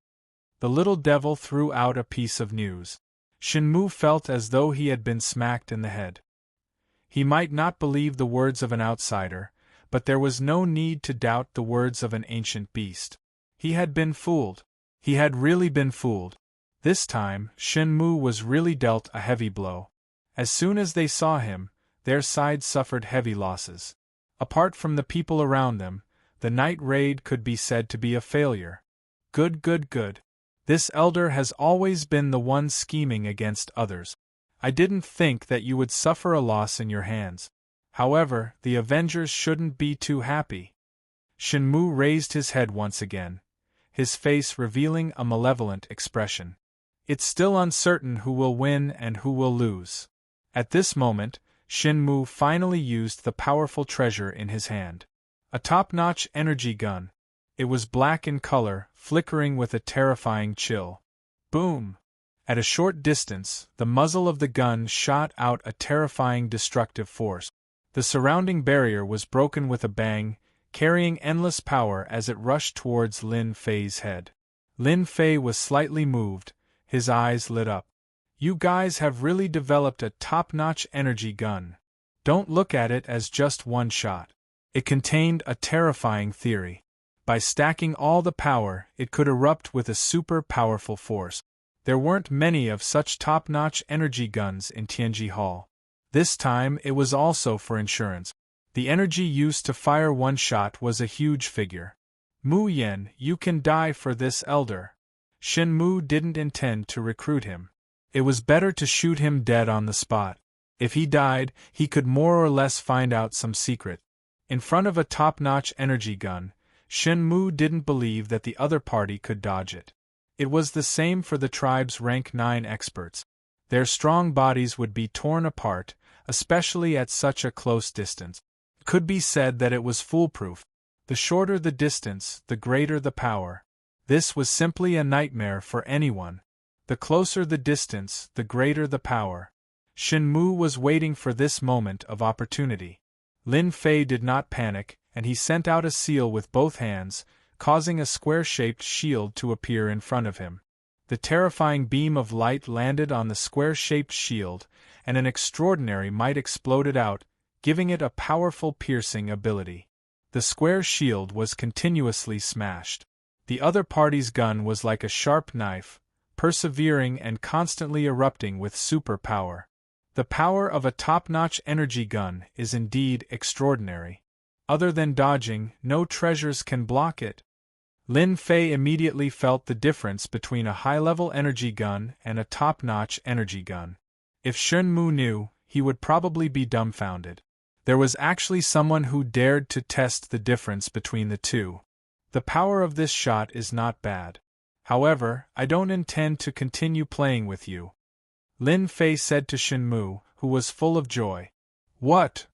The Little Devil threw out a piece of news. Shen Mu felt as though he had been smacked in the head. He might not believe the words of an outsider, but there was no need to doubt the words of an ancient beast. He had been fooled. He had really been fooled. This time, Shen Mu was really dealt a heavy blow. As soon as they saw him, their side suffered heavy losses. Apart from the people around them, the night raid could be said to be a failure. Good. This elder has always been the one scheming against others. I didn't think that you would suffer a loss in your hands. However, the Avengers shouldn't be too happy. Shenmue raised his head once again, his face revealing a malevolent expression. It's still uncertain who will win and who will lose. At this moment, Shenmue finally used the powerful treasure in his hand. A top-notch energy gun. It was black in color, flickering with a terrifying chill. Boom! At a short distance, the muzzle of the gun shot out a terrifying destructive force. The surrounding barrier was broken with a bang, carrying endless power as it rushed towards Lin Fei's head. Lin Fei was slightly moved, his eyes lit up. You guys have really developed a top-notch energy gun. Don't look at it as just one shot. It contained a terrifying theory. By stacking all the power, it could erupt with a super powerful force. There weren't many of such top-notch energy guns in Tianji Hall. This time it was also for insurance. The energy used to fire one shot was a huge figure. Mu Yen, you can die for this elder. Shenmue didn't intend to recruit him. It was better to shoot him dead on the spot. If he died, he could more or less find out some secret. In front of a top-notch energy gun, Shenmue didn't believe that the other party could dodge it. It was the same for the tribe's rank 9 experts. Their strong bodies would be torn apart, especially at such a close distance. It could be said that it was foolproof. The shorter the distance, the greater the power. This was simply a nightmare for anyone. The closer the distance, the greater the power. Shenmue was waiting for this moment of opportunity. Lin Fei did not panic, and he sent out a seal with both hands, causing a square-shaped shield to appear in front of him. The terrifying beam of light landed on the square-shaped shield, and an extraordinary might exploded out, giving it a powerful piercing ability. The square shield was continuously smashed. The other party's gun was like a sharp knife, persevering and constantly erupting with super power. The power of a top-notch energy gun is indeed extraordinary. Other than dodging, no treasures can block it. Lin Fei immediately felt the difference between a high-level energy gun and a top-notch energy gun. If Shenmue knew, he would probably be dumbfounded. There was actually someone who dared to test the difference between the two. The power of this shot is not bad. However, I don't intend to continue playing with you. Lin Fei said to Shenmue, who was full of joy. What?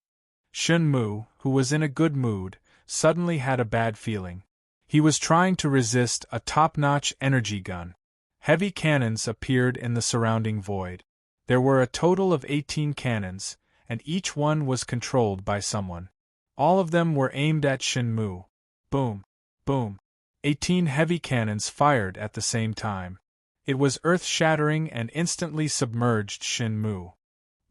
Shenmue, who was in a good mood, suddenly had a bad feeling. He was trying to resist a top-notch energy gun. Heavy cannons appeared in the surrounding void. There were a total of 18 cannons, and each one was controlled by someone. All of them were aimed at Shenmue. Boom! Boom! 18 heavy cannons fired at the same time. It was earth-shattering and instantly submerged Shenmue.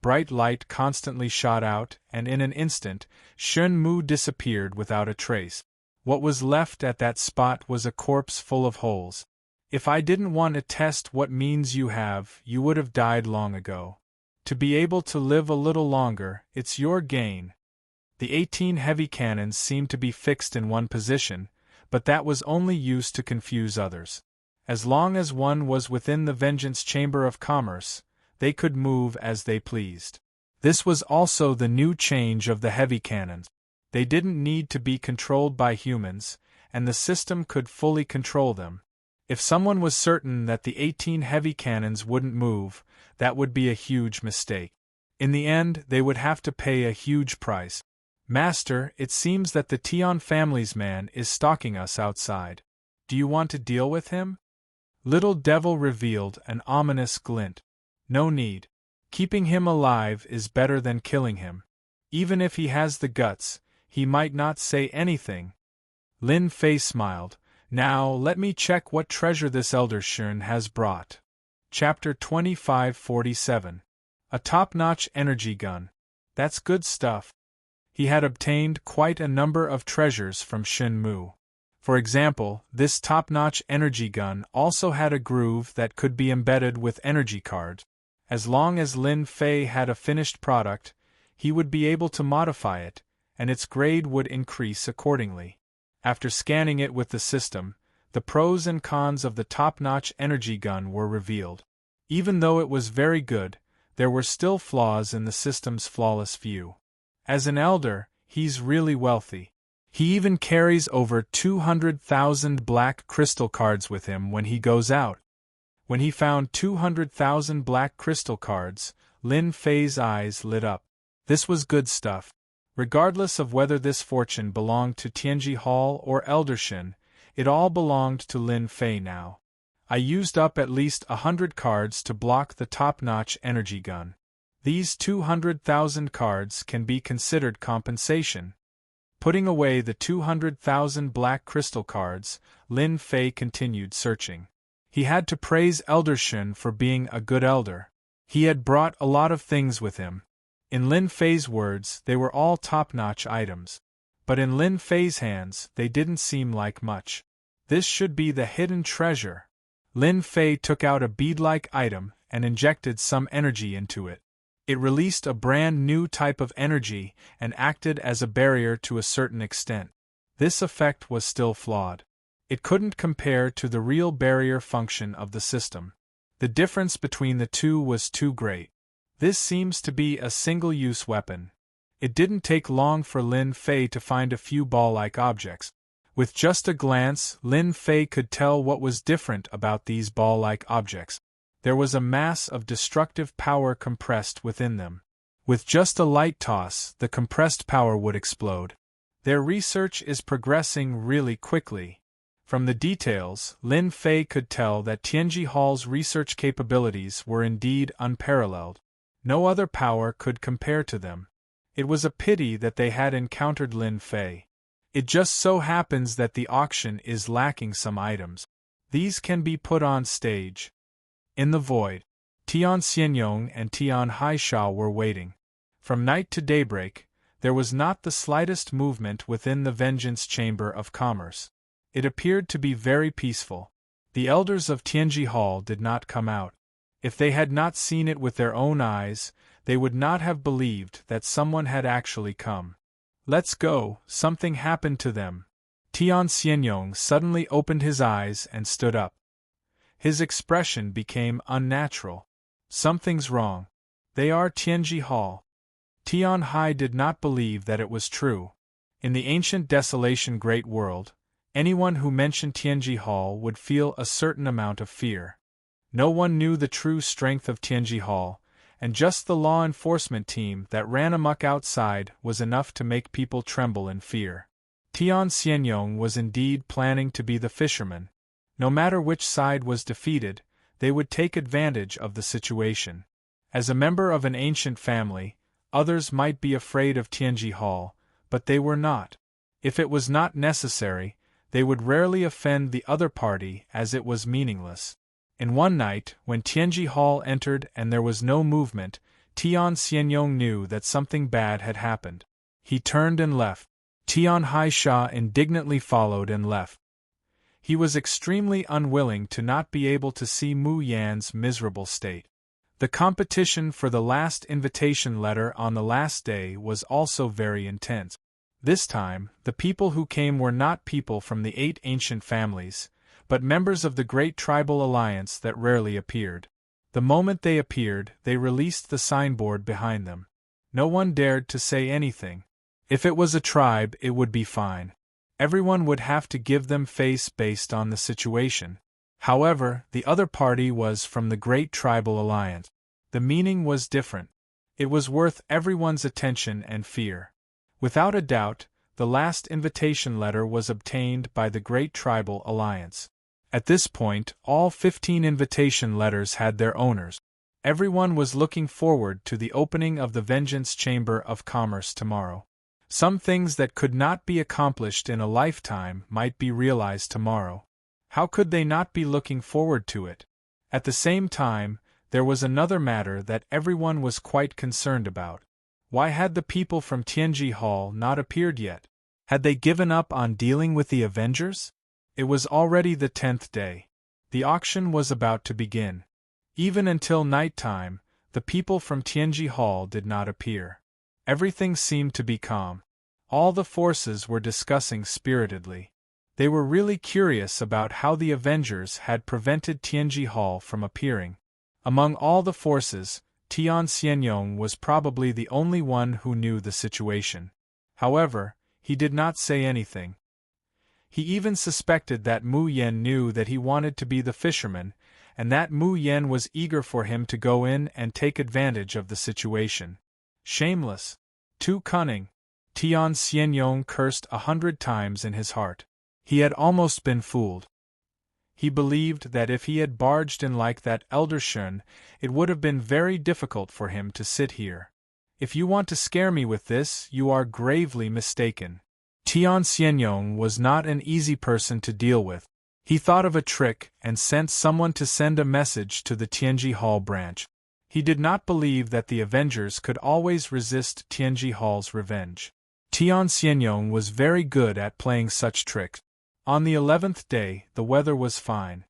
Bright light constantly shot out, and in an instant, Shenmue disappeared without a trace. What was left at that spot was a corpse full of holes. If I didn't want to test what means you have, you would have died long ago. To be able to live a little longer, it's your gain. The 18 heavy cannons seemed to be fixed in one position, but that was only used to confuse others. As long as one was within the Vengeance Chamber of Commerce, they could move as they pleased. This was also the new change of the heavy cannons. They didn't need to be controlled by humans, and the system could fully control them. If someone was certain that the 18 heavy cannons wouldn't move, that would be a huge mistake. In the end, they would have to pay a huge price. Master, it seems that the Tian family's man is stalking us outside. Do you want to deal with him? Little Devil revealed an ominous glint. No need. Keeping him alive is better than killing him. Even if he has the guts, he might not say anything. Lin Fei smiled. Now let me check what treasure this Elder Shun has brought. Chapter 2547. A top-notch energy gun. That's good stuff. He had obtained quite a number of treasures from Shenmue. For example, this top-notch energy gun also had a groove that could be embedded with energy cards. As long as Lin Fei had a finished product, he would be able to modify it, and its grade would increase accordingly. After scanning it with the system, the pros and cons of the top-notch energy gun were revealed. Even though it was very good, there were still flaws in the system's flawless view. As an elder, he's really wealthy. He even carries over 200,000 black crystal cards with him when he goes out. When he found 200,000 black crystal cards, Lin Fei's eyes lit up. This was good stuff. Regardless of whether this fortune belonged to Tianji Hall or Eldershin, it all belonged to Lin Fei now. I used up at least 100 cards to block the top-notch energy gun. These 200,000 cards can be considered compensation. Putting away the 200,000 black crystal cards, Lin Fei continued searching. He had to praise Eldershin for being a good elder. He had brought a lot of things with him. In Lin Fei's words, they were all top-notch items. But in Lin Fei's hands, they didn't seem like much. This should be the hidden treasure. Lin Fei took out a bead-like item and injected some energy into it. It released a brand new type of energy and acted as a barrier to a certain extent. This effect was still flawed. It couldn't compare to the real barrier function of the system. The difference between the two was too great. This seems to be a single-use weapon. It didn't take long for Lin Fei to find a few ball-like objects. With just a glance, Lin Fei could tell what was different about these ball-like objects. There was a mass of destructive power compressed within them. With just a light toss, the compressed power would explode. Their research is progressing really quickly. From the details, Lin Fei could tell that Tianji Hall's research capabilities were indeed unparalleled. No other power could compare to them. It was a pity that they had encountered Lin Fei. It just so happens that the auction is lacking some items. These can be put on stage. In the void, Tian Xianyong and Tian Haisha were waiting. From night to daybreak, there was not the slightest movement within the Vengeance Chamber of Commerce. It appeared to be very peaceful. The elders of Tianji Hall did not come out. If they had not seen it with their own eyes, they would not have believed that someone had actually come. Let's go, something happened to them. Tian Xianyong suddenly opened his eyes and stood up. His expression became unnatural. Something's wrong. They are Tianji Hall. Tian Hai did not believe that it was true. In the ancient desolation great world, anyone who mentioned Tianji Hall would feel a certain amount of fear. No one knew the true strength of Tianji Hall, and just the law enforcement team that ran amok outside was enough to make people tremble in fear. Tian Xianyong was indeed planning to be the fisherman. No matter which side was defeated, they would take advantage of the situation. As a member of an ancient family, others might be afraid of Tianji Hall, but they were not. If it was not necessary, they would rarely offend the other party as it was meaningless. In one night, when Tianji Hall entered and there was no movement, Tian Xianyong knew that something bad had happened. He turned and left. Tian Haisha indignantly followed and left. He was extremely unwilling to not be able to see Mu Yan's miserable state. The competition for the last invitation letter on the last day was also very intense. This time, the people who came were not people from the 8 ancient families, but members of the great tribal alliance that rarely appeared. The moment they appeared, they released the signboard behind them. No one dared to say anything. If it was a tribe, it would be fine. Everyone would have to give them face based on the situation. However, the other party was from the great tribal alliance. The meaning was different. It was worth everyone's attention and fear. Without a doubt, the last invitation letter was obtained by the great tribal alliance. At this point, all 15 invitation letters had their owners. Everyone was looking forward to the opening of the Vengeance Chamber of Commerce tomorrow. Some things that could not be accomplished in a lifetime might be realized tomorrow. How could they not be looking forward to it? At the same time, there was another matter that everyone was quite concerned about. Why had the people from Tianji Hall not appeared yet? Had they given up on dealing with the Avengers? It was already the 10th day. The auction was about to begin. Even until night time, the people from Tianji Hall did not appear. Everything seemed to be calm. All the forces were discussing spiritedly. They were really curious about how the Avengers had prevented Tianji Hall from appearing. Among all the forces, Tian Xianyong was probably the only one who knew the situation. However, he did not say anything. He even suspected that Mu Yen knew that he wanted to be the fisherman, and that Mu Yen was eager for him to go in and take advantage of the situation. Shameless! Too cunning! Tian Xianyong cursed 100 times in his heart. He had almost been fooled. He believed that if he had barged in like that elder Shun, it would have been very difficult for him to sit here. If you want to scare me with this, you are gravely mistaken. Tian Xianyong was not an easy person to deal with. He thought of a trick and sent someone to send a message to the Tianji Hall branch. He did not believe that the Avengers could always resist Tianji Hall's revenge. Tian Xianyong was very good at playing such tricks. On the 11th day, the weather was fine.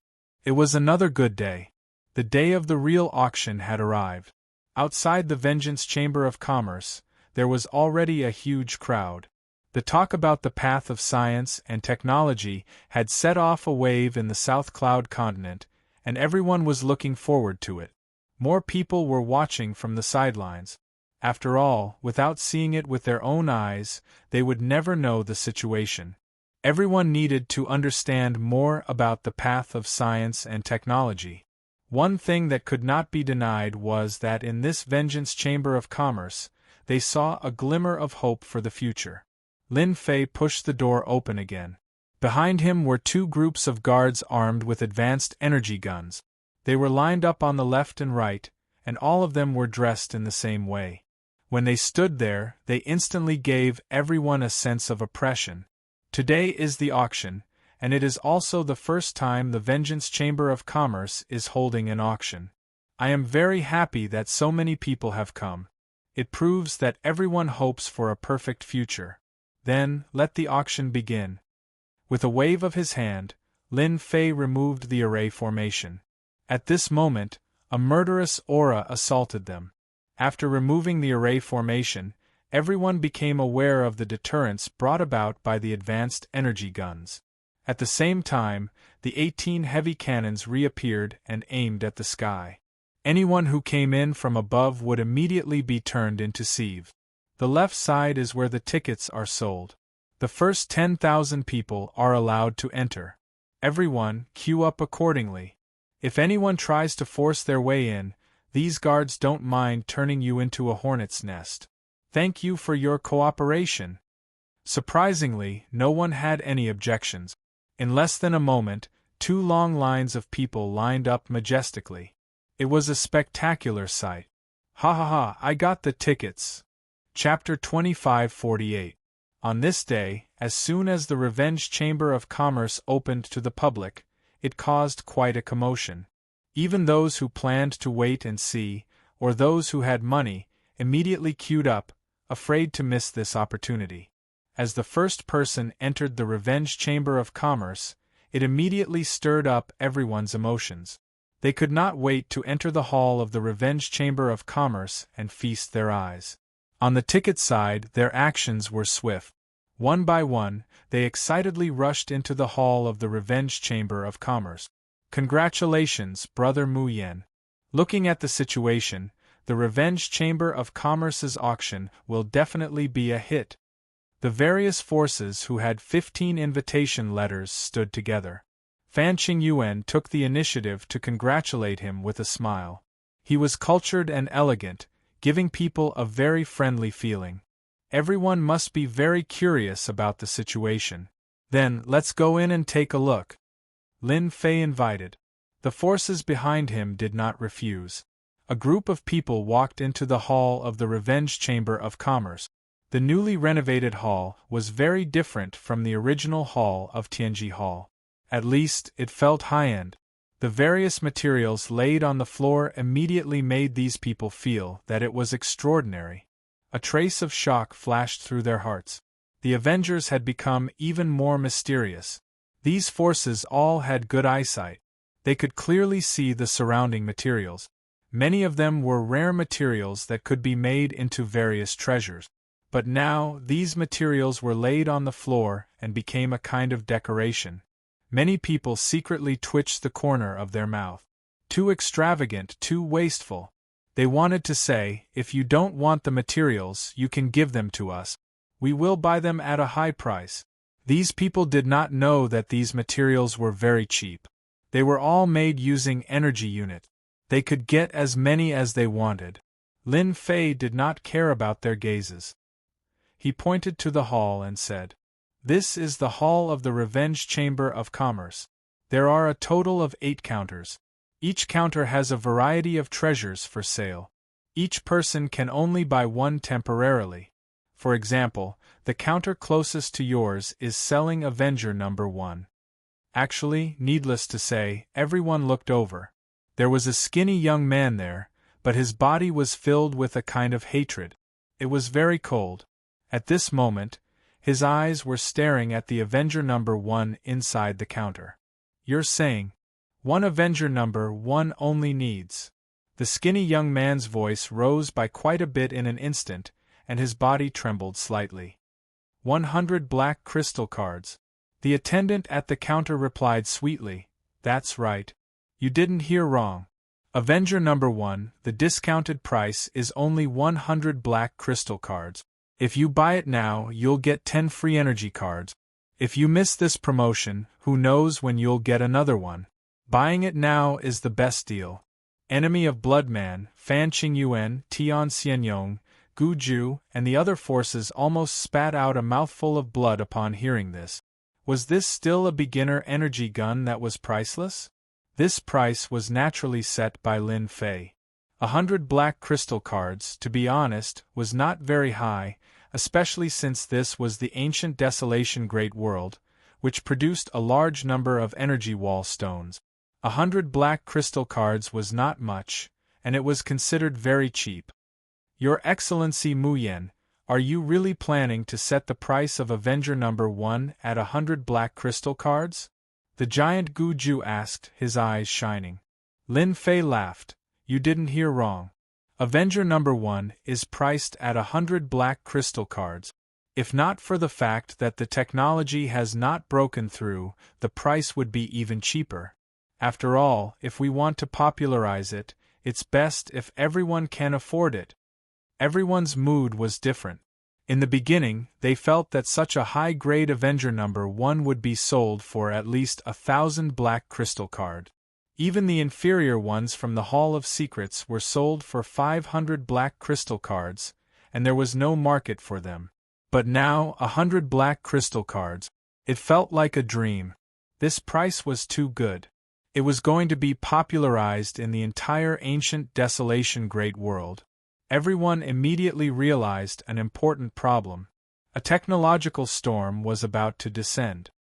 It was another good day. The day of the real auction had arrived. Outside the Vengeance Chamber of Commerce, there was already a huge crowd. The talk about the path of science and technology had set off a wave in the South Cloud continent, and everyone was looking forward to it. More people were watching from the sidelines. After all, without seeing it with their own eyes, they would never know the situation. Everyone needed to understand more about the path of science and technology. One thing that could not be denied was that in this Vengeance Chamber of Commerce, they saw a glimmer of hope for the future. Lin Fei pushed the door open again. Behind him were two groups of guards armed with advanced energy guns. They were lined up on the left and right, and all of them were dressed in the same way. When they stood there, they instantly gave everyone a sense of oppression. Today is the auction, and it is also the first time the Vengeance Chamber of Commerce is holding an auction. I am very happy that so many people have come. It proves that everyone hopes for a perfect future. Then, let the auction begin. With a wave of his hand, Lin Fei removed the array formation. At this moment, a murderous aura assaulted them. After removing the array formation, everyone became aware of the deterrence brought about by the advanced energy guns. At the same time, the 18 heavy cannons reappeared and aimed at the sky. Anyone who came in from above would immediately be turned into sieve. The left side is where the tickets are sold. The first 10,000 people are allowed to enter. Everyone, queue up accordingly. If anyone tries to force their way in, these guards don't mind turning you into a hornet's nest. Thank you for your cooperation. Surprisingly, no one had any objections. In less than a moment, 2 long lines of people lined up majestically. It was a spectacular sight. Ha ha ha, I got the tickets. Chapter 2548. On this day, as soon as the Revenge Chamber of Commerce opened to the public, it caused quite a commotion. Even those who planned to wait and see, or those who had money, immediately queued up, afraid to miss this opportunity. As the first person entered the Revenge Chamber of Commerce, it immediately stirred up everyone's emotions. They could not wait to enter the hall of the Revenge Chamber of Commerce and feast their eyes. On the ticket side, their actions were swift. One by one, they excitedly rushed into the hall of the Revenge Chamber of Commerce. Congratulations, Brother Mu Yen. Looking at the situation, the Revenge Chamber of Commerce's auction will definitely be a hit. The various forces who had 15 invitation letters stood together. Fan Qingyuan took the initiative to congratulate him with a smile. He was cultured and elegant, giving people a very friendly feeling. Everyone must be very curious about the situation. Then, let's go in and take a look. Lin Fei invited. The forces behind him did not refuse. A group of people walked into the hall of the Revenge Chamber of Commerce. The newly renovated hall was very different from the original hall of Tianji Hall. At least, it felt high-end. The various materials laid on the floor immediately made these people feel that it was extraordinary. A trace of shock flashed through their hearts. The Avengers had become even more mysterious. These forces all had good eyesight. They could clearly see the surrounding materials. Many of them were rare materials that could be made into various treasures. But now, these materials were laid on the floor and became a kind of decoration. Many people secretly twitched the corner of their mouth. Too extravagant, too wasteful. They wanted to say, if you don't want the materials, you can give them to us. We will buy them at a high price. These people did not know that these materials were very cheap. They were all made using energy unit. They could get as many as they wanted. Lin Fei did not care about their gazes. He pointed to the hall and said, "This is the hall of the Revenge Chamber of Commerce. There are a total of 8 counters. Each counter has a variety of treasures for sale. Each person can only buy one temporarily. For example, the counter closest to yours is selling Avenger number 1. Actually, needless to say, everyone looked over. There was a skinny young man there, but his body was filled with a kind of hatred. It was very cold. At this moment, his eyes were staring at the Avenger number 1 inside the counter. You're saying, one Avenger number 1 only needs. The skinny young man's voice rose by quite a bit in an instant, and his body trembled slightly. 100 black crystal cards. The attendant at the counter replied sweetly, "That's right. You didn't hear wrong. Avenger number 1, the discounted price is only 100 black crystal cards. If you buy it now, you'll get 10 free energy cards. If you miss this promotion, who knows when you'll get another one. Buying it now is the best deal." Enemy of Bloodman, Fan Qingyuan, Tian Xianyong, Gu Ju, and the other forces almost spat out a mouthful of blood upon hearing this. Was this still a beginner energy gun that was priceless? This price was naturally set by Lin Fei. 100 black crystal cards, to be honest, was not very high, especially since this was the ancient Desolation Great World, which produced a large number of energy wall stones. 100 black crystal cards was not much, and it was considered very cheap. Your Excellency Mu Yen, are you really planning to set the price of Avenger number 1 at 100 black crystal cards? The giant Gu Ju asked, his eyes shining. Lin Fei laughed. You didn't hear wrong. Avenger number 1 is priced at 100 black crystal cards. If not for the fact that the technology has not broken through, the price would be even cheaper. After all, if we want to popularize it, it's best if everyone can afford it. Everyone's mood was different. In the beginning, they felt that such a high-grade Avenger number 1 would be sold for at least 1,000 black crystal card. Even the inferior ones from the Hall of Secrets were sold for 500 black crystal cards, and there was no market for them. But now, 100 black crystal cards. It felt like a dream. This price was too good. It was going to be popularized in the entire ancient Desolation Great World. Everyone immediately realized an important problem. A technological storm was about to descend.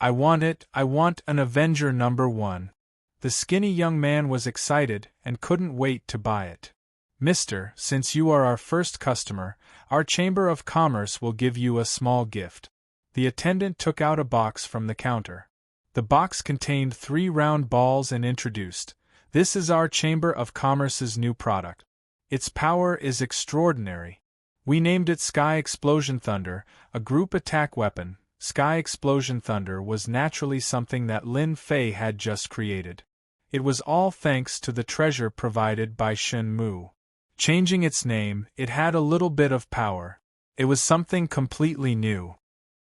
I want an Avenger number 1. The skinny young man was excited and couldn't wait to buy it. Mister, since you are our first customer, our Chamber of Commerce will give you a small gift. The attendant took out a box from the counter. The box contained 3 round balls and introduced, "This is our Chamber of Commerce's new product. Its power is extraordinary. We named it Sky Explosion Thunder, a group attack weapon." Sky Explosion Thunder was naturally something that Lin Fei had just created. It was all thanks to the treasure provided by Shen Mu. Changing its name, it had a little bit of power. It was something completely new.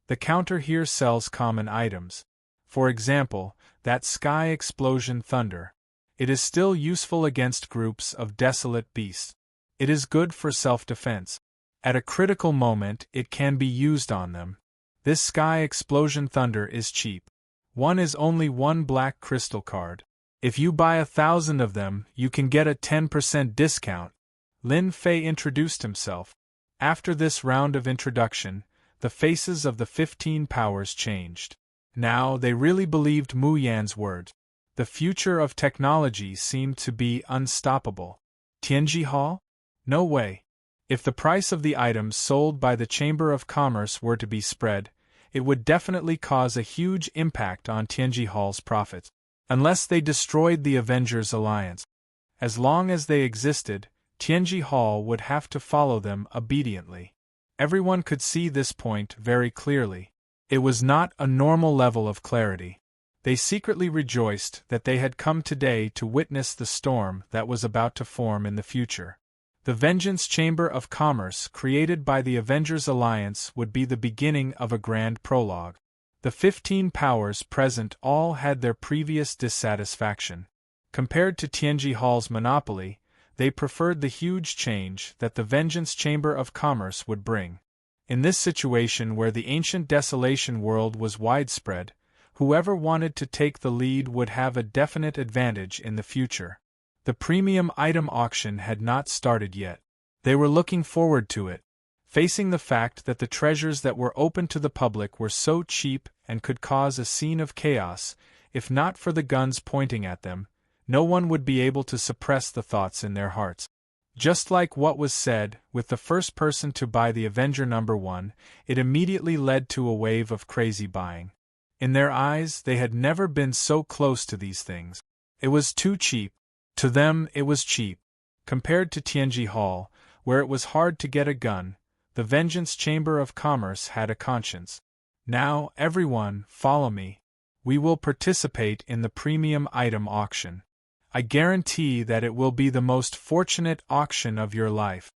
The counter here sells common items. For example, that Sky Explosion Thunder. It is still useful against groups of desolate beasts. It is good for self-defense. At a critical moment, it can be used on them. This Sky Explosion Thunder is cheap. One is only 1 black crystal card. If you buy 1,000 of them, you can get a 10% discount. Lin Fei introduced himself. After this round of introduction, the faces of the 15 powers changed. Now they really believed Mu Yan's words. The future of technology seemed to be unstoppable. Tianji Hall? No way. If the price of the items sold by the Chamber of Commerce were to be spread, it would definitely cause a huge impact on Tianji Hall's profits. Unless they destroyed the Avengers Alliance. As long as they existed, Tianji Hall would have to follow them obediently. Everyone could see this point very clearly. It was not a normal level of clarity. They secretly rejoiced that they had come today to witness the storm that was about to form in the future. The Vengeance Chamber of Commerce created by the Avengers Alliance would be the beginning of a grand prologue. The 15 powers present all had their previous dissatisfaction. Compared to Tianji Hall's monopoly, they preferred the huge change that the Vengeance Chamber of Commerce would bring. In this situation where the ancient desolation world was widespread, whoever wanted to take the lead would have a definite advantage in the future. The premium item auction had not started yet. They were looking forward to it, facing the fact that the treasures that were open to the public were so cheap and could cause a scene of chaos. If not for the guns pointing at them, no one would be able to suppress the thoughts in their hearts. Just like what was said, with the first person to buy the Avenger #1, it immediately led to a wave of crazy buying. In their eyes, they had never been so close to these things. It was too cheap. To them, it was cheap. Compared to Tianji Hall, where it was hard to get a gun, the Vengeance Chamber of Commerce had a conscience. Now, everyone, follow me. We will participate in the premium item auction. I guarantee that it will be the most fortunate auction of your life.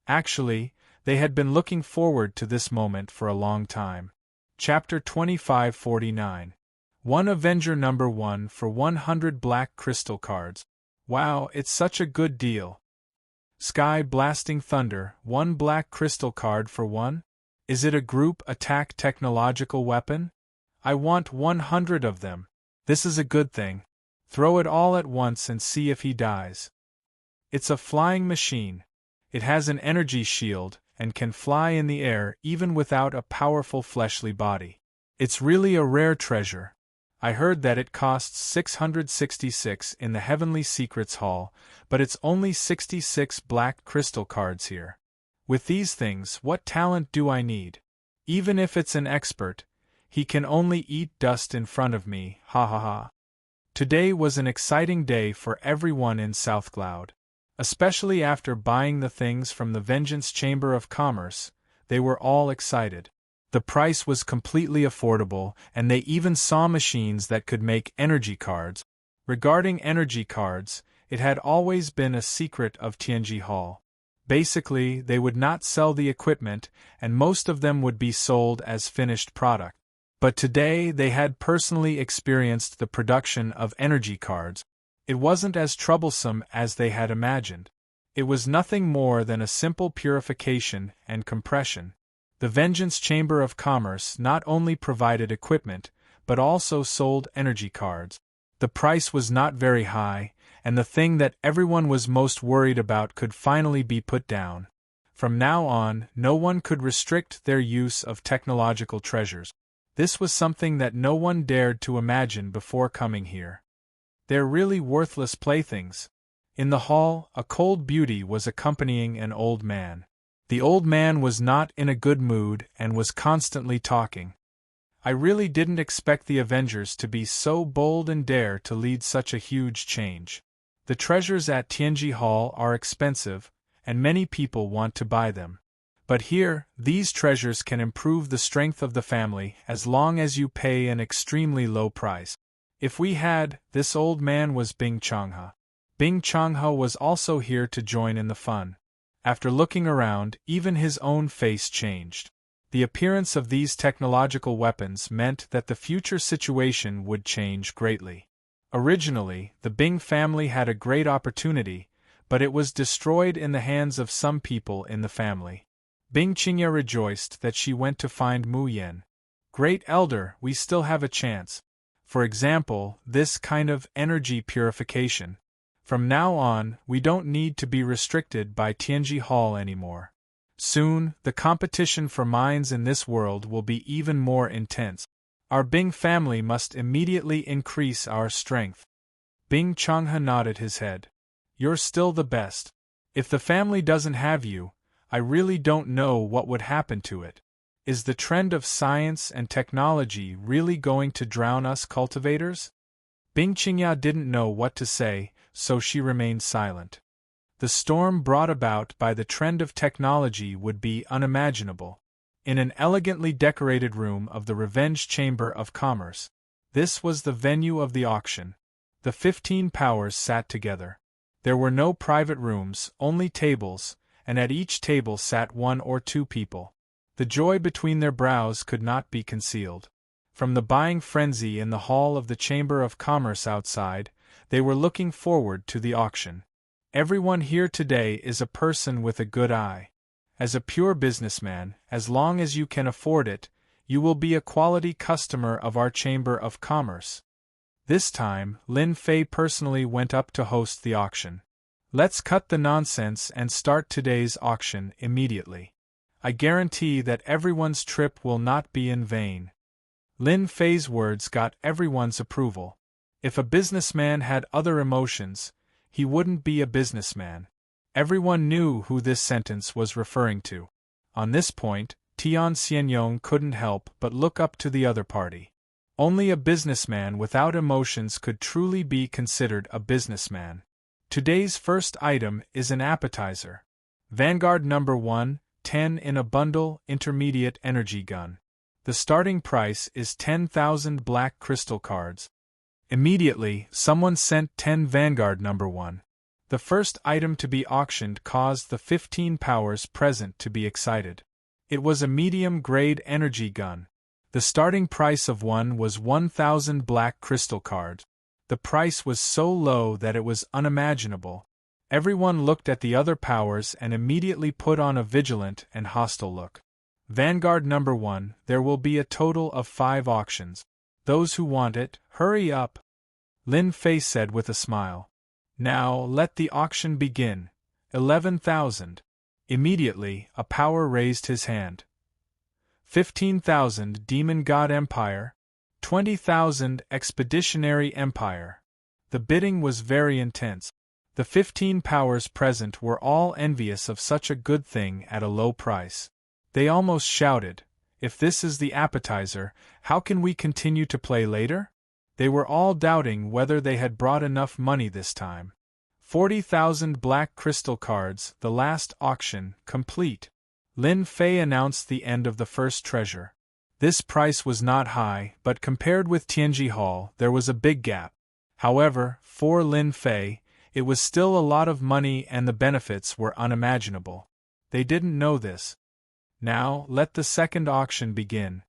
Actually, they had been looking forward to this moment for a long time. Chapter 2549. One Avenger #1 for 100 black crystal cards. Wow, it's such a good deal. Sky blasting thunder, 1 black crystal card for 1? Is it a group attack technological weapon? I want 100 of them. This is a good thing. Throw it all at once and see if he dies. It's a flying machine. It has an energy shield and can fly in the air even without a powerful fleshly body. It's really a rare treasure. I heard that it costs 666 in the Heavenly Secrets Hall, but it's only 66 black crystal cards here. With these things, what talent do I need? Even if it's an expert, he can only eat dust in front of me, ha ha ha. Today was an exciting day for everyone in South Cloud. Especially after buying the things from the Vengeance Chamber of Commerce, they were all excited. The price was completely affordable, and they even saw machines that could make energy cards. Regarding energy cards, it had always been a secret of Tianji Hall. Basically, they would not sell the equipment, and most of them would be sold as finished product. But today they had personally experienced the production of energy cards. It wasn't as troublesome as they had imagined. It was nothing more than a simple purification and compression. The Vengeance Chamber of Commerce not only provided equipment, but also sold energy cards. The price was not very high, and the thing that everyone was most worried about could finally be put down. From now on, no one could restrict their use of technological treasures. This was something that no one dared to imagine before coming here. They're really worthless playthings. In the hall, a cold beauty was accompanying an old man. The old man was not in a good mood and was constantly talking. I really didn't expect the Avengers to be so bold and dare to lead such a huge change. The treasures at Tianji Hall are expensive, and many people want to buy them. But here, these treasures can improve the strength of the family as long as you pay an extremely low price. If we had, this old man was Bing Changhe. Bing Changhe was also here to join in the fun. After looking around, even his own face changed. The appearance of these technological weapons meant that the future situation would change greatly. Originally, the Bing family had a great opportunity, but it was destroyed in the hands of some people in the family. Bing Qingya rejoiced that she went to find Mu Yan. Great Elder, we still have a chance. For example, this kind of energy purification. From now on, we don't need to be restricted by Tianji Hall anymore. Soon, the competition for minds in this world will be even more intense. Our Bing family must immediately increase our strength. Bing Changhe nodded his head. You're still the best. If the family doesn't have you, I really don't know what would happen to it. Is the trend of science and technology really going to drown us cultivators? Bing Qingya didn't know what to say, so she remained silent. The storm brought about by the trend of technology would be unimaginable. In an elegantly decorated room of the Revenge Chamber of Commerce. This was the venue of the auction. The 15 powers sat together. There were no private rooms, only tables, and at each table sat 1 or 2 people. The joy between their brows could not be concealed. From the buying frenzy in the hall of the Chamber of Commerce outside, they were looking forward to the auction. Everyone here today is a person with a good eye. As a pure businessman, as long as you can afford it, you will be a quality customer of our Chamber of Commerce. This time, Lin Fei personally went up to host the auction. Let's cut the nonsense and start today's auction immediately. I guarantee that everyone's trip will not be in vain. Lin Fei's words got everyone's approval. If a businessman had other emotions, he wouldn't be a businessman. Everyone knew who this sentence was referring to. On this point, Tian Xianyong couldn't help but look up to the other party. Only a businessman without emotions could truly be considered a businessman. Today's first item is an appetizer. Vanguard number 1, 10 in a bundle, intermediate energy gun. The starting price is 10,000 black crystal cards. Immediately, someone sent 10 Vanguard number 1. The first item to be auctioned caused the 15 powers present to be excited. It was a medium-grade energy gun. The starting price of one was 1,000 black crystal cards. The price was so low that it was unimaginable. Everyone looked at the other powers and immediately put on a vigilant and hostile look. Vanguard number 1, there will be a total of 5 auctions. Those who want it, hurry up. Lin Fei said with a smile. Now, let the auction begin. 11,000. Immediately, a power raised his hand. 15,000 Demon God Empire. 20,000 Expeditionary Empire. The bidding was very intense. The 15 powers present were all envious of such a good thing at a low price. They almost shouted, "If this is the appetizer, how can we continue to play later?" They were all doubting whether they had brought enough money this time. 40,000 black crystal cards, the last auction, complete. Lin Fei announced the end of the first treasure. This price was not high, but compared with Tianji Hall, there was a big gap. However, for Lin Fei, it was still a lot of money and the benefits were unimaginable. They didn't know this. Now, let the second auction begin.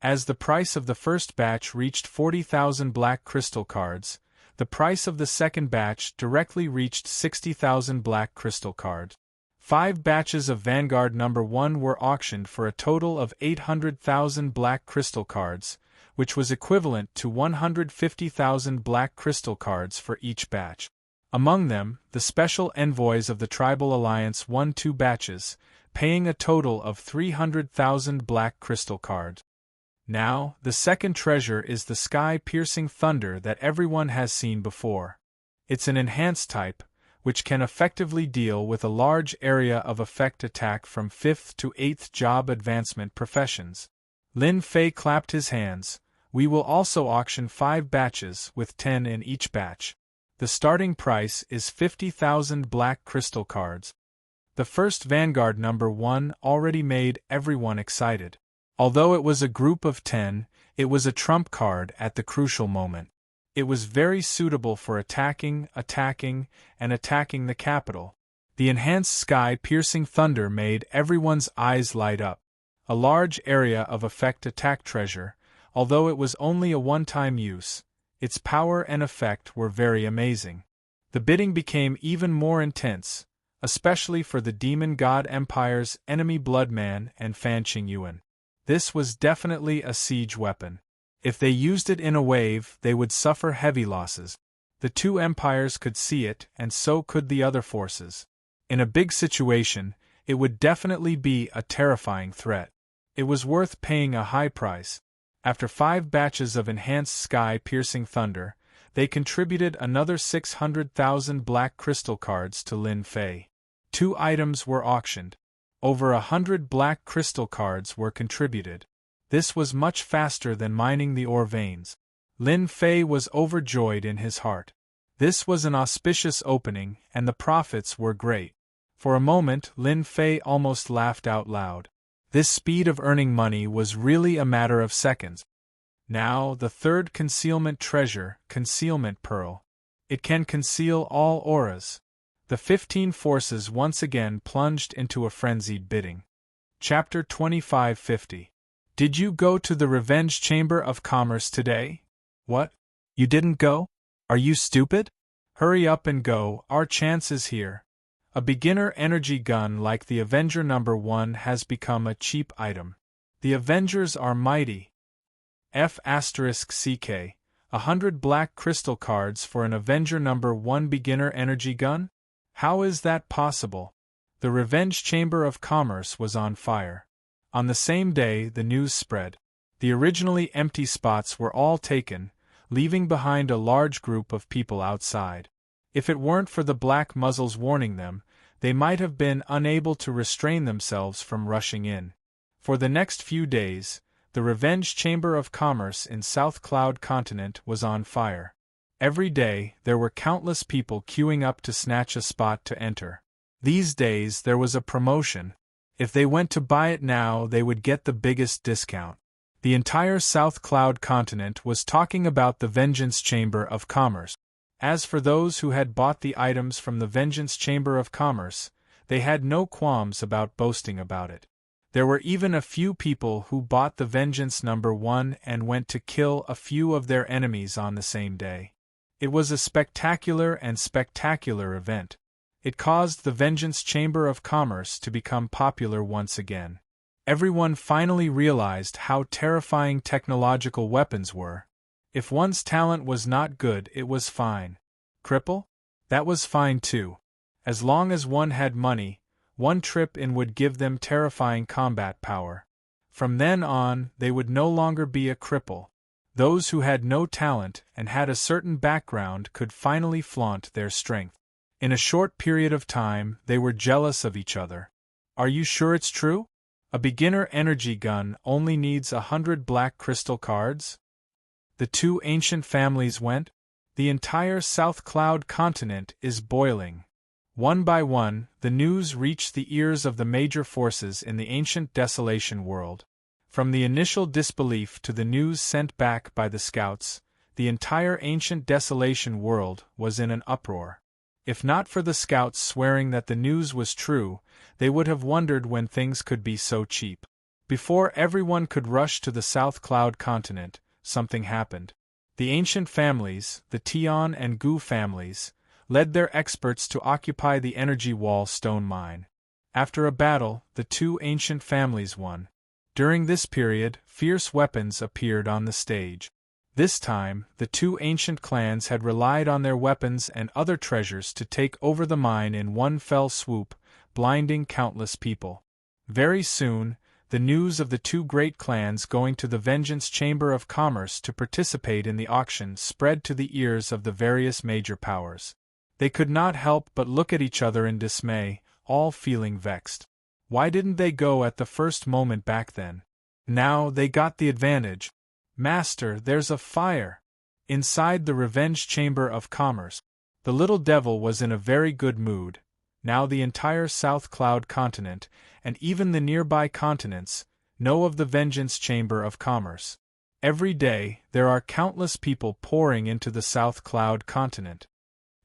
As the price of the first batch reached 40,000 black crystal cards, the price of the second batch directly reached 60,000 black crystal cards. 5 batches of Vanguard number 1 were auctioned for a total of 800,000 black crystal cards, which was equivalent to 150,000 black crystal cards for each batch. Among them, the special envoys of the Tribal Alliance won 2 batches, paying a total of 300,000 black crystal cards. Now, the second treasure is the sky-piercing thunder that everyone has seen before. It's an enhanced type, which can effectively deal with a large area of effect attack from 5th to 8th job advancement professions. Lin Fei clapped his hands. We will also auction 5 batches with 10 in each batch. The starting price is 50,000 black crystal cards. The first Vanguard number 1 already made everyone excited. Although it was a group of 10, it was a trump card at the crucial moment. It was very suitable for attacking, and attacking the capital. The enhanced sky-piercing thunder made everyone's eyes light up. A large area of effect attack treasure, although it was only a one-time use, its power and effect were very amazing. The bidding became even more intense, especially for the Demon God Empire's enemy Bloodman and Fan Qingyuan. This was definitely a siege weapon. If they used it in a wave, they would suffer heavy losses. The 2 empires could see it, and so could the other forces. In a big situation, it would definitely be a terrifying threat. It was worth paying a high price. After 5 batches of enhanced sky-piercing thunder, they contributed another 600,000 black crystal cards to Lin Fei. 2 items were auctioned. Over 100 black crystal cards were contributed. This was much faster than mining the ore veins. Lin Fei was overjoyed in his heart. This was an auspicious opening, and the profits were great. For a moment, Lin Fei almost laughed out loud. This speed of earning money was really a matter of seconds. Now, the third concealment treasure, Concealment Pearl. It can conceal all auras. The 15 forces once again plunged into a frenzied bidding. Chapter 2550. Did you go to the Revenge Chamber of Commerce today? What? You didn't go? Are you stupid? Hurry up and go, our chance is here. A beginner energy gun like the Avenger No. 1 has become a cheap item. The Avengers are mighty. F*CK, 100 black crystal cards for an Avenger No. 1 beginner energy gun? How is that possible? The Revenge Chamber of Commerce was on fire. On the same day, the news spread. The originally empty spots were all taken, leaving behind a large group of people outside. If it weren't for the black muzzles warning them, they might have been unable to restrain themselves from rushing in. For the next few days, the Revenge Chamber of Commerce in South Cloud Continent was on fire. Every day, there were countless people queuing up to snatch a spot to enter. These days, there was a promotion. If they went to buy it now, they would get the biggest discount. The entire South Cloud Continent was talking about the Vengeance Chamber of Commerce. As for those who had bought the items from the Vengeance Chamber of Commerce, they had no qualms about boasting about it. There were even a few people who bought the Vengeance No. 1 and went to kill a few of their enemies on the same day. It was a spectacular event. It caused the Vengeance Chamber of Commerce to become popular once again. Everyone finally realized how terrifying technological weapons were. If one's talent was not good, it was fine. Cripple? That was fine too. As long as one had money, one trip in would give them terrifying combat power. From then on, they would no longer be a cripple. Those who had no talent and had a certain background could finally flaunt their strength. In a short period of time, they were jealous of each other. Are you sure it's true? A beginner energy gun only needs 100 black crystal cards? The two ancient families went. The entire South Cloud Continent is boiling. One by one, the news reached the ears of the major forces in the ancient Desolation world. From the initial disbelief to the news sent back by the scouts, the entire ancient Desolation world was in an uproar. If not for the scouts swearing that the news was true, they would have wondered when things could be so cheap. Before everyone could rush to the South Cloud Continent, something happened. The ancient families, the Tian and Gu families, led their experts to occupy the Energy Wall stone mine. After a battle, the two ancient families won. During this period, fierce weapons appeared on the stage. This time, the two ancient clans had relied on their weapons and other treasures to take over the mine in one fell swoop, blinding countless people. Very soon, the news of the two great clans going to the Vengeance Chamber of Commerce to participate in the auction spread to the ears of the various major powers. They could not help but look at each other in dismay, all feeling vexed. Why didn't they go at the first moment back then? Now they got the advantage. Master, there's a fire! Inside the Revenge Chamber of Commerce. The little devil was in a very good mood. Now the entire South Cloud Continent, and even the nearby continents, know of the Vengeance Chamber of Commerce. Every day, there are countless people pouring into the South Cloud Continent.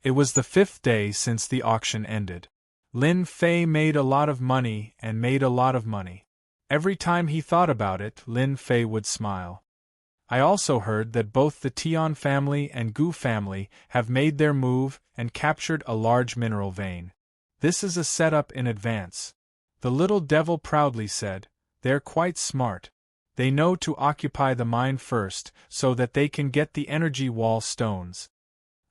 It was the 5th day since the auction ended. Lin Fei made a lot of money and made a lot of money. Every time he thought about it, Lin Fei would smile. I also heard that both the Tian family and Gu family have made their move and captured a large mineral vein. This is a setup in advance. The little devil proudly said, they're quite smart. They know to occupy the mine first so that they can get the energy wall stones.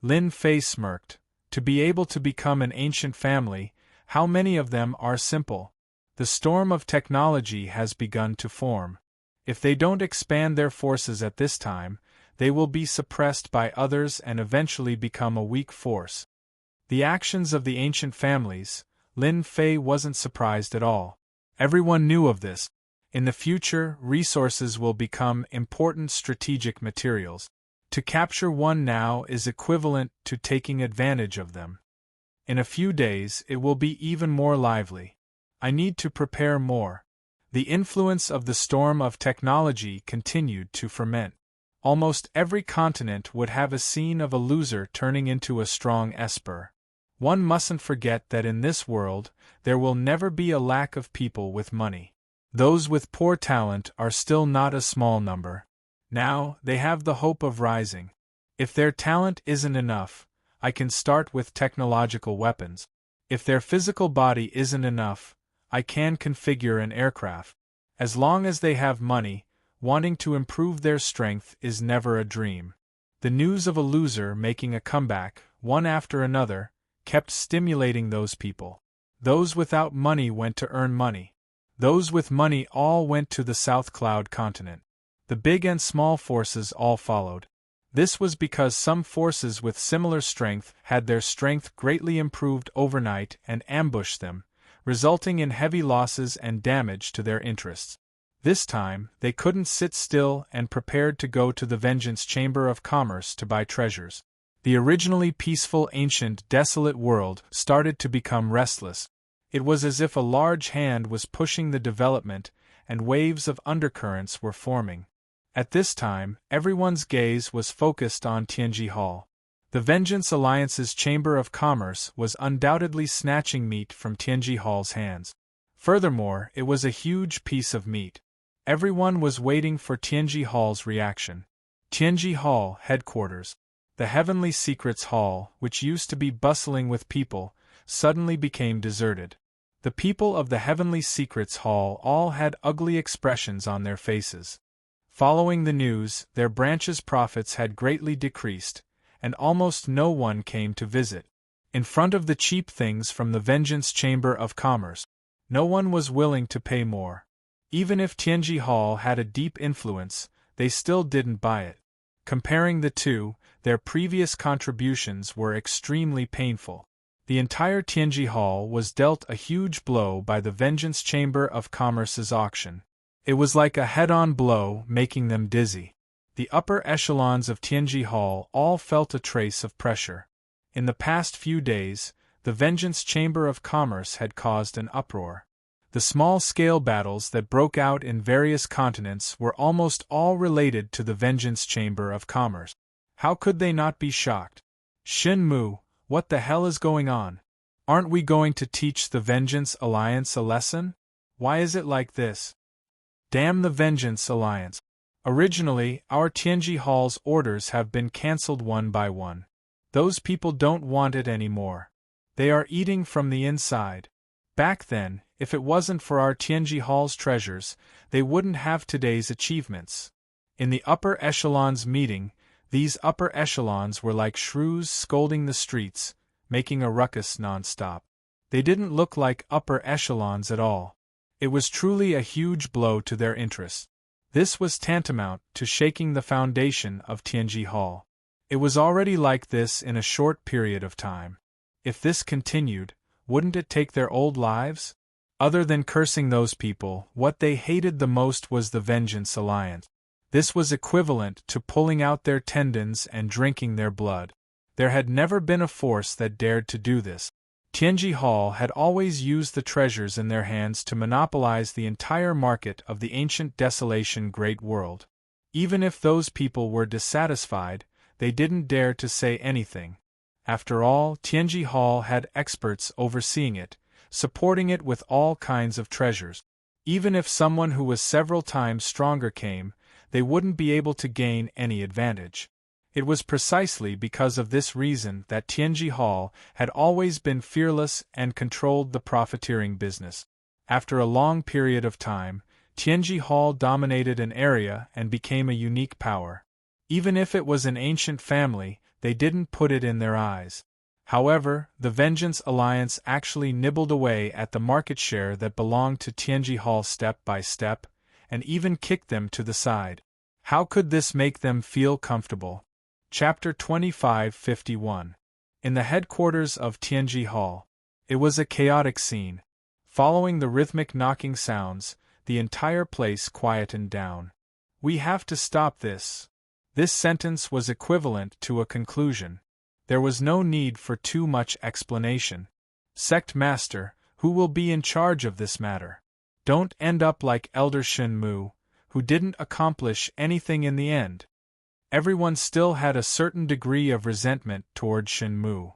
Lin Fei smirked. To be able to become an ancient family, how many of them are simple? The storm of technology has begun to form. If they don't expand their forces at this time, they will be suppressed by others and eventually become a weak force. The actions of the ancient families, Lin Fei wasn't surprised at all. Everyone knew of this. In the future, resources will become important strategic materials. To capture one now is equivalent to taking advantage of them. In a few days it will be even more lively. I need to prepare more. The influence of the storm of technology continued to ferment. Almost every continent would have a scene of a loser turning into a strong esper. One mustn't forget that in this world, there will never be a lack of people with money. Those with poor talent are still not a small number. Now, they have the hope of rising. If their talent isn't enough, I can start with technological weapons. If their physical body isn't enough, I can configure an aircraft. As long as they have money, wanting to improve their strength is never a dream. The news of a loser making a comeback, one after another, kept stimulating those people. Those without money went to earn money. Those with money all went to the South Cloud continent. The big and small forces all followed. This was because some forces with similar strength had their strength greatly improved overnight and ambushed them, resulting in heavy losses and damage to their interests. This time, they couldn't sit still and prepared to go to the Vengeance Chamber of Commerce to buy treasures. The originally peaceful, ancient, desolate world started to become restless. It was as if a large hand was pushing the development, and waves of undercurrents were forming. At this time, everyone's gaze was focused on Tianji Hall. The Vengeance Alliance's Chamber of Commerce was undoubtedly snatching meat from Tianji Hall's hands. Furthermore, it was a huge piece of meat. Everyone was waiting for Tianji Hall's reaction. Tianji Hall, headquarters. The Heavenly Secrets Hall, which used to be bustling with people, suddenly became deserted. The people of the Heavenly Secrets Hall all had ugly expressions on their faces. Following the news, their branch's profits had greatly decreased, and almost no one came to visit. In front of the cheap things from the Vengeance Chamber of Commerce, no one was willing to pay more. Even if Tianji Hall had a deep influence, they still didn't buy it. Comparing the two, their previous contributions were extremely painful. The entire Tianji Hall was dealt a huge blow by the Vengeance Chamber of Commerce's auction. It was like a head-on blow, making them dizzy. The upper echelons of Tianji Hall all felt a trace of pressure. In the past few days, the Vengeance Chamber of Commerce had caused an uproar. The small-scale battles that broke out in various continents were almost all related to the Vengeance Chamber of Commerce. How could they not be shocked? Shin Mu, what the hell is going on? Aren't we going to teach the Vengeance Alliance a lesson? Why is it like this? Damn the Vengeance Alliance. Originally, our Tianji Hall's orders have been cancelled one by one. Those people don't want it anymore. They are eating from the inside. Back then, if it wasn't for our Tianji Hall's treasures, they wouldn't have today's achievements. In the upper echelons meeting, these upper echelons were like shrews scolding the streets, making a ruckus non-stop. They didn't look like upper echelons at all. It was truly a huge blow to their interests. This was tantamount to shaking the foundation of Tianji Hall. It was already like this in a short period of time. If this continued, wouldn't it take their old lives? Other than cursing those people, what they hated the most was the Vengeance Alliance. This was equivalent to pulling out their tendons and drinking their blood. There had never been a force that dared to do this. Tianji Hall had always used the treasures in their hands to monopolize the entire market of the ancient desolation great world. Even if those people were dissatisfied, they didn't dare to say anything. After all, Tianji Hall had experts overseeing it, supporting it with all kinds of treasures. Even if someone who was several times stronger came, they wouldn't be able to gain any advantage. It was precisely because of this reason that Tianji Hall had always been fearless and controlled the profiteering business. After a long period of time, Tianji Hall dominated an area and became a unique power. Even if it was an ancient family, they didn't put it in their eyes. However, the Vengeance Alliance actually nibbled away at the market share that belonged to Tianji Hall step by step, and even kicked them to the side. How could this make them feel comfortable? Chapter 2551. In the headquarters of Tianji Hall. It was a chaotic scene. Following the rhythmic knocking sounds, the entire place quietened down. We have to stop this. This sentence was equivalent to a conclusion. There was no need for too much explanation. Sect Master, who will be in charge of this matter? Don't end up like Elder Shin Mu, who didn't accomplish anything in the end. Everyone still had a certain degree of resentment toward Shin Mu.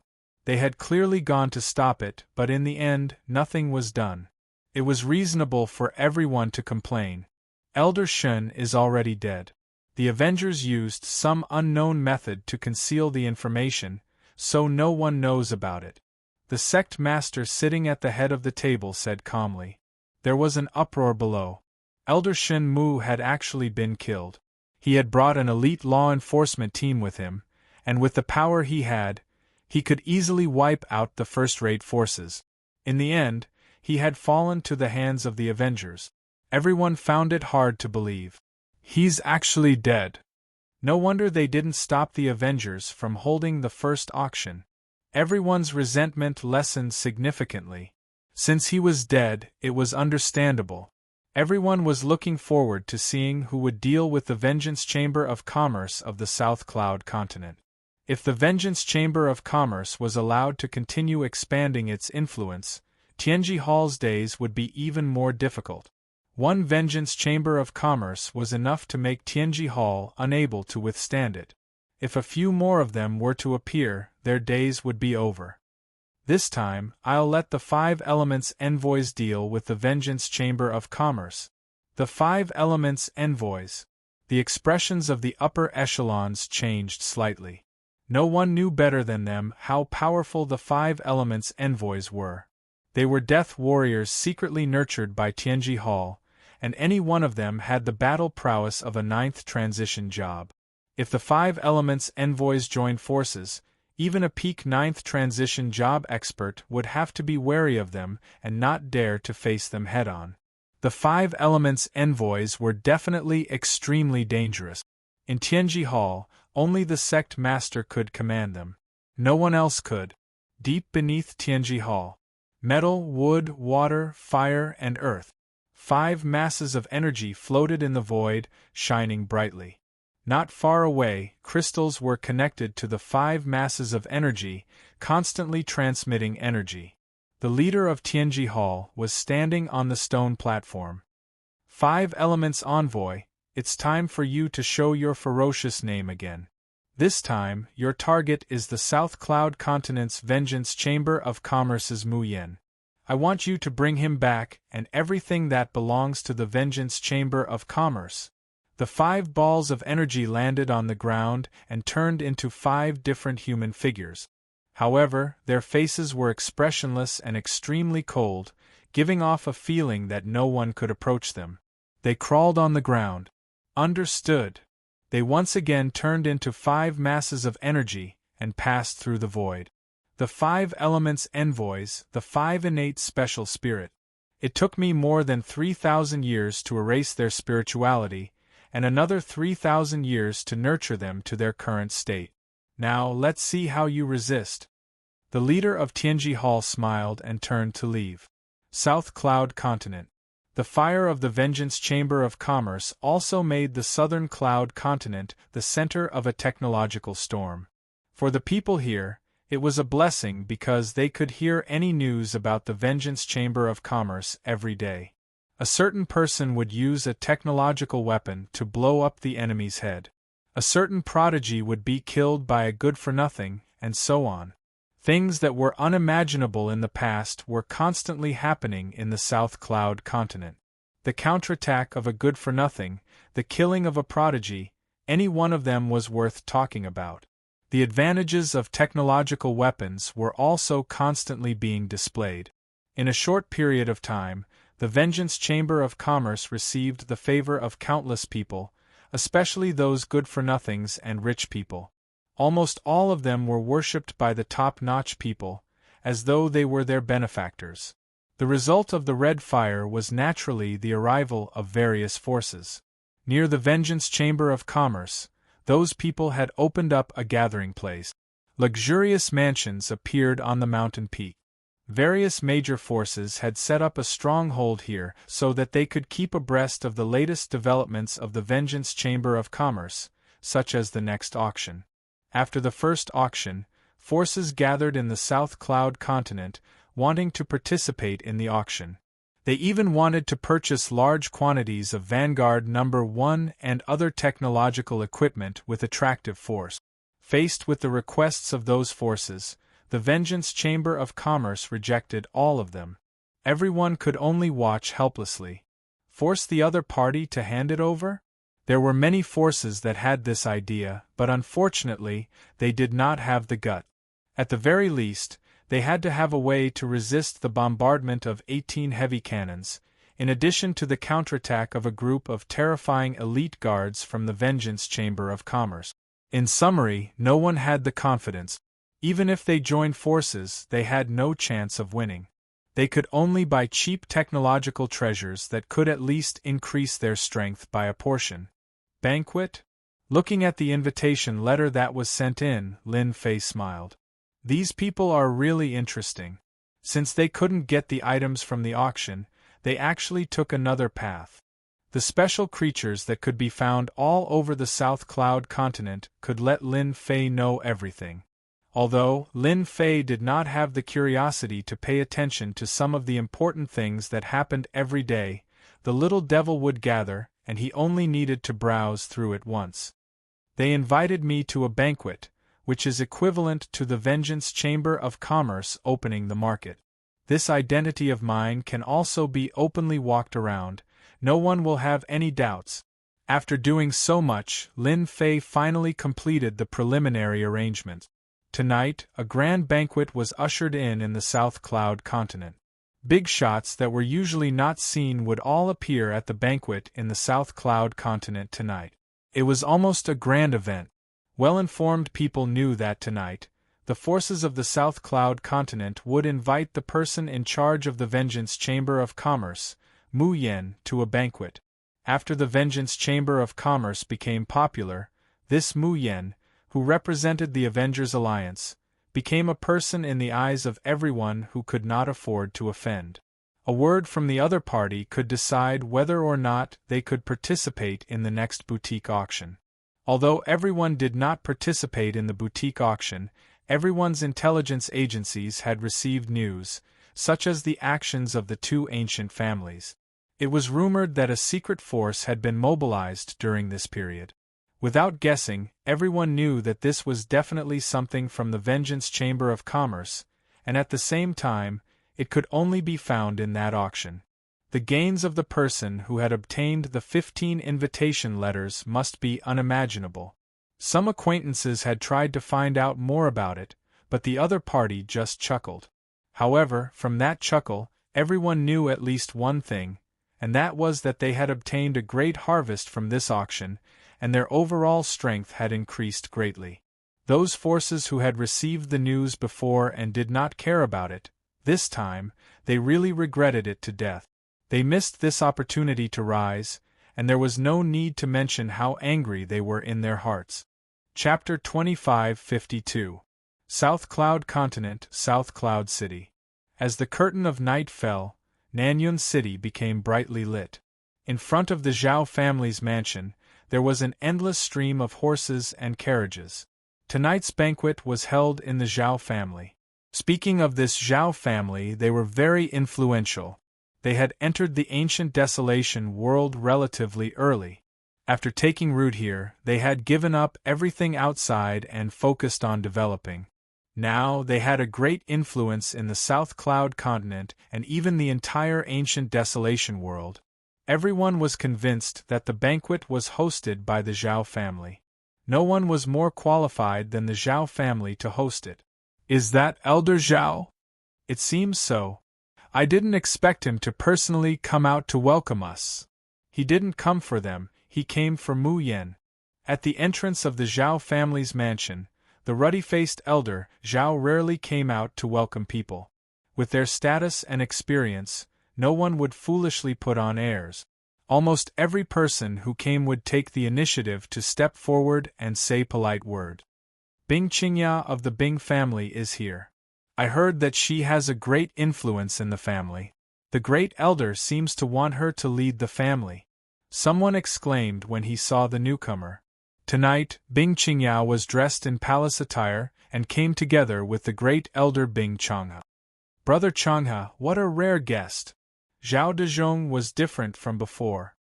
They had clearly gone to stop it, but in the end, nothing was done. It was reasonable for everyone to complain. Elder Shin is already dead. The Avengers used some unknown method to conceal the information, so no one knows about it. The sect master sitting at the head of the table said calmly. There was an uproar below. Elder Shin Mu had actually been killed. He had brought an elite law enforcement team with him, and with the power he had, he could easily wipe out the first-rate forces. In the end, he had fallen to the hands of the Avengers. Everyone found it hard to believe. He's actually dead. No wonder they didn't stop the Avengers from holding the first auction. Everyone's resentment lessened significantly. Since he was dead, it was understandable. Everyone was looking forward to seeing who would deal with the Vengeance Chamber of Commerce of the South Cloud continent. If the Vengeance Chamber of Commerce was allowed to continue expanding its influence, Tianji Hall's days would be even more difficult. One Vengeance Chamber of Commerce was enough to make Tianji Hall unable to withstand it. If a few more of them were to appear, their days would be over. This time, I'll let the 5 Elements envoys deal with the Vengeance Chamber of Commerce. The 5 Elements envoys. The expressions of the upper echelons changed slightly. No one knew better than them how powerful the 5 Elements envoys were. They were death warriors secretly nurtured by Tianji Hall, and any one of them had the battle prowess of a 9th transition job. If the 5 Elements envoys joined forces, even a peak 9th transition job expert would have to be wary of them and not dare to face them head-on. The 5 Elements envoys were definitely extremely dangerous. In Tianji Hall, only the sect master could command them. No one else could. Deep beneath Tianji Hall, metal, wood, water, fire, and earth. 5 masses of energy floated in the void, shining brightly. Not far away, crystals were connected to the 5 masses of energy, constantly transmitting energy. The leader of Tianji Hall was standing on the stone platform. 5 Elements Envoy, it's time for you to show your ferocious name again. This time, your target is the South Cloud Continent's Vengeance Chamber of Commerce's Mu Yen. I want you to bring him back and everything that belongs to the Vengeance Chamber of Commerce. The 5 balls of energy landed on the ground and turned into 5 different human figures. However, their faces were expressionless and extremely cold, giving off a feeling that no one could approach them. They crawled on the ground. Understood. They once again turned into 5 masses of energy and passed through the void. The 5 Elements envoys, the 5 innate special spirit. It took me more than 3,000 years to erase their spirituality, and another 3,000 years to nurture them to their current state. Now let's see how you resist. The leader of Tianji Hall smiled and turned to leave. South Cloud Continent. The fire of the Vengeance Chamber of Commerce also made the Southern Cloud Continent the center of a technological storm. For the people here, it was a blessing because they could hear any news about the Vengeance Chamber of Commerce every day. A certain person would use a technological weapon to blow up the enemy's head. A certain prodigy would be killed by a good-for-nothing, and so on. Things that were unimaginable in the past were constantly happening in the South Cloud Continent. The counterattack of a good-for-nothing, the killing of a prodigy, any one of them was worth talking about. The advantages of technological weapons were also constantly being displayed. In a short period of time, the Vengeance Chamber of Commerce received the favor of countless people, especially those good-for-nothings and rich people. Almost all of them were worshipped by the top-notch people, as though they were their benefactors. The result of the Red Fire was naturally the arrival of various forces. Near the Vengeance Chamber of Commerce, those people had opened up a gathering place. Luxurious mansions appeared on the mountain peak. Various major forces had set up a stronghold here so that they could keep abreast of the latest developments of the Vengeance Chamber of Commerce, such as the next auction. After the first auction, forces gathered in the South Cloud continent, wanting to participate in the auction. They even wanted to purchase large quantities of Vanguard No. 1 and other technological equipment with attractive force. Faced with the requests of those forces, the Vengeance Chamber of Commerce rejected all of them. Everyone could only watch helplessly. Force the other party to hand it over? There were many forces that had this idea, but unfortunately, they did not have the gut. At the very least, they had to have a way to resist the bombardment of 18 heavy cannons, in addition to the counterattack of a group of terrifying elite guards from the Vengeance Chamber of Commerce. In summary, no one had the confidence. Even if they joined forces, they had no chance of winning. They could only buy cheap technological treasures that could at least increase their strength by a portion. Banquet? Looking at the invitation letter that was sent in, Lin Fei smiled. These people are really interesting. Since they couldn't get the items from the auction, they actually took another path. The special creatures that could be found all over the South Cloud continent could let Lin Fei know everything. Although Lin Fei did not have the curiosity to pay attention to some of the important things that happened every day, the little devil would gather, and he only needed to browse through it once. They invited me to a banquet, which is equivalent to the Vengeance Chamber of Commerce opening the market. This identity of mine can also be openly walked around, no one will have any doubts. After doing so much, Lin Fei finally completed the preliminary arrangement. Tonight, a grand banquet was ushered in the South Cloud continent. Big shots that were usually not seen would all appear at the banquet in the South Cloud continent tonight. It was almost a grand event. Well-informed people knew that tonight, the forces of the South Cloud continent would invite the person in charge of the Vengeance Chamber of Commerce, Mu Yen, to a banquet. After the Vengeance Chamber of Commerce became popular, this Mu Yen, who represented the Avengers Alliance, became a person in the eyes of everyone who could not afford to offend. A word from the other party could decide whether or not they could participate in the next boutique auction. Although everyone did not participate in the boutique auction, everyone's intelligence agencies had received news, such as the actions of the two ancient families. It was rumored that a secret force had been mobilized during this period. Without guessing, everyone knew that this was definitely something from the Vengeance Chamber of Commerce, and at the same time, it could only be found in that auction. The gains of the person who had obtained the 15 invitation letters must be unimaginable. Some acquaintances had tried to find out more about it, but the other party just chuckled. However, from that chuckle, everyone knew at least one thing, and that was that they had obtained a great harvest from this auction, and their overall strength had increased greatly. Those forces who had received the news before and did not care about it, this time, they really regretted it to death. They missed this opportunity to rise, and there was no need to mention how angry they were in their hearts. Chapter 2552. South Cloud Continent, South Cloud City. As the curtain of night fell, Nanyun City became brightly lit. In front of the Zhao family's mansion, there was an endless stream of horses and carriages. Tonight's banquet was held in the Zhao family. Speaking of this Zhao family, they were very influential. They had entered the ancient desolation world relatively early. After taking root here, they had given up everything outside and focused on developing. Now they had a great influence in the South Cloud continent and even the entire ancient desolation world. Everyone was convinced that the banquet was hosted by the Zhao family. No one was more qualified than the Zhao family to host it. Is that Elder Zhao? It seems so. I didn't expect him to personally come out to welcome us. He didn't come for them, he came for Mu Yen. At the entrance of the Zhao family's mansion, the ruddy-faced Elder Zhao rarely came out to welcome people. With their status and experience, no one would foolishly put on airs. Almost every person who came would take the initiative to step forward and say polite word. Bing Qingya of the Bing family is here. I heard that she has a great influence in the family. The great elder seems to want her to lead the family. Someone exclaimed when he saw the newcomer. Tonight, Bing Qingyao was dressed in palace attire and came together with the great elder Bing Changhe. Brother Changhe, what a rare guest! Zhao Dezhong was different from before.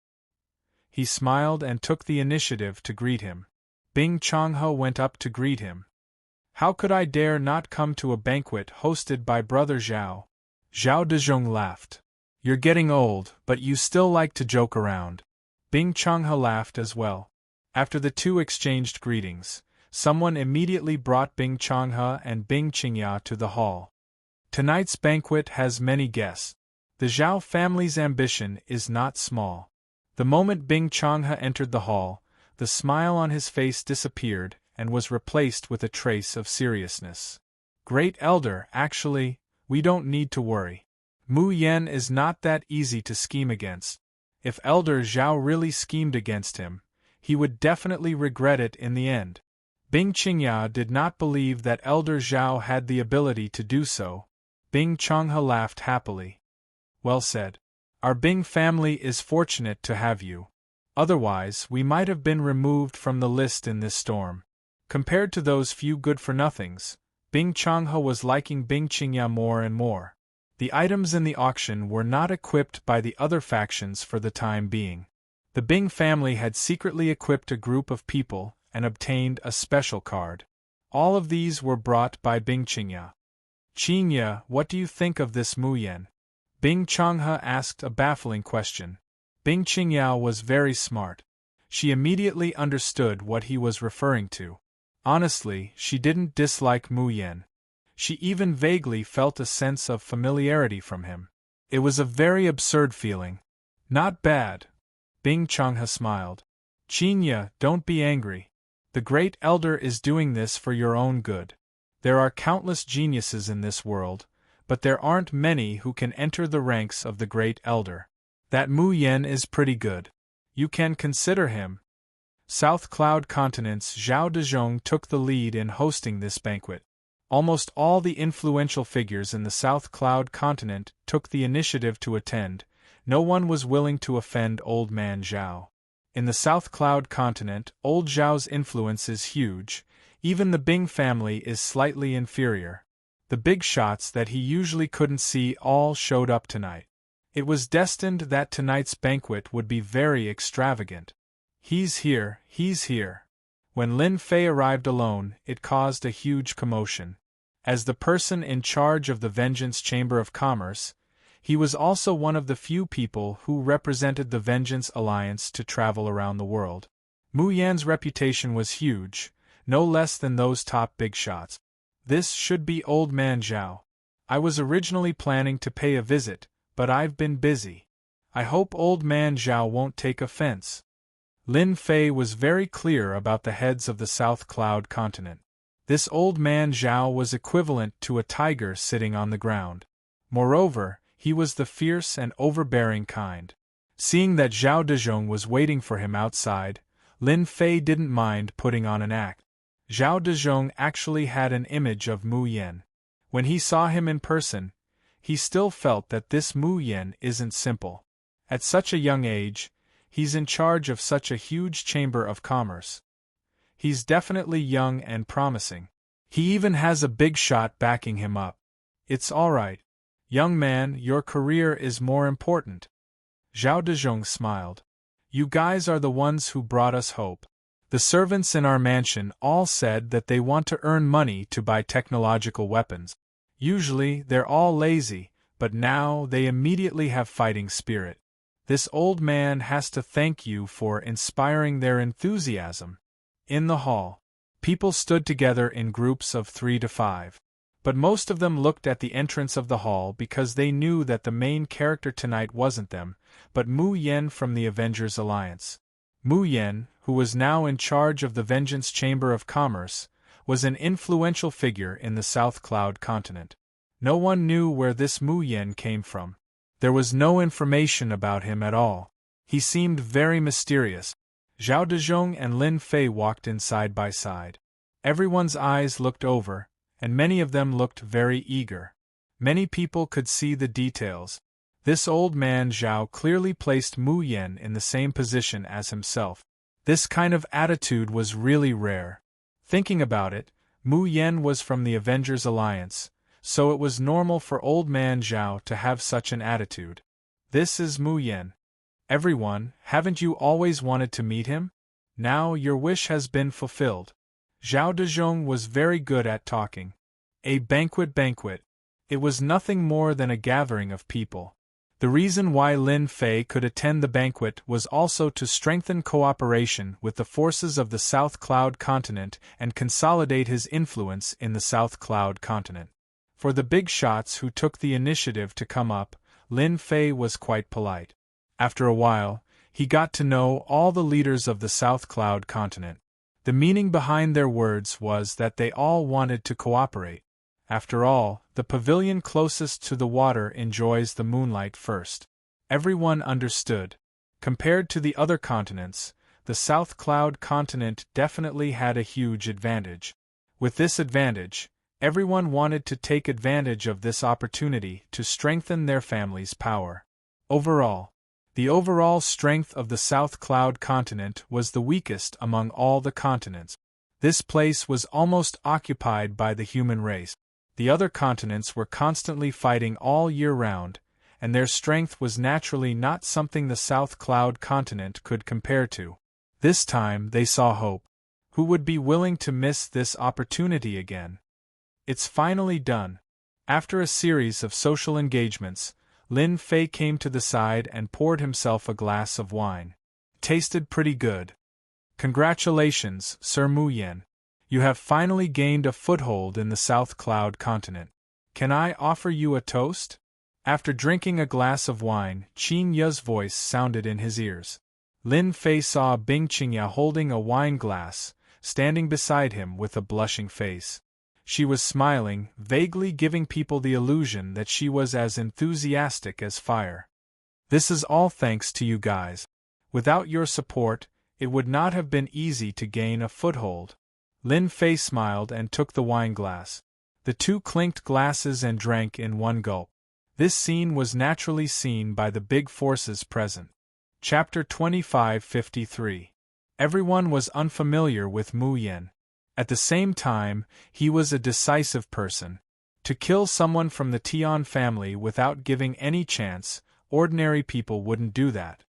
He smiled and took the initiative to greet him. Bing Changhe went up to greet him. How could I dare not come to a banquet hosted by Brother Zhao? Zhao Dezhong laughed. You're getting old, but you still like to joke around. Bing Changhe laughed as well. After the two exchanged greetings, someone immediately brought Bing Changhe and Bing Qingyao to the hall. Tonight's banquet has many guests. The Zhao family's ambition is not small. The moment Bing Changhe entered the hall, the smile on his face disappeared and was replaced with a trace of seriousness. Great Elder, actually, we don't need to worry. Mu Yan is not that easy to scheme against. If Elder Zhao really schemed against him, he would definitely regret it in the end. Bing Qingyao did not believe that Elder Zhao had the ability to do so. Bing Changhe laughed happily. Well said. Our Bing family is fortunate to have you. Otherwise, we might have been removed from the list in this storm. Compared to those few good-for-nothings, Bing Changhe was liking Bing Qingyao more and more. The items in the auction were not equipped by the other factions for the time being. The Bing family had secretly equipped a group of people and obtained a special card. All of these were brought by Bing Qingyao. Qingyao, what do you think of this Mu Yan? Bing Changhe asked a baffling question. Bing Qingyao was very smart. She immediately understood what he was referring to. Honestly, she didn't dislike Mu Yan. She even vaguely felt a sense of familiarity from him. It was a very absurd feeling. Not bad. Bing Changhe smiled. Qingyao, don't be angry. The Great Elder is doing this for your own good. There are countless geniuses in this world, but there aren't many who can enter the ranks of the Great Elder. That Mu Yan is pretty good. You can consider him. South Cloud Continent's Zhao Dezhong took the lead in hosting this banquet. Almost all the influential figures in the South Cloud Continent took the initiative to attend. No one was willing to offend Old Man Zhao. In the South Cloud Continent, Old Zhao's influence is huge. Even the Bing family is slightly inferior. The big shots that he usually couldn't see all showed up tonight. It was destined that tonight's banquet would be very extravagant. He's here, he's here. When Lin Fei arrived alone, it caused a huge commotion. As the person in charge of the Vengeance Chamber of Commerce, he was also one of the few people who represented the Vengeance Alliance to travel around the world. Mu Yan's reputation was huge, no less than those top big shots. This should be Old Man Zhao. I was originally planning to pay a visit, but I've been busy. I hope Old Man Zhao won't take offense. Lin Fei was very clear about the heads of the South Cloud Continent. This Old Man Zhao was equivalent to a tiger sitting on the ground. Moreover, he was the fierce and overbearing kind. Seeing that Zhao Dezhong was waiting for him outside, Lin Fei didn't mind putting on an act. Zhao Dezhong actually had an image of Mu Yan. When he saw him in person, he still felt that this Mu Yan isn't simple. At such a young age, he's in charge of such a huge chamber of commerce. He's definitely young and promising. He even has a big shot backing him up. It's all right. Young man, your career is more important. Zhao Dezhong smiled. You guys are the ones who brought us hope. The servants in our mansion all said that they want to earn money to buy technological weapons. Usually, they're all lazy, but now they immediately have fighting spirit. This old man has to thank you for inspiring their enthusiasm. In the hall, people stood together in groups of 3 to 5. But most of them looked at the entrance of the hall because they knew that the main character tonight wasn't them, but Mu Yan from the Avengers Alliance. Mu Yan, who was now in charge of the Vengeance Chamber of Commerce, was an influential figure in the South Cloud Continent. No one knew where this Mu Yan came from. There was no information about him at all. He seemed very mysterious. Zhao Dezhong and Lin Fei walked in side by side. Everyone's eyes looked over, and many of them looked very eager. Many people could see the details. This old man Zhao clearly placed Mu Yan in the same position as himself. This kind of attitude was really rare. Thinking about it, Mu Yen was from the Avengers Alliance, so it was normal for old man Zhao to have such an attitude. This is Mu Yen. Everyone, haven't you always wanted to meet him? Now your wish has been fulfilled. Zhao Dezhong was very good at talking. A banquet. It was nothing more than a gathering of people. The reason why Lin Fei could attend the banquet was also to strengthen cooperation with the forces of the South Cloud Continent and consolidate his influence in the South Cloud Continent. For the big shots who took the initiative to come up, Lin Fei was quite polite. After a while, he got to know all the leaders of the South Cloud Continent. The meaning behind their words was that they all wanted to cooperate. After all, the pavilion closest to the water enjoys the moonlight first. Everyone understood. Compared to the other continents, the South Cloud Continent definitely had a huge advantage. With this advantage, everyone wanted to take advantage of this opportunity to strengthen their family's power. The overall strength of the South Cloud Continent was the weakest among all the continents. This place was almost occupied by the human race. The other continents were constantly fighting all year round, and their strength was naturally not something the South Cloud Continent could compare to. This time they saw hope. Who would be willing to miss this opportunity again? It's finally done. After a series of social engagements, Lin Fei came to the side and poured himself a glass of wine. Tasted pretty good. Congratulations, Sir Mu Yen. You have finally gained a foothold in the South Cloud Continent. Can I offer you a toast? After drinking a glass of wine, Qin Ya's voice sounded in his ears. Lin Fei saw Bing Qingya holding a wine glass, standing beside him with a blushing face. She was smiling, vaguely giving people the illusion that she was as enthusiastic as fire. This is all thanks to you guys. Without your support, it would not have been easy to gain a foothold. Lin Fei smiled and took the wine glass. The two clinked glasses and drank in one gulp. This scene was naturally seen by the big forces present. Chapter 2553. Everyone was unfamiliar with Mu Yen. At the same time, he was a decisive person. To kill someone from the Tian family without giving any chance, ordinary people wouldn't do that.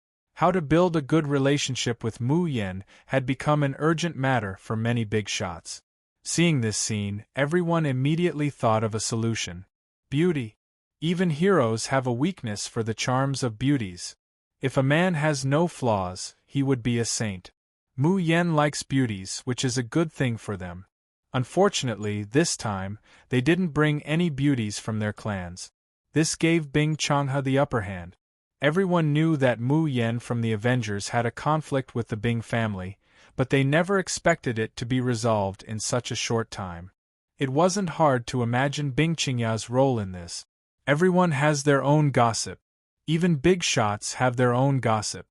How to build a good relationship with Mu Yen had become an urgent matter for many big shots. Seeing this scene, everyone immediately thought of a solution. Beauty. Even heroes have a weakness for the charms of beauties. If a man has no flaws, he would be a saint. Mu Yen likes beauties, which is a good thing for them. Unfortunately, this time, they didn't bring any beauties from their clans. This gave Bing Changhe the upper hand. Everyone knew that Mu Yen from the Avengers had a conflict with the Bing family, but they never expected it to be resolved in such a short time. It wasn't hard to imagine Bing Qingya's role in this. Everyone has their own gossip. Even big shots have their own gossip.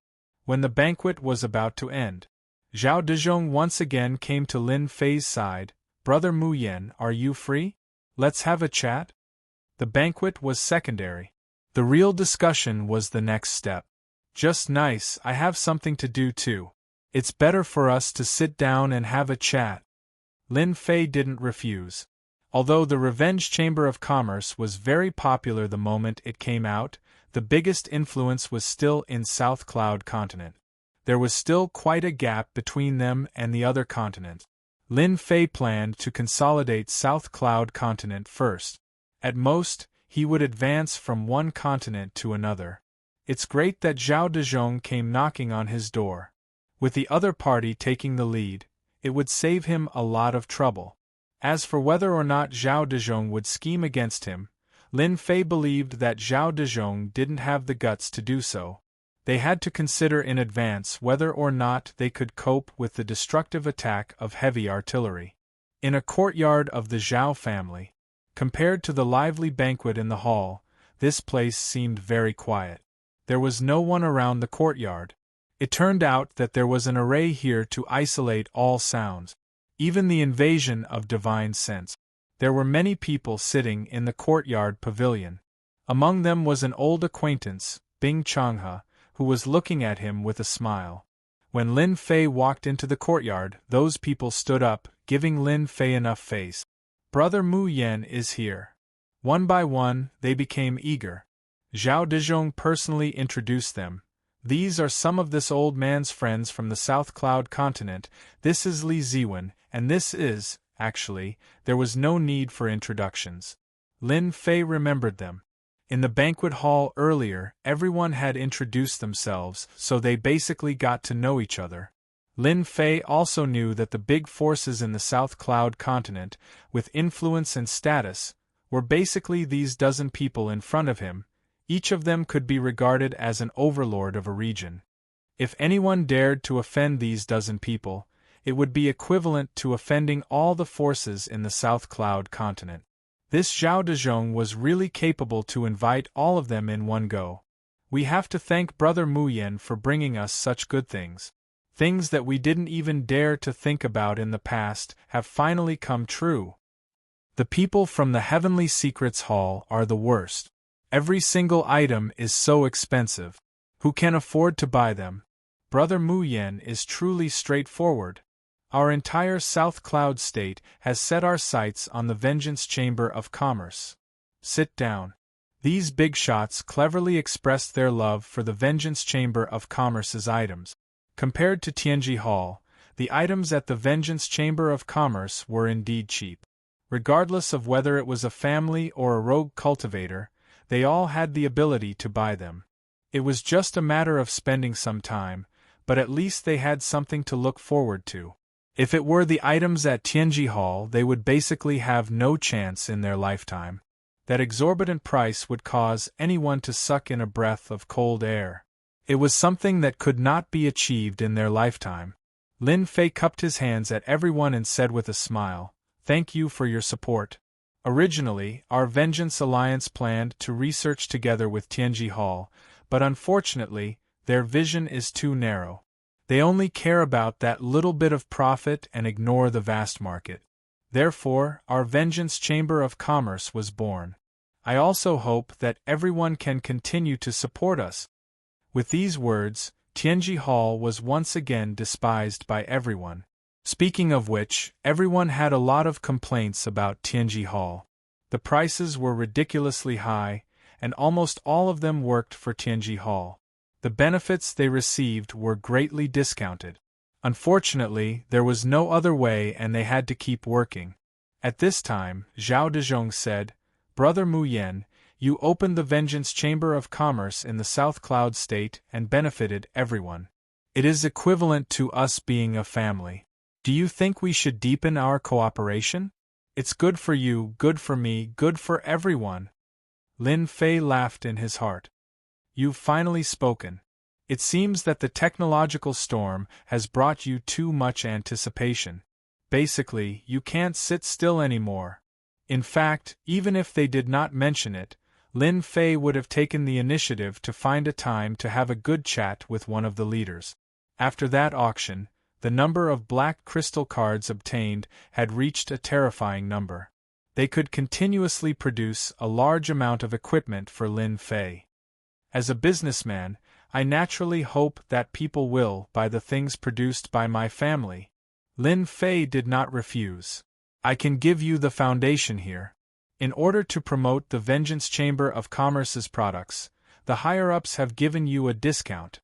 When the banquet was about to end, Zhao Dezhong once again came to Lin Fei's side. Brother Mu Yen, are you free? Let's have a chat? The banquet was secondary. The real discussion was the next step. Just nice, I have something to do too. It's better for us to sit down and have a chat. Lin Fei didn't refuse. Although the Revenge Chamber of Commerce was very popular the moment it came out, the biggest influence was still in South Cloud Continent. There was still quite a gap between them and the other continents. Lin Fei planned to consolidate South Cloud Continent first. At most, he would advance from one continent to another. It's great that Zhao Dezhong came knocking on his door. With the other party taking the lead, it would save him a lot of trouble. As for whether or not Zhao Dezhong would scheme against him, Lin Fei believed that Zhao Dezhong didn't have the guts to do so. They had to consider in advance whether or not they could cope with the destructive attack of heavy artillery. In a courtyard of the Zhao family, compared to the lively banquet in the hall, this place seemed very quiet. There was no one around the courtyard. It turned out that there was an array here to isolate all sounds, even the invasion of divine sense. There were many people sitting in the courtyard pavilion. Among them was an old acquaintance, Bing Changhe, who was looking at him with a smile. When Lin Fei walked into the courtyard, those people stood up, giving Lin Fei enough face. Brother Mu Yan is here. One by one, they became eager. Zhao Dezhong personally introduced them. These are some of this old man's friends from the South Cloud continent. This is Li Ziwen, and this is, actually, there was no need for introductions. Lin Fei remembered them. In the banquet hall earlier, everyone had introduced themselves, so they basically got to know each other. Lin Fei also knew that the big forces in the South Cloud continent, with influence and status, were basically these dozen people in front of him. Each of them could be regarded as an overlord of a region. If anyone dared to offend these dozen people, it would be equivalent to offending all the forces in the South Cloud continent. This Zhao Dezhong was really capable to invite all of them in one go. We have to thank Brother Mu Yan for bringing us such good things. Things that we didn't even dare to think about in the past have finally come true. The people from the Heavenly Secrets Hall are the worst. Every single item is so expensive. Who can afford to buy them? Brother Mu Yan is truly straightforward. Our entire South Cloud state has set our sights on the Vengeance Chamber of Commerce. Sit down. These big shots cleverly expressed their love for the Vengeance Chamber of Commerce's items. Compared to Tianji Hall, the items at the Vengeance Chamber of Commerce were indeed cheap. Regardless of whether it was a family or a rogue cultivator, they all had the ability to buy them. It was just a matter of spending some time, but at least they had something to look forward to. If it were the items at Tianji Hall, they would basically have no chance in their lifetime. That exorbitant price would cause anyone to suck in a breath of cold air. It was something that could not be achieved in their lifetime. Lin Fei cupped his hands at everyone and said with a smile, "Thank you for your support. Originally, our Vengeance Alliance planned to research together with Tianji Hall, but unfortunately, their vision is too narrow. They only care about that little bit of profit and ignore the vast market. Therefore, our Vengeance Chamber of Commerce was born. I also hope that everyone can continue to support us." With these words, Tianji Hall was once again despised by everyone. Speaking of which, everyone had a lot of complaints about Tianji Hall. The prices were ridiculously high, and almost all of them worked for Tianji Hall. The benefits they received were greatly discounted. Unfortunately, there was no other way and they had to keep working. At this time, Zhao Dezhong said, "Brother Mu Yan, you opened the Vengeance Chamber of Commerce in the South Cloud State and benefited everyone. It is equivalent to us being a family. Do you think we should deepen our cooperation? It's good for you, good for me, good for everyone." Lin Fei laughed in his heart. "You've finally spoken. It seems that the technological storm has brought you too much anticipation. Basically, you can't sit still anymore." In fact, even if they did not mention it, Lin Fei would have taken the initiative to find a time to have a good chat with one of the leaders. After that auction, the number of black crystal cards obtained had reached a terrifying number. They could continuously produce a large amount of equipment for Lin Fei. As a businessman, I naturally hope that people will buy the things produced by my family. Lin Fei did not refuse. "I can give you the foundation here. In order to promote the Vengeance Chamber of Commerce's products, the higher-ups have given you a discount.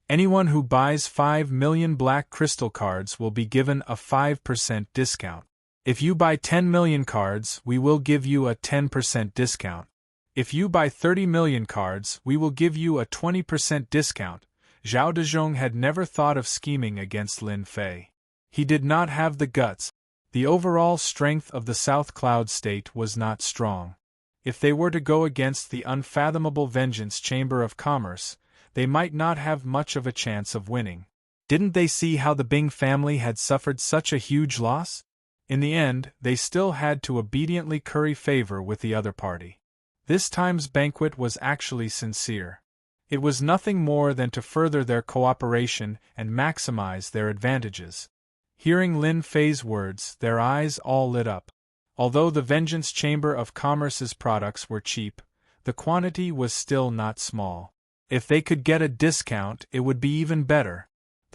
Anyone who buys 5 million black crystal cards will be given a 5% discount. If you buy 10 million cards, we will give you a 10% discount. If you buy 30 million cards, we will give you a 20% discount." Zhao Dezhong had never thought of scheming against Lin Fei. He did not have the guts. The overall strength of the South Cloud State was not strong. If they were to go against the unfathomable Vengeance Chamber of Commerce, they might not have much of a chance of winning. Didn't they see how the Bing family had suffered such a huge loss? In the end, they still had to obediently curry favor with the other party. This time's banquet was actually sincere. It was nothing more than to further their cooperation and maximize their advantages. Hearing Lin Fei's words, their eyes all lit up. Although the Vengeance Chamber of Commerce's products were cheap, the quantity was still not small. If they could get a discount, it would be even better.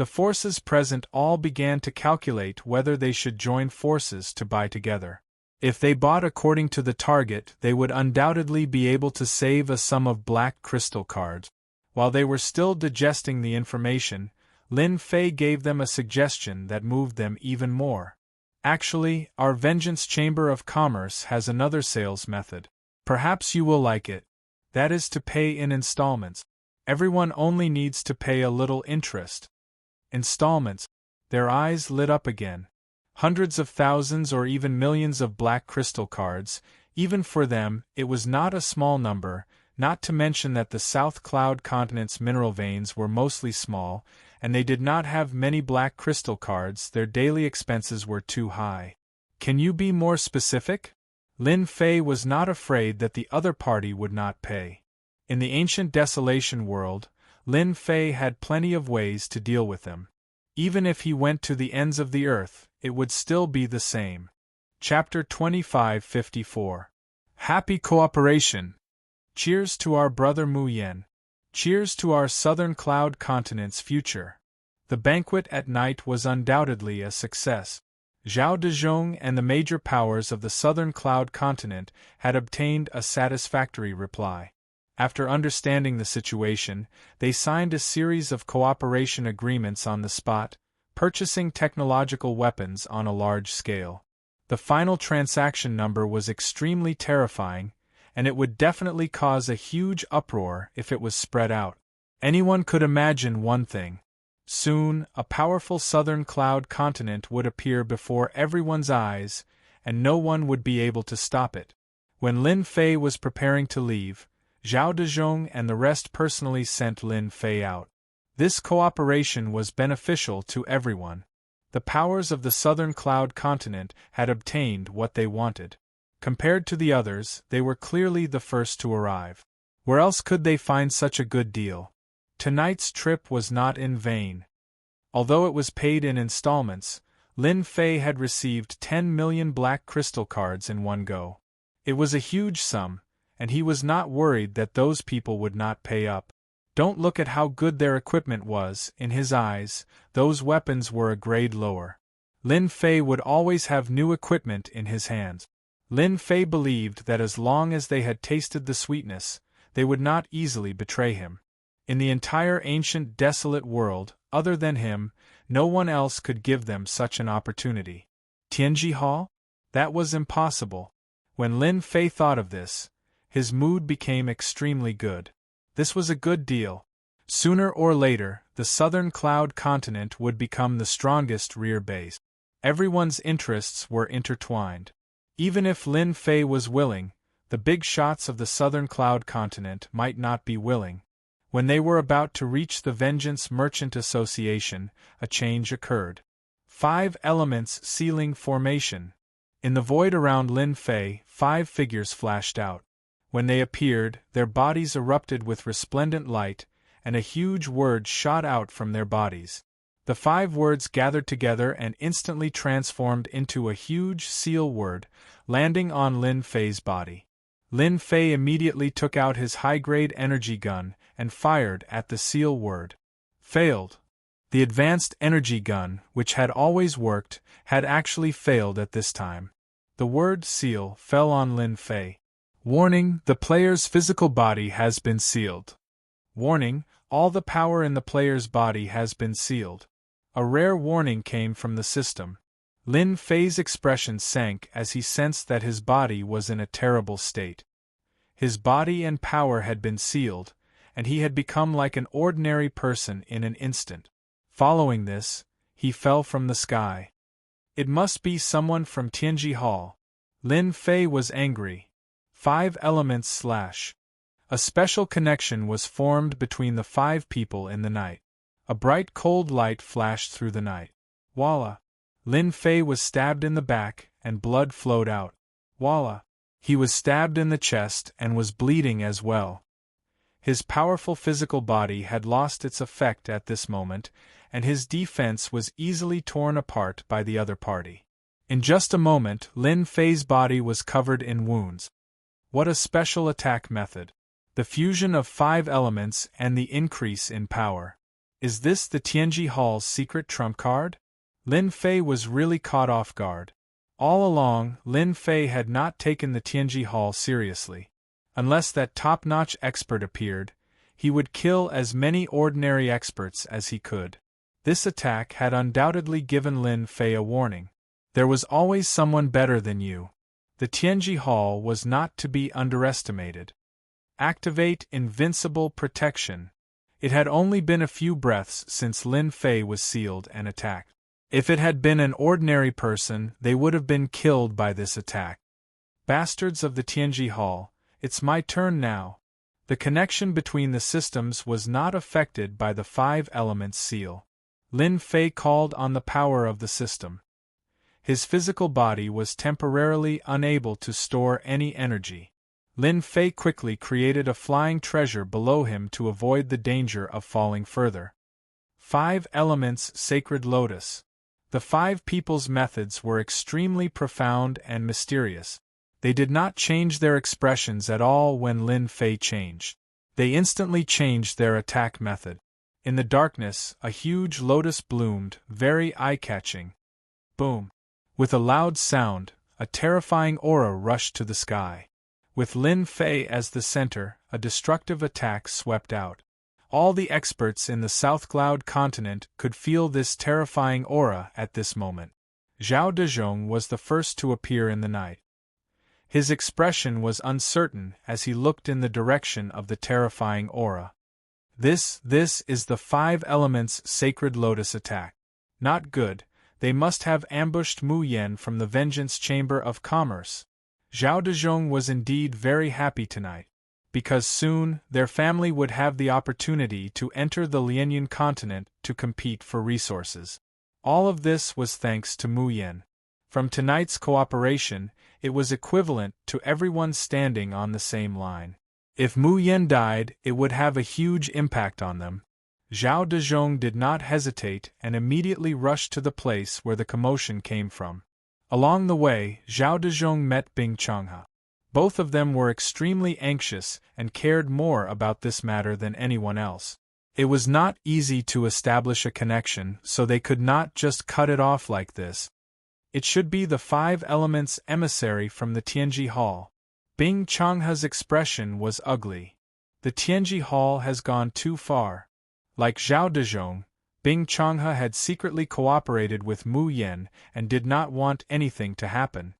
The forces present all began to calculate whether they should join forces to buy together. If they bought according to the target, they would undoubtedly be able to save a sum of black crystal cards. While they were still digesting the information, Lin Fei gave them a suggestion that moved them even more. Actually, our Vengeance Chamber of Commerce has another sales method. Perhaps you will like it. That is to pay in installments. Everyone only needs to pay a little interest. Installments. Their eyes lit up again. Hundreds of thousands or even millions of black crystal cards, even for them, it was not a small number, not to mention that the South Cloud continent's mineral veins were mostly small, and they did not have many black crystal cards. Their daily expenses were too high. Can you be more specific? Lin Fei was not afraid that the other party would not pay. In the ancient Desolation world, Lin Fei had plenty of ways to deal with them. Even if he went to the ends of the earth, it would still be the same. Chapter 2554. Happy Cooperation. Cheers to our brother Mu Yen. Cheers to our Southern Cloud continent's future. The banquet at night was undoubtedly a success. Zhao Dezhong and the major powers of the Southern Cloud continent had obtained a satisfactory reply. After understanding the situation, they signed a series of cooperation agreements on the spot, purchasing technological weapons on a large scale. The final transaction number was extremely terrifying, and it would definitely cause a huge uproar if it was spread out. Anyone could imagine one thing. Soon, a powerful Southern Cloud continent would appear before everyone's eyes, and no one would be able to stop it. When Lin Fei was preparing to leave, Zhao Dezhong and the rest personally sent Lin Fei out. This cooperation was beneficial to everyone. The powers of the Southern Cloud continent had obtained what they wanted. Compared to the others, they were clearly the first to arrive. Where else could they find such a good deal? Tonight's trip was not in vain. Although it was paid in installments, Lin Fei had received 10 million black crystal cards in one go. It was a huge sum, and he was not worried that those people would not pay up. Don't look at how good their equipment was. In his eyes, those weapons were a grade lower. Lin Fei would always have new equipment in his hands. Lin Fei believed that as long as they had tasted the sweetness, they would not easily betray him. In the entire ancient desolate world, other than him, no one else could give them such an opportunity. Tianji Hall? That was impossible. When Lin Fei thought of this, his mood became extremely good. This was a good deal. Sooner or later, the Southern Cloud continent would become the strongest rear base. Everyone's interests were intertwined. Even if Lin Fei was willing, the big shots of the Southern Cloud continent might not be willing. When they were about to reach the Vengeance Merchant Association, a change occurred. 5 elements sealing formation. In the void around Lin Fei, 5 figures flashed out. When they appeared, their bodies erupted with resplendent light, and a huge word shot out from their bodies. The 5 words gathered together and instantly transformed into a huge seal word, landing on Lin Fei's body. Lin Fei immediately took out his high-grade energy gun and fired at the seal word. Failed. The advanced energy gun, which had always worked, had actually failed at this time. The word seal fell on Lin Fei. Warning: the player's physical body has been sealed. Warning: all the power in the player's body has been sealed. A rare warning came from the system. Lin Fei's expression sank as he sensed that his body was in a terrible state. His body and power had been sealed, and he had become like an ordinary person in an instant. Following this, he fell from the sky. It must be someone from Tianji Hall. Lin Fei was angry. 5 elements / A special connection was formed between the 5 people in the night. A bright cold light flashed through the night. Voila! Lin Fei was stabbed in the back, and blood flowed out. Voila! He was stabbed in the chest and was bleeding as well. His powerful physical body had lost its effect at this moment, and his defense was easily torn apart by the other party. In just a moment, Lin Fei's body was covered in wounds. What a special attack method! The fusion of 5 elements and the increase in power. Is this the Tianji Hall's secret trump card? Lin Fei was really caught off guard. All along, Lin Fei had not taken the Tianji Hall seriously. Unless that top-notch expert appeared, he would kill as many ordinary experts as he could. This attack had undoubtedly given Lin Fei a warning. There was always someone better than you. The Tianji Hall was not to be underestimated. Activate Invincible Protection. It had only been a few breaths since Lin Fei was sealed and attacked. If it had been an ordinary person, they would have been killed by this attack. Bastards of the Tianji Hall, it's my turn now. The connection between the systems was not affected by the 5 elements seal. Lin Fei called on the power of the system. His physical body was temporarily unable to store any energy. Lin Fei quickly created a flying treasure below him to avoid the danger of falling further. 5 elements Sacred Lotus. The 5 people's methods were extremely profound and mysterious. They did not change their expressions at all when Lin Fei changed. They instantly changed their attack method. In the darkness, a huge lotus bloomed, very eye-catching. Boom! With a loud sound, a terrifying aura rushed to the sky. With Lin Fei as the center, a destructive attack swept out. All the experts in the South Cloud continent could feel this terrifying aura at this moment. Zhao Dezhong was the first to appear in the night. His expression was uncertain as he looked in the direction of the terrifying aura. This is the 5 elements Sacred Lotus attack. Not good, they must have ambushed Mu Yan from the Vengeance Chamber of Commerce. Zhao Dezhong was indeed very happy tonight, because soon their family would have the opportunity to enter the Lianyan continent to compete for resources. All of this was thanks to Mu Yan. From tonight's cooperation, it was equivalent to everyone standing on the same line. If Mu Yan died, it would have a huge impact on them. Zhao Dezhong did not hesitate and immediately rushed to the place where the commotion came from. Along the way, Zhao Dezhong met Bing Changhe. Both of them were extremely anxious and cared more about this matter than anyone else. It was not easy to establish a connection, so they could not just cut it off like this. It should be the 5 elements emissary from the Tianji Hall. Bing Changhe's expression was ugly. The Tianji Hall has gone too far. Like Zhao Dezhong, Bing Changhe had secretly cooperated with Mu Yan and did not want anything to happen.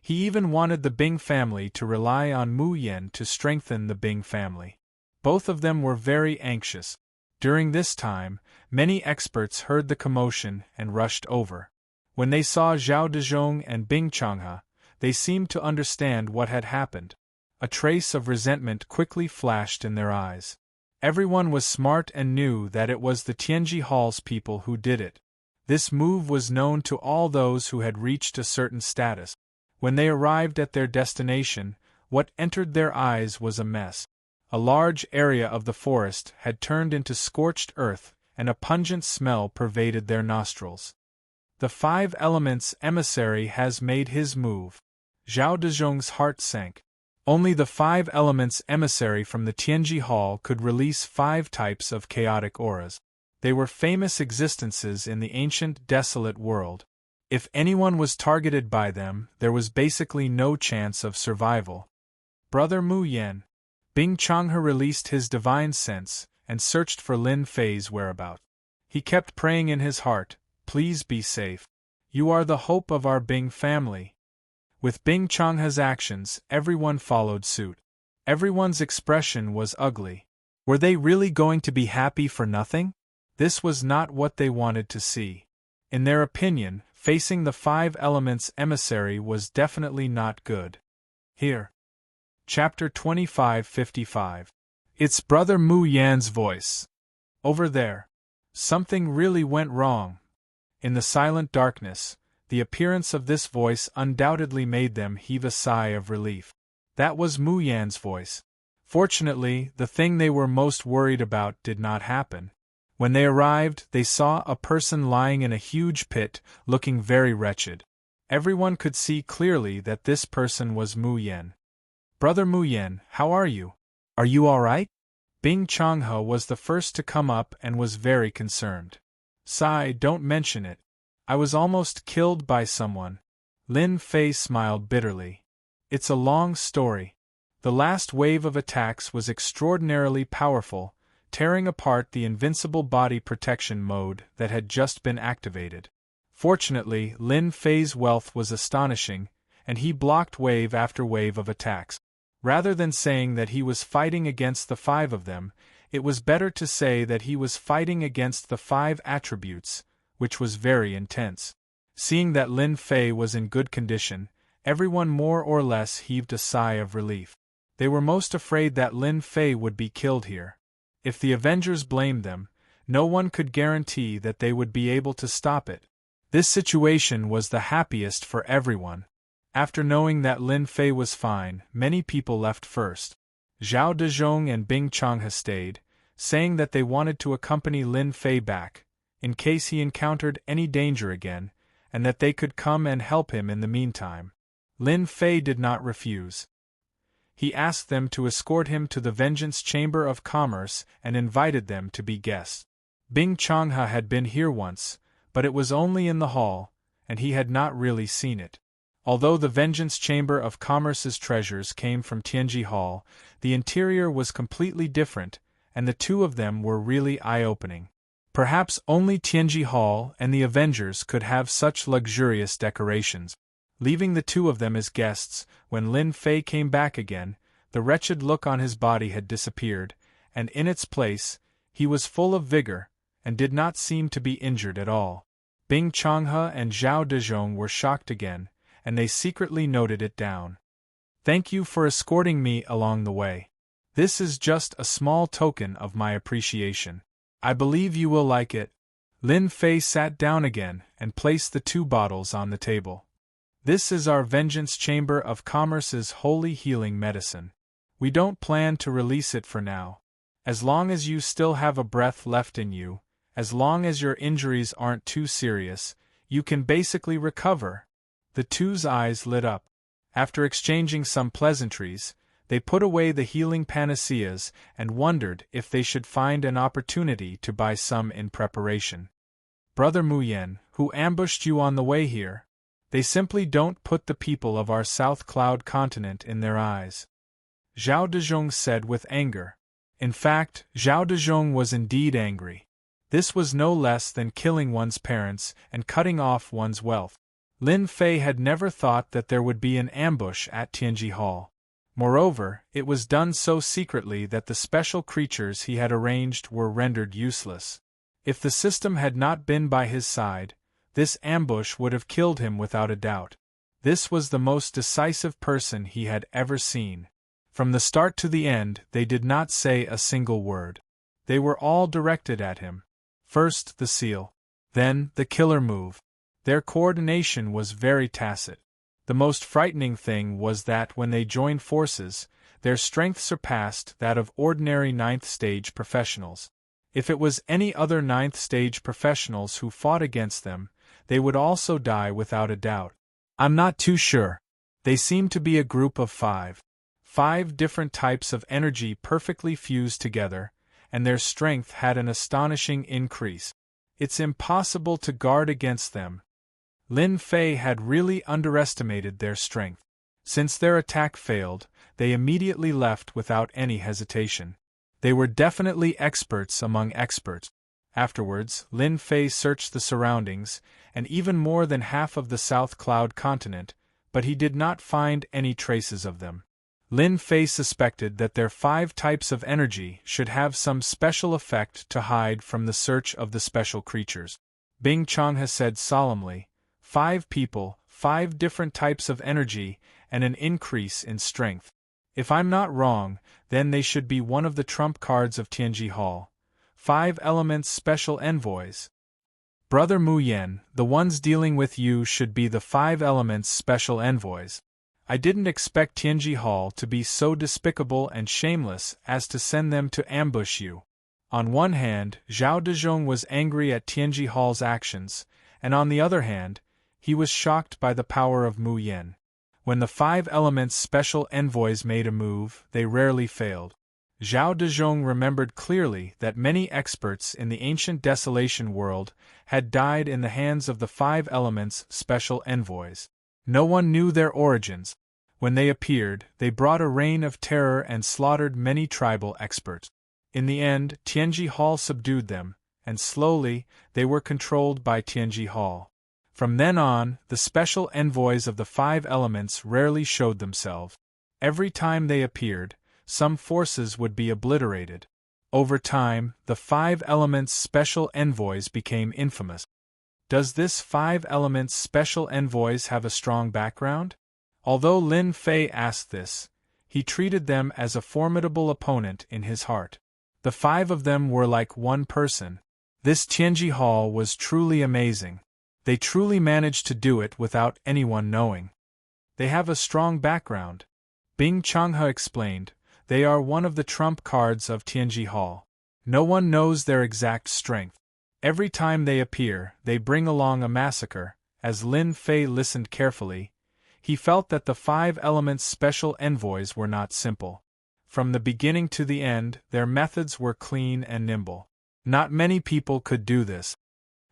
He even wanted the Bing family to rely on Mu Yan to strengthen the Bing family. Both of them were very anxious. During this time, many experts heard the commotion and rushed over. When they saw Zhao Dezhong and Bing Changhe, they seemed to understand what had happened. A trace of resentment quickly flashed in their eyes. Everyone was smart and knew that it was the Tianji Hall's people who did it. This move was known to all those who had reached a certain status. When they arrived at their destination, what entered their eyes was a mess. A large area of the forest had turned into scorched earth, and a pungent smell pervaded their nostrils. The 5 elements emissary has made his move. Zhao Dezhong's heart sank. Only the 5 elements emissary from the Tianji Hall could release 5 types of chaotic auras. They were famous existences in the ancient desolate world. If anyone was targeted by them, there was basically no chance of survival. Brother Mu Yan. Bing Changhe released his divine sense and searched for Lin Fei's whereabouts. He kept praying in his heart, "Please be safe. You are the hope of our Bing family." With Bing Changhe's actions, everyone followed suit. Everyone's expression was ugly. Were they really going to be happy for nothing? This was not what they wanted to see. In their opinion, facing the 5 elements emissary was definitely not good. Here. Chapter 2555. It's Brother Mu Yan's voice. Over there. Something really went wrong. In the silent darkness, the appearance of this voice undoubtedly made them heave a sigh of relief. That was Mu Yan's voice. Fortunately, the thing they were most worried about did not happen. When they arrived, they saw a person lying in a huge pit, looking very wretched. Everyone could see clearly that this person was Mu Yan. "Brother Mu Yan, how are you? Are you all right?" Bing Changhe was the first to come up and was very concerned. "Sigh, don't mention it. I was almost killed by someone." Lin Fei smiled bitterly. "It's a long story. The last wave of attacks was extraordinarily powerful, tearing apart the invincible body protection mode that had just been activated. Fortunately, Lin Fei's wealth was astonishing, and he blocked wave after wave of attacks. Rather than saying that he was fighting against the 5 of them, it was better to say that he was fighting against the 5 attributes, which was very intense. Seeing that Lin Fei was in good condition, everyone more or less heaved a sigh of relief. They were most afraid that Lin Fei would be killed here. If the Avengers blamed them, no one could guarantee that they would be able to stop it. This situation was the happiest for everyone. After knowing that Lin Fei was fine, many people left first. Zhao Dezhong and Bing Changhe stayed, saying that they wanted to accompany Lin Fei back, in case he encountered any danger again, and that they could come and help him in the meantime. Lin Fei did not refuse. He asked them to escort him to the Vengeance Chamber of Commerce and invited them to be guests. Bing Changhe had been here once, but it was only in the hall, and he had not really seen it. Although the Vengeance Chamber of Commerce's treasures came from Tianji Hall, the interior was completely different, and the two of them were really eye-opening. Perhaps only Tianji Hall and the Avengers could have such luxurious decorations. Leaving the two of them as guests, when Lin Fei came back again, the wretched look on his body had disappeared, and in its place, he was full of vigor, and did not seem to be injured at all. Bing Changhe and Zhao Dezhong were shocked again, and they secretly noted it down. "Thank you for escorting me along the way. This is just a small token of my appreciation. I believe you will like it." Lin Fei sat down again and placed the 2 bottles on the table. "This is our Vengeance Chamber of Commerce's holy healing medicine. We don't plan to release it for now. As long as you still have a breath left in you, as long as your injuries aren't too serious, you can basically recover." The two's eyes lit up. After exchanging some pleasantries, they put away the healing panaceas and wondered if they should find an opportunity to buy some in preparation. "Brother Muyen, who ambushed you on the way here? They simply don't put the people of our South Cloud continent in their eyes," Zhao Dezhong said with anger. In fact, Zhao Dezhong was indeed angry. This was no less than killing one's parents and cutting off one's wealth. Lin Fei had never thought that there would be an ambush at Tianji Hall. Moreover, it was done so secretly that the special creatures he had arranged were rendered useless. If the system had not been by his side, this ambush would have killed him without a doubt. This was the most decisive person he had ever seen. From the start to the end, they did not say a single word. They were all directed at him. First the seal. Then the killer move. Their coordination was very tacit. The most frightening thing was that when they joined forces, their strength surpassed that of ordinary 9th stage professionals. If it was any other 9th stage professionals who fought against them, they would also die without a doubt. I'm not too sure. They seem to be a group of 5. 5 different types of energy perfectly fused together, and their strength had an astonishing increase. It's impossible to guard against them. Lin Fei had really underestimated their strength. Since their attack failed, they immediately left without any hesitation. They were definitely experts among experts. Afterwards, Lin Fei searched the surroundings, and even more than half of the South Cloud continent, but he did not find any traces of them. Lin Fei suspected that their 5 types of energy should have some special effect to hide from the search of the special creatures. Bing Changhe said solemnly, 5 people, 5 different types of energy, and an increase in strength. If I'm not wrong, then they should be one of the trump cards of Tianji Hall. 5 elements special envoys. Brother Muyen, the ones dealing with you should be the 5 elements special envoys. I didn't expect Tianji Hall to be so despicable and shameless as to send them to ambush you. On one hand, Zhao Dezhong was angry at Tianji Hall's actions, and on the other hand, he was shocked by the power of Muyen. When the 5 elements special envoys made a move, they rarely failed. Zhao Dezhong remembered clearly that many experts in the ancient desolation world had died in the hands of the 5 elements special envoys. No one knew their origins. When they appeared, they brought a reign of terror and slaughtered many tribal experts. In the end, Tianji Hall subdued them, and slowly, they were controlled by Tianji Hall. From then on, the special envoys of the 5 elements rarely showed themselves. Every time they appeared, some forces would be obliterated. Over time, the 5 elements special envoys became infamous. Does this 5 elements special envoys have a strong background? Although Lin Fei asked this, he treated them as a formidable opponent in his heart. The 5 of them were like one person. This Tianji Hall was truly amazing. They truly managed to do it without anyone knowing. They have a strong background. Bing Changhe explained, they are one of the trump cards of Tianji Hall. No one knows their exact strength. Every time they appear, they bring along a massacre. As Lin Fei listened carefully, he felt that the 5 elements special envoys were not simple. From the beginning to the end, their methods were clean and nimble. Not many people could do this.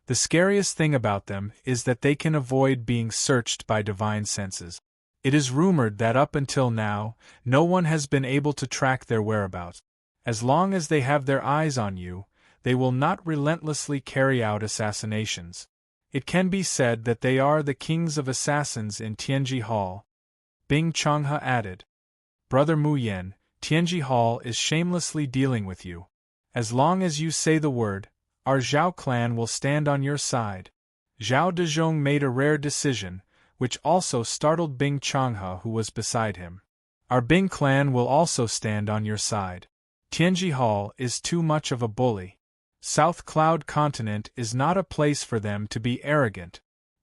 The scariest thing about them is that they can avoid being searched by divine senses. It is rumored that up until now, no one has been able to track their whereabouts. As long as they have their eyes on you, they will not relentlessly carry out assassinations. It can be said that they are the kings of assassins in Tianji Hall. Bing Changhe added, Brother Mu Yan, Tianji Hall is shamelessly dealing with you. As long as you say the word, our Zhao clan will stand on your side. Zhao Dezhong made a rare decision, which also startled Bing Changhe who was beside him. Our Bing clan will also stand on your side. Tianji Hall is too much of a bully. South Cloud Continent is not a place for them to be arrogant.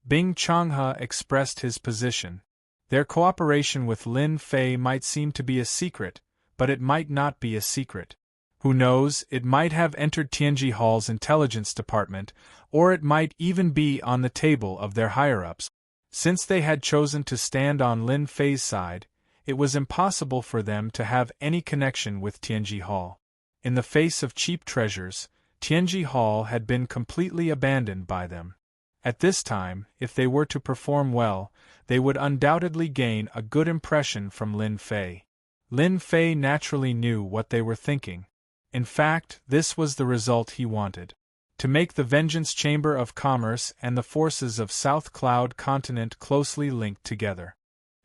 Bing Changhe expressed his position. Their cooperation with Lin Fei might seem to be a secret, but it might not be a secret. Who knows, it might have entered Tianji Hall's intelligence department, or it might even be on the table of their higher-ups. Since they had chosen to stand on Lin Fei's side, it was impossible for them to have any connection with Tianji Hall. In the face of cheap treasures, Tianji Hall had been completely abandoned by them. At this time, if they were to perform well, they would undoubtedly gain a good impression from Lin Fei. Lin Fei naturally knew what they were thinking. In fact, this was the result he wanted. To make the Vengeance Chamber of Commerce and the forces of South Cloud Continent closely linked together.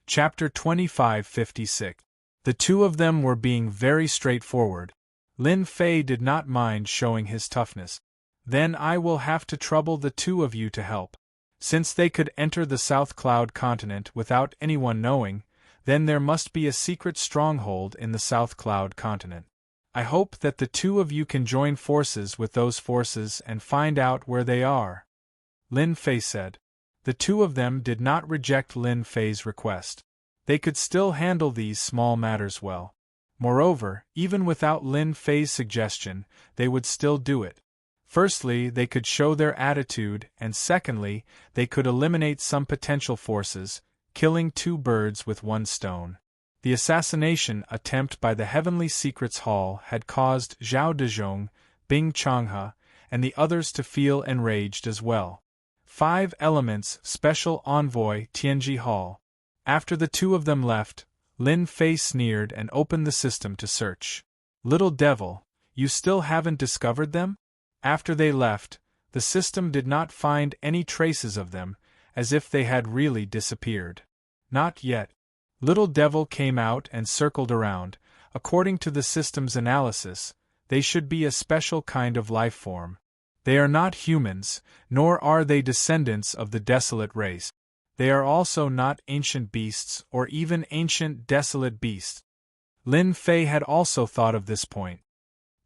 Chapter 2556. The two of them were being very straightforward. Lin Fei did not mind showing his toughness. Then I will have to trouble the two of you to help. Since they could enter the South Cloud Continent without anyone knowing, then there must be a secret stronghold in the South Cloud Continent. I hope that the two of you can join forces with those forces and find out where they are. Lin Fei said. The two of them did not reject Lin Fei's request. They could still handle these small matters well. Moreover, even without Lin Fei's suggestion, they would still do it. Firstly, they could show their attitude, and secondly, they could eliminate some potential forces, killing 2 birds with 1 stone. The assassination attempt by the Heavenly Secrets Hall had caused Zhao Dezhong, Bing Changhe, and the others to feel enraged as well. 5 elements special envoy Tianji Hall. After the two of them left, Lin Fei sneered and opened the system to search. Little devil, you still haven't discovered them? After they left, the system did not find any traces of them, as if they had really disappeared. Not yet. Little Devil came out and circled around. According to the system's analysis, they should be a special kind of life form. They are not humans, nor are they descendants of the desolate race. They are also not ancient beasts or even ancient desolate beasts. Lin Fei had also thought of this point.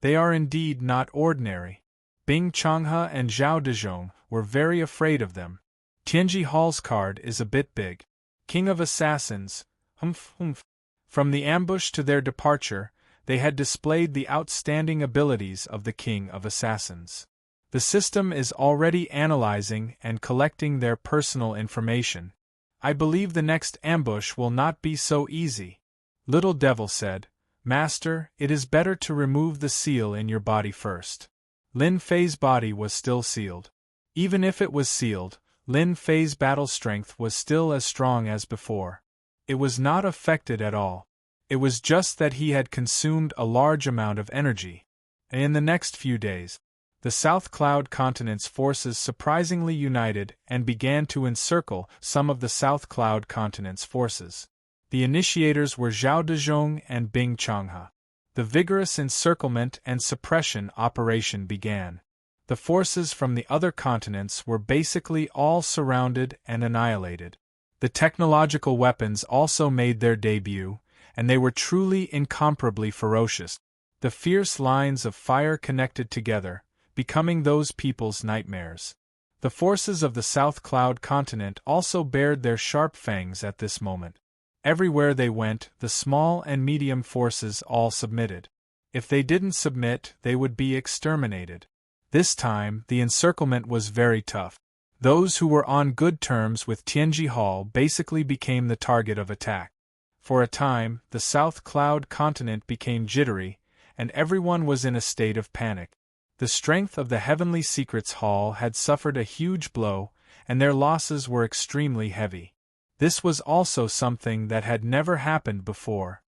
They are indeed not ordinary. Bing Changhe and Zhao Dezhong were very afraid of them. Tianji Hall's card is a bit big. King of Assassins, humph. From the ambush to their departure, they had displayed the outstanding abilities of the King of Assassins. The system is already analyzing and collecting their personal information. I believe the next ambush will not be so easy. Little Devil said, Master, it is better to remove the seal in your body first. Lin Fei's body was still sealed. Even if it was sealed, Lin Fei's battle strength was still as strong as before. It was not affected at all. It was just that he had consumed a large amount of energy. In the next few days, the South Cloud Continent's forces surprisingly united and began to encircle some of the South Cloud Continent's forces. The initiators were Zhao Dezhong and Bing Changhe. The vigorous encirclement and suppression operation began. The forces from the other continents were basically all surrounded and annihilated. The technological weapons also made their debut, and they were truly incomparably ferocious. The fierce lines of fire connected together, becoming those people's nightmares. The forces of the South Cloud Continent also bared their sharp fangs at this moment. Everywhere they went, the small and medium forces all submitted. If they didn't submit, they would be exterminated. This time, the encirclement was very tough. Those who were on good terms with Tianji Hall basically became the target of attack. For a time, the South Cloud Continent became jittery, and everyone was in a state of panic. The strength of the Heavenly Secrets Hall had suffered a huge blow, and their losses were extremely heavy. This was also something that had never happened before.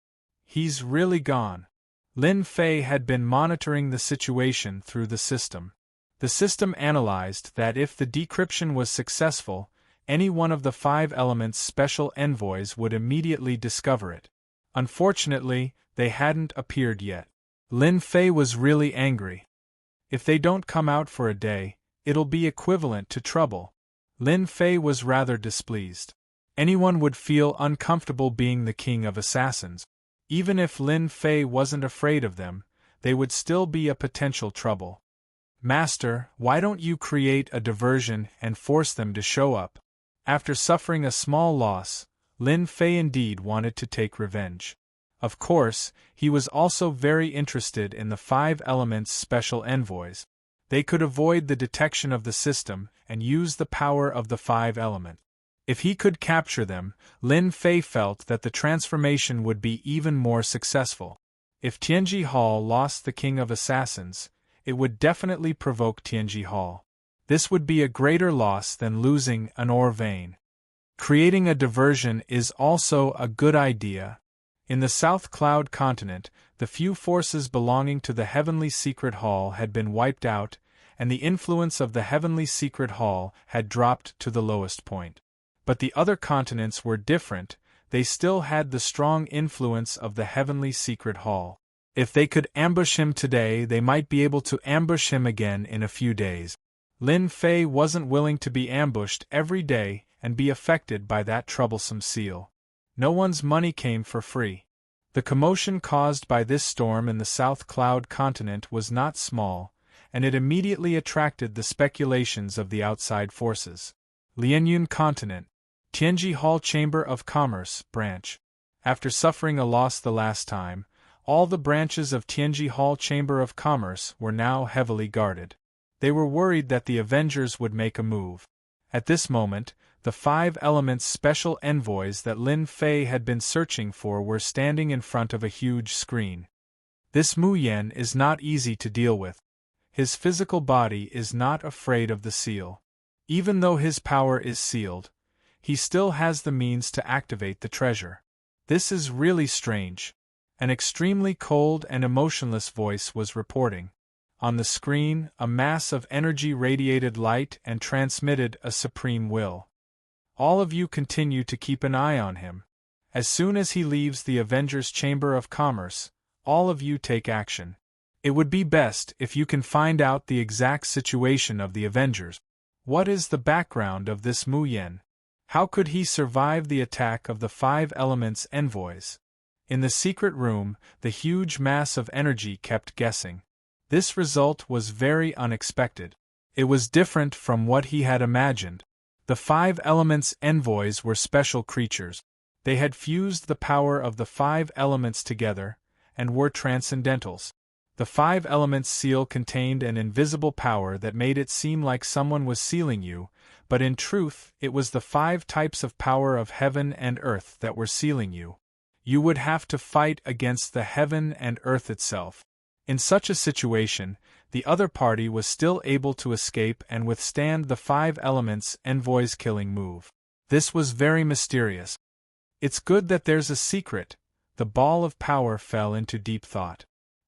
He's really gone. Lin Fei had been monitoring the situation through the system. The system analyzed that if the decryption was successful, any one of the 5 elements' special envoys would immediately discover it. Unfortunately, they hadn't appeared yet. Lin Fei was really angry. If they don't come out for a day, it'll be equivalent to trouble. Lin Fei was rather displeased. Anyone would feel uncomfortable being the king of assassins. Even if Lin Fei wasn't afraid of them, they would still be a potential trouble. Master, why don't you create a diversion and force them to show up? After suffering a small loss, Lin Fei indeed wanted to take revenge. Of course, he was also very interested in the 5 elements' special envoys. They could avoid the detection of the system and use the power of the 5 elements. If he could capture them, Lin Fei felt that the transformation would be even more successful. If Tianji Hall lost the King of Assassins, it would definitely provoke Tianji Hall. This would be a greater loss than losing an ore vein. Creating a diversion is also a good idea. In the South Cloud Continent, the few forces belonging to the Heavenly Secret Hall had been wiped out, and the influence of the Heavenly Secret Hall had dropped to the lowest point. But the other continents were different, they still had the strong influence of the Heavenly Secret Hall. If they could ambush him today, they might be able to ambush him again in a few days. Lin Fei wasn't willing to be ambushed every day and be affected by that troublesome seal. No one's money came for free. The commotion caused by this storm in the South Cloud Continent was not small, and it immediately attracted the speculations of the outside forces. Lianyun Continent, Tianji Hall Chamber of Commerce, branch. After suffering a loss the last time, all the branches of Tianji Hall Chamber of Commerce were now heavily guarded. They were worried that the Avengers would make a move. At this moment, the 5 elements' special envoys that Lin Fei had been searching for were standing in front of a huge screen. This Mu Yan is not easy to deal with. His physical body is not afraid of the seal. Even though his power is sealed, he still has the means to activate the treasure. This is really strange. An extremely cold and emotionless voice was reporting. On the screen, a mass of energy radiated light and transmitted a supreme will. All of you continue to keep an eye on him. As soon as he leaves the Avengers' Chamber of Commerce, all of you take action. It would be best if you can find out the exact situation of the Avengers. What is the background of this Mu Yan? How could he survive the attack of the 5 elements' envoys? In the secret room, the huge mass of energy kept guessing. This result was very unexpected. It was different from what he had imagined. The 5 elements' envoys were special creatures. They had fused the power of the 5 elements together, and were transcendentals. The 5 elements seal contained an invisible power that made it seem like someone was sealing you, but in truth, it was the 5 types of power of heaven and earth that were sealing you. You would have to fight against the heaven and earth itself. In such a situation, the other party was still able to escape and withstand the 5 elements envoy's killing move. This was very mysterious. It's good that there's a secret. The ball of power fell into deep thought.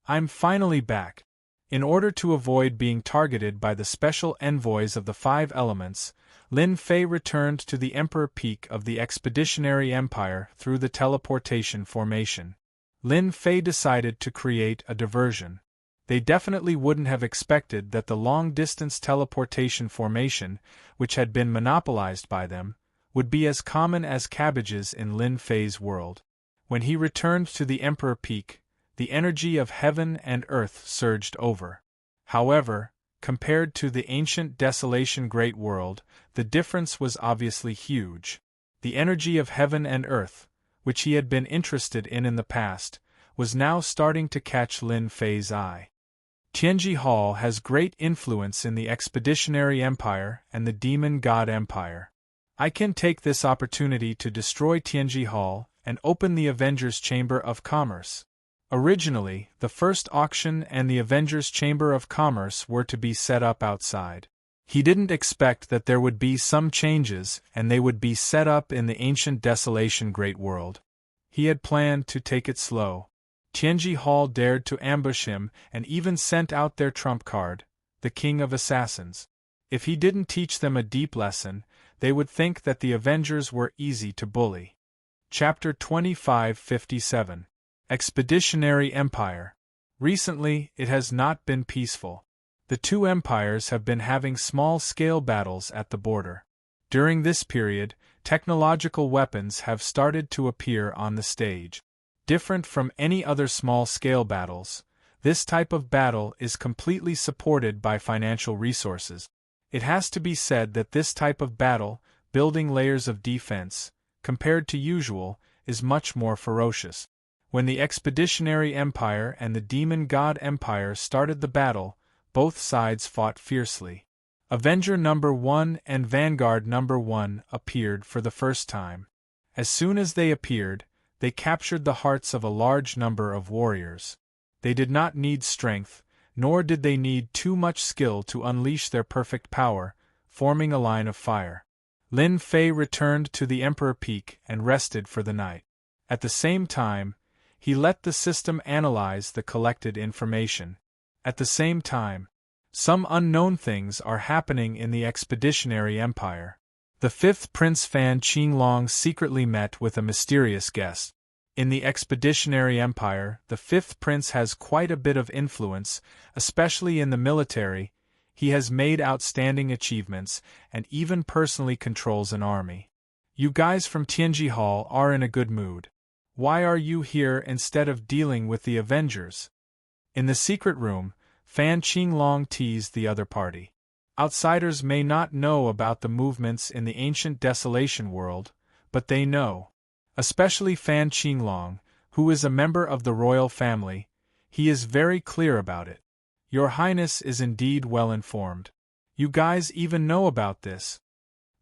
I'm finally back. In order to avoid being targeted by the special envoys of the 5 elements, Lin Fei returned to the Emperor Peak of the Expeditionary Empire through the teleportation formation. Lin Fei decided to create a diversion. They definitely wouldn't have expected that the long-distance teleportation formation, which had been monopolized by them, would be as common as cabbages in Lin Fei's world. When he returned to the Emperor Peak, the energy of heaven and earth surged over. However, compared to the ancient Desolation Great World, the difference was obviously huge. The energy of heaven and earth, which he had been interested in the past, was now starting to catch Lin Fei's eye. Tianji Hall has great influence in the Expeditionary Empire and the Demon God Empire. I can take this opportunity to destroy Tianji Hall and open the Avengers Chamber of Commerce. Originally, the first auction and the Avengers Chamber of Commerce were to be set up outside. He didn't expect that there would be some changes and they would be set up in the ancient Desolation Great World. He had planned to take it slow. Tianji Hall dared to ambush him and even sent out their trump card, the King of Assassins. If he didn't teach them a deep lesson, they would think that the Avengers were easy to bully. Chapter 2557. Expeditionary Empire. Recently, it has not been peaceful. The 2 empires have been having small-scale battles at the border. During this period, technological weapons have started to appear on the stage. Different from any other small-scale battles, this type of battle is completely supported by financial resources. It has to be said that this type of battle, building layers of defense, compared to usual, is much more ferocious. When the Expeditionary Empire and the Demon God Empire started the battle, both sides fought fiercely. Avenger No. 1 and Vanguard No. 1 appeared for the first time. As soon as they appeared, they captured the hearts of a large number of warriors. They did not need strength, nor did they need too much skill to unleash their perfect power, forming a line of fire. Lin Fei returned to the Emperor Peak and rested for the night. At the same time, he let the system analyze the collected information. At the same time, some unknown things are happening in the Expeditionary Empire. The 5th Prince Fan Qinglong secretly met with a mysterious guest. In the Expeditionary Empire, the 5th Prince has quite a bit of influence, especially in the military. He has made outstanding achievements and even personally controls an army. You guys from Tianji Hall are in a good mood. Why are you here instead of dealing with the Avengers? In the secret room, Fan Qinglong teased the other party. Outsiders may not know about the movements in the ancient Desolation world, but they know. Especially Fan Qinglong, who is a member of the royal family. He is very clear about it. Your Highness is indeed well informed. You guys even know about this.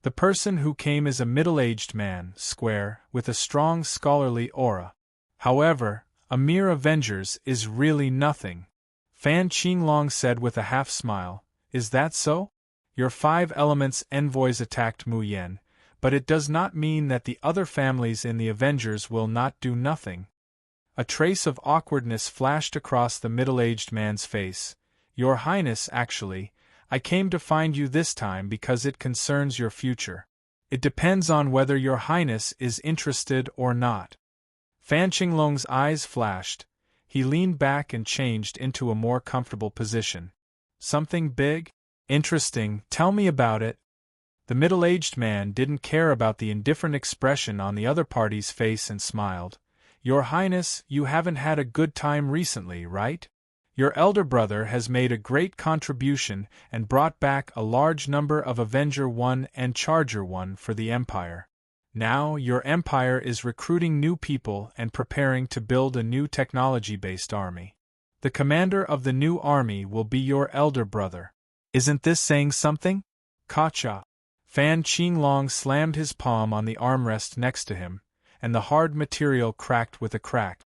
The person who came is a middle-aged man, square, with a strong scholarly aura. However, a mere Avengers is really nothing. Fan Qinglong said with a half-smile, Is that so? Your 5 elements envoys attacked Mu Yen, but it does not mean that the other families in the Avengers will not do nothing. A trace of awkwardness flashed across the middle-aged man's face. Your Highness, actually, I came to find you this time because it concerns your future. It depends on whether your Highness is interested or not. Fan Qinglong's eyes flashed. He leaned back and changed into a more comfortable position. Something big? Interesting, tell me about it. The middle-aged man didn't care about the indifferent expression on the other party's face and smiled. Your Highness, you haven't had a good time recently, right? Your elder brother has made a great contribution and brought back a large number of Avenger 1 and Charger 1 for the Empire. Now, your Empire is recruiting new people and preparing to build a new technology-based army. The commander of the new army will be your elder brother. Isn't this saying something? Kacha. Fan Qinglong slammed his palm on the armrest next to him, and the hard material cracked with a crack.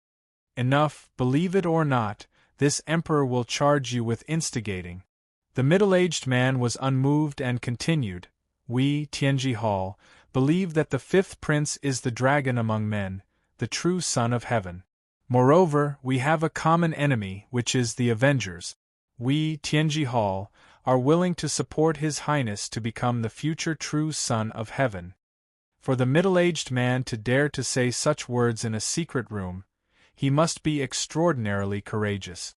Enough, believe it or not, this emperor will charge you with instigating. The middle-aged man was unmoved and continued, we, Tianji Hall, believe that the fifth prince is the dragon among men, the true son of heaven. Moreover, we have a common enemy, which is the Avengers. We, Tianji Hall, are willing to support His Highness to become the future true son of heaven. For the middle-aged man to dare to say such words in a secret room, he must be extraordinarily courageous.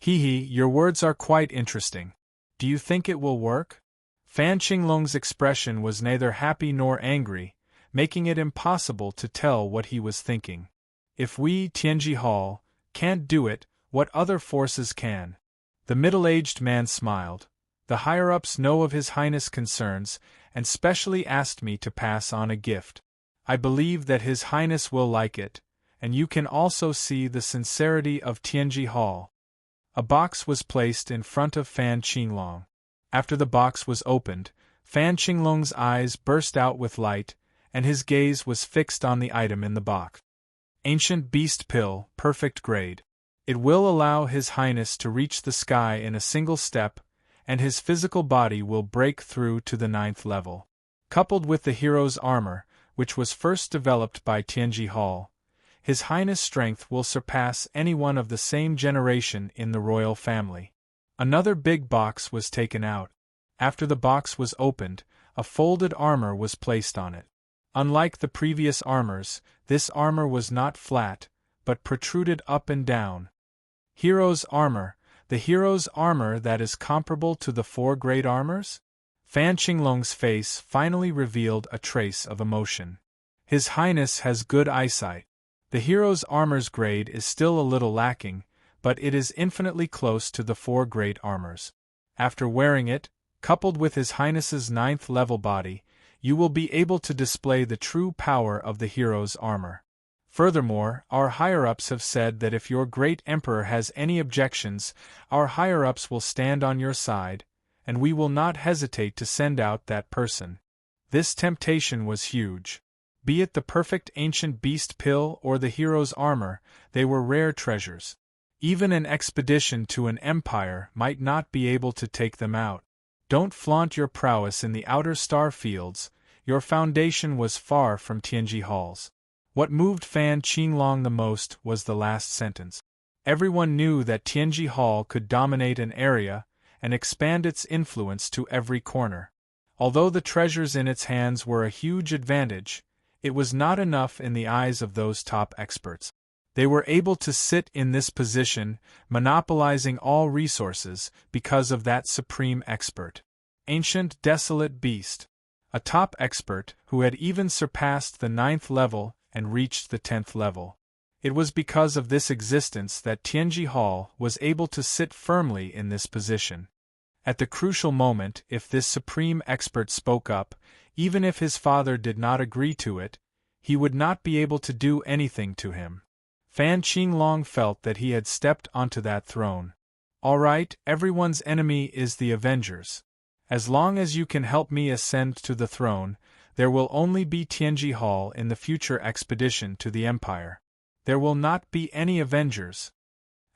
Your words are quite interesting. Do you think it will work? Fan Qinglong's expression was neither happy nor angry, making it impossible to tell what he was thinking. If we, Tianji Hall, can't do it, what other forces can? The middle-aged man smiled. The higher-ups know of His Highness' concerns, and specially asked me to pass on a gift. I believe that His Highness will like it, and you can also see the sincerity of Tianji Hall. A box was placed in front of Fan Qinglong. After the box was opened, Fan Qinglong's eyes burst out with light, and his gaze was fixed on the item in the box. Ancient Beast Pill, perfect grade. It will allow His Highness to reach the sky in a single step, and his physical body will break through to the 9th level. Coupled with the hero's armor, which was first developed by Tianji Hall, His Highness' strength will surpass anyone of the same generation in the royal family. Another big box was taken out. After the box was opened, a folded armor was placed on it. Unlike the previous armors, this armor was not flat, but protruded up and down. Hero's armor, the hero's armor that is comparable to the 4 great armors? Fan Qinglong's face finally revealed a trace of emotion. His Highness has good eyesight. The hero's armor's grade is still a little lacking, but it is infinitely close to the 4 great armors. After wearing it, coupled with His Highness's 9th level body, you will be able to display the true power of the hero's armor. Furthermore, our higher-ups have said that if your great emperor has any objections, our higher-ups will stand on your side, and we will not hesitate to send out that person. This temptation was huge. Be it the perfect ancient beast pill or the hero's armor, they were rare treasures. Even an expedition to an empire might not be able to take them out. Don't flaunt your prowess in the outer star fields, your foundation was far from Tianji Hall's. What moved Fan Qinglong the most was the last sentence. Everyone knew that Tianji Hall could dominate an area and expand its influence to every corner. Although the treasures in its hands were a huge advantage, it was not enough in the eyes of those top experts. They were able to sit in this position, monopolizing all resources, because of that supreme expert. Ancient desolate beast. A top expert who had even surpassed the 9th level and reached the 10th level. It was because of this existence that Tianji Hall was able to sit firmly in this position. At the crucial moment, if this supreme expert spoke up, even if his father did not agree to it, he would not be able to do anything to him. Fan Qinglong felt that he had stepped onto that throne. All right, everyone's enemy is the Avengers. As long as you can help me ascend to the throne, there will only be Tianji Hall in the future expedition to the Empire. There will not be any Avengers.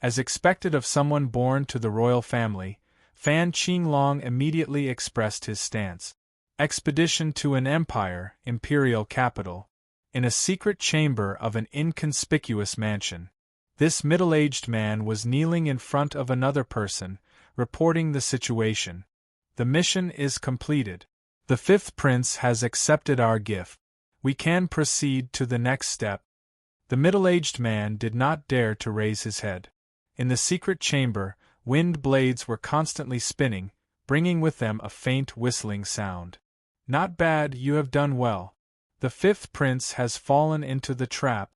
As expected of someone born to the royal family, Fan Qinglong immediately expressed his stance. Expedition to an empire, imperial capital. In a secret chamber of an inconspicuous mansion. This middle-aged man was kneeling in front of another person, reporting the situation. The mission is completed. The 5th prince has accepted our gift. We can proceed to the next step. The middle-aged man did not dare to raise his head. In the secret chamber, wind blades were constantly spinning, bringing with them a faint whistling sound. Not bad, you have done well. The 5th prince has fallen into the trap.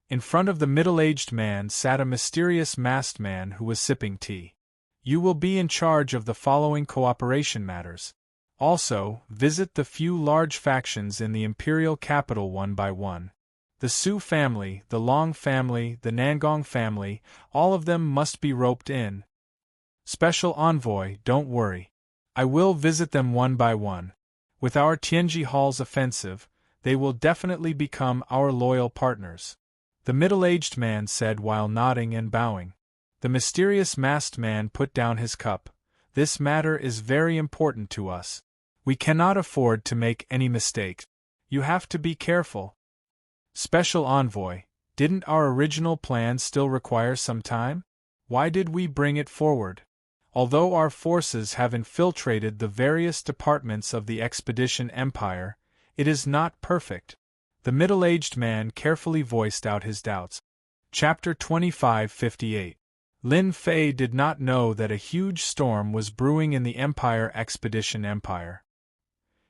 In front of the middle-aged man sat a mysterious masked man who was sipping tea. You will be in charge of the following cooperation matters. Also, visit the few large factions in the imperial capital one by one. The Su family, the Long family, the Nangong family, all of them must be roped in. Special envoy, don't worry. I will visit them one by one. With our Tianji Hall's offensive, They will definitely become our loyal partners," the middle-aged man said while nodding and bowing. The mysterious masked man put down his cup. "This matter is very important to us. We cannot afford to make any mistakes. You have to be careful." Special Envoy, didn't our original plan still require some time? Why did we bring it forward? Although our forces have infiltrated the various departments of the Expedition Empire, it is not perfect. The middle-aged man carefully voiced out his doubts. Chapter 2558. Lin Fei did not know that a huge storm was brewing in the Empire Expedition Empire.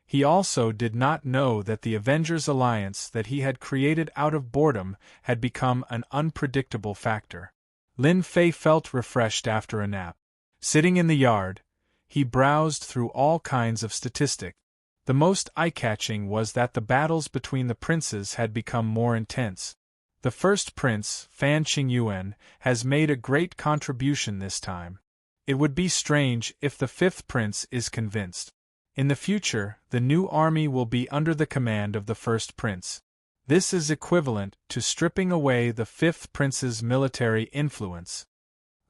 He also did not know that the Avengers Alliance that he had created out of boredom had become an unpredictable factor. Lin Fei felt refreshed after a nap. Sitting in the yard, he browsed through all kinds of statistics. The most eye-catching was that the battles between the princes had become more intense. The first prince, Fan Qingyuan, has made a great contribution this time. It would be strange if the fifth prince is convinced. In the future, the new army will be under the command of the first prince. This is equivalent to stripping away the fifth prince's military influence.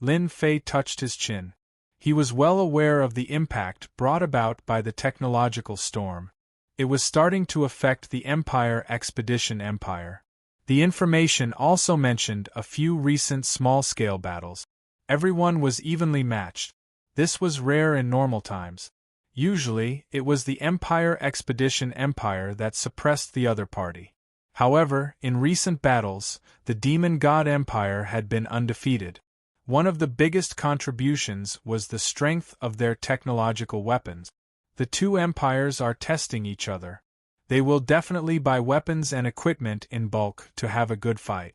Lin Fei touched his chin. He was well aware of the impact brought about by the technological storm. It was starting to affect the Empire Expedition Empire. The information also mentioned a few recent small-scale battles. Everyone was evenly matched. This was rare in normal times. Usually, it was the Empire Expedition Empire that suppressed the other party. However, in recent battles, the Demon God Empire had been undefeated. One of the biggest contributions was the strength of their technological weapons. The two empires are testing each other. They will definitely buy weapons and equipment in bulk to have a good fight.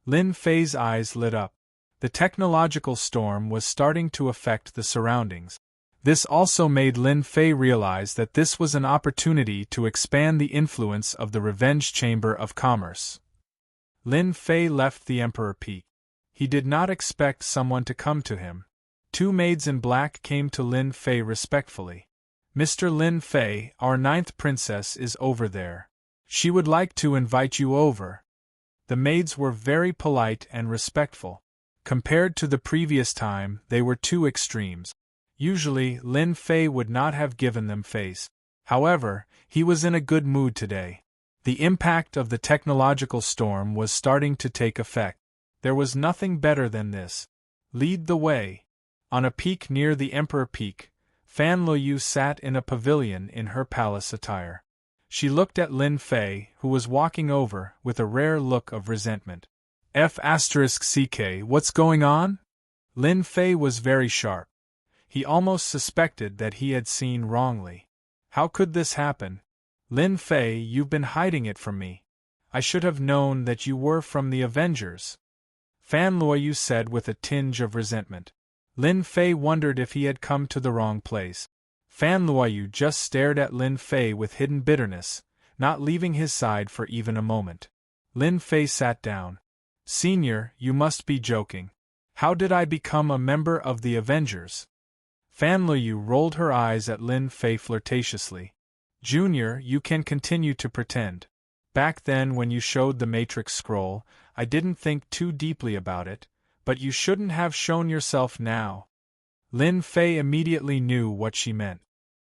Lin Fei's eyes lit up. The technological storm was starting to affect the surroundings. This also made Lin Fei realize that this was an opportunity to expand the influence of the Revenge Chamber of Commerce. Lin Fei left the Emperor Peak. He did not expect someone to come to him. Two maids in black came to Lin Fei respectfully. "Mr. Lin Fei, our 9th princess is over there. She would like to invite you over." The maids were very polite and respectful. Compared to the previous time, they were two extremes. Usually, Lin Fei would not have given them face. However, he was in a good mood today. The impact of the technological storm was starting to take effect. There was nothing better than this. Lead the way. On a peak near the Emperor Peak, Fan Luoyu sat in a pavilion in her palace attire. She looked at Lin Fei, who was walking over, with a rare look of resentment. F***ck, what's going on? Lin Fei was very sharp. He almost suspected that he had seen wrongly. How could this happen? Lin Fei, you've been hiding it from me. I should have known that you were from the Avengers. Fan Luoyu said with a tinge of resentment. Lin Fei wondered if he had come to the wrong place. Fan Luoyu just stared at Lin Fei with hidden bitterness, not leaving his side for even a moment. Lin Fei sat down. "Senior, you must be joking. How did I become a member of the Avengers?" Fan Luoyu rolled her eyes at Lin Fei flirtatiously. "Junior, you can continue to pretend. Back then when you showed the Matrix scroll, I didn't think too deeply about it, but you shouldn't have shown yourself now." Lin Fei immediately knew what she meant.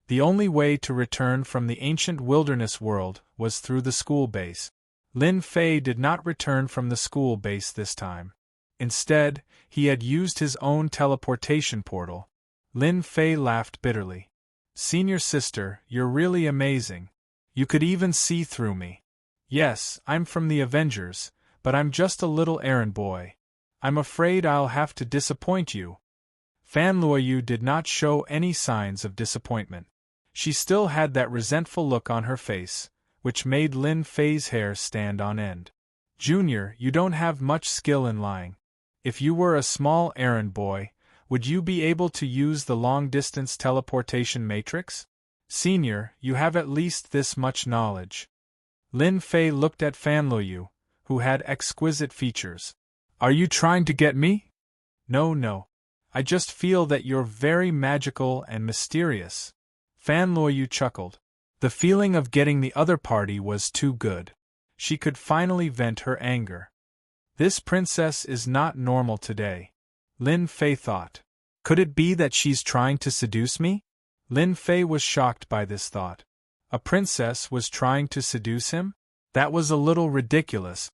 The only way to return from the ancient wilderness world was through the school base. Lin Fei did not return from the school base this time. Instead, he had used his own teleportation portal. Lin Fei laughed bitterly. "Senior sister, you're really amazing. You could even see through me. Yes, I'm from the Avengers, but I'm just a little errand boy. I'm afraid I'll have to disappoint you." Fan Luoyu did not show any signs of disappointment. She still had that resentful look on her face, which made Lin Fei's hair stand on end. "Junior, you don't have much skill in lying. If you were a small errand boy, would you be able to use the long-distance teleportation matrix? Senior, you have at least this much knowledge." Lin Fei looked at Fan Luoyu, who had exquisite features. "Are you trying to get me?" No. I just feel that you're very magical and mysterious." Fan Luoyu chuckled. The feeling of getting the other party was too good. She could finally vent her anger. This princess is not normal today, Lin Fei thought. Could it be that she's trying to seduce me? Lin Fei was shocked by this thought. A princess was trying to seduce him? That was a little ridiculous.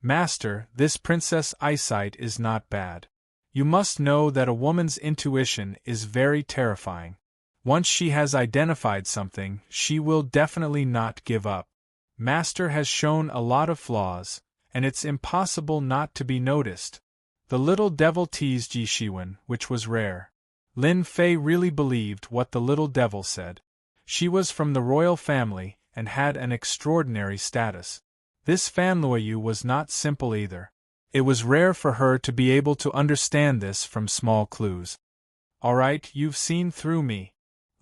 Master, this princess' eyesight is not bad. You must know that a woman's intuition is very terrifying. Once she has identified something, she will definitely not give up. Master has shown a lot of flaws, and it's impossible not to be noticed. The little devil teased Yi Shiwen, which was rare. Lin Fei really believed what the little devil said. She was from the royal family and had an extraordinary status. This Fan Luoyu was not simple either. It was rare for her to be able to understand this from small clues. All right, you've seen through me.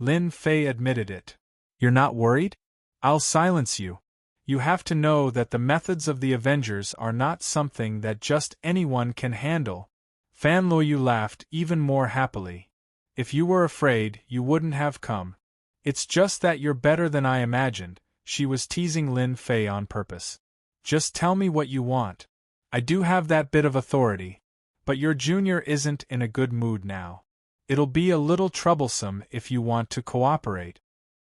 Lin Fei admitted it. You're not worried? I'll silence you. You have to know that the methods of the Avengers are not something that just anyone can handle. Fan Luoyu laughed even more happily. If you were afraid, you wouldn't have come. It's just that you're better than I imagined. She was teasing Lin Fei on purpose. Just tell me what you want. I do have that bit of authority, but your junior isn't in a good mood now. It'll be a little troublesome if you want to cooperate.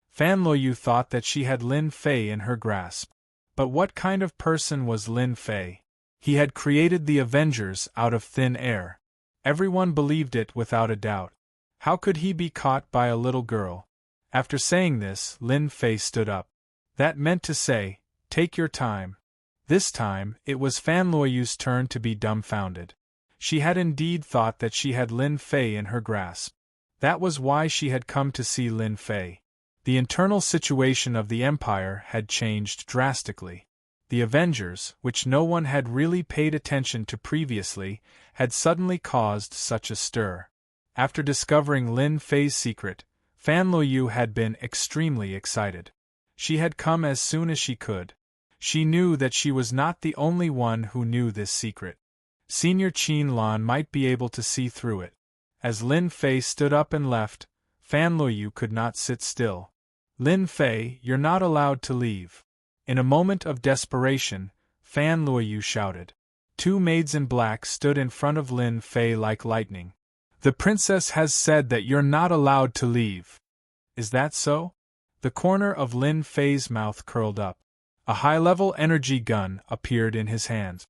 Fan Luoyu thought that she had Lin Fei in her grasp. But what kind of person was Lin Fei? He had created the Avengers out of thin air. Everyone believed it without a doubt. How could he be caught by a little girl? After saying this, Lin Fei stood up. That meant to say, take your time. This time, it was Fan Luoyu's turn to be dumbfounded. She had indeed thought that she had Lin Fei in her grasp. That was why she had come to see Lin Fei. The internal situation of the Empire had changed drastically. The Avengers, which no one had really paid attention to previously, had suddenly caused such a stir. After discovering Lin Fei's secret, Fan Luoyu had been extremely excited. She had come as soon as she could. She knew that she was not the only one who knew this secret. Senior Qin Lan might be able to see through it. As Lin Fei stood up and left, Fan Luoyu could not sit still. Lin Fei, you're not allowed to leave. In a moment of desperation, Fan Luoyu shouted. Two maids in black stood in front of Lin Fei like lightning. The princess has said that you're not allowed to leave. Is that so? The corner of Lin Fei's mouth curled up. A high-level energy gun appeared in his hands.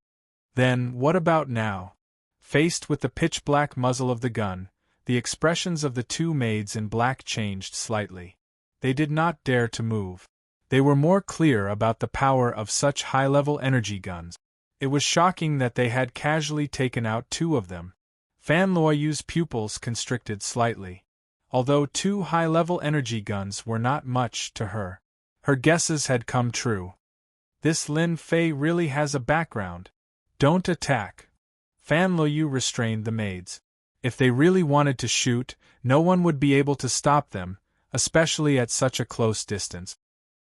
Then, what about now? Faced with the pitch-black muzzle of the gun, the expressions of the two maids in black changed slightly. They did not dare to move. They were more clear about the power of such high-level energy guns. It was shocking that they had casually taken out two of them. Fan Luoyu's pupils constricted slightly. Although two high-level energy guns were not much to her, her guesses had come true. This Lin Fei really has a background. Don't attack. Fan Luoyu restrained the maids. If they really wanted to shoot, no one would be able to stop them, especially at such a close distance.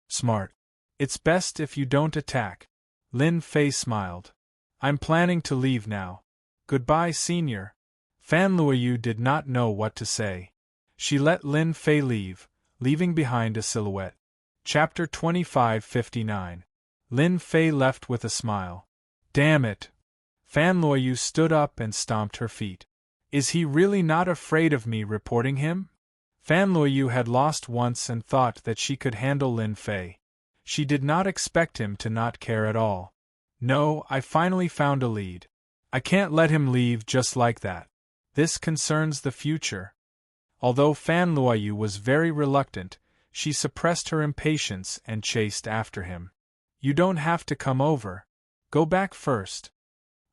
Smart. It's best if you don't attack. Lin Fei smiled. I'm planning to leave now. Goodbye, senior. Fan Luoyu did not know what to say. She let Lin Fei leave, leaving behind a silhouette. Chapter 2559. Lin Fei left with a smile. Damn it! Fan Luoyu stood up and stomped her feet. Is he really not afraid of me reporting him? Fan Luoyu had lost once and thought that she could handle Lin Fei. She did not expect him to not care at all. No, I finally found a lead. I can't let him leave just like that. This concerns the future. Although Fan Luoyu was very reluctant, she suppressed her impatience and chased after him. You don't have to come over. Go back first.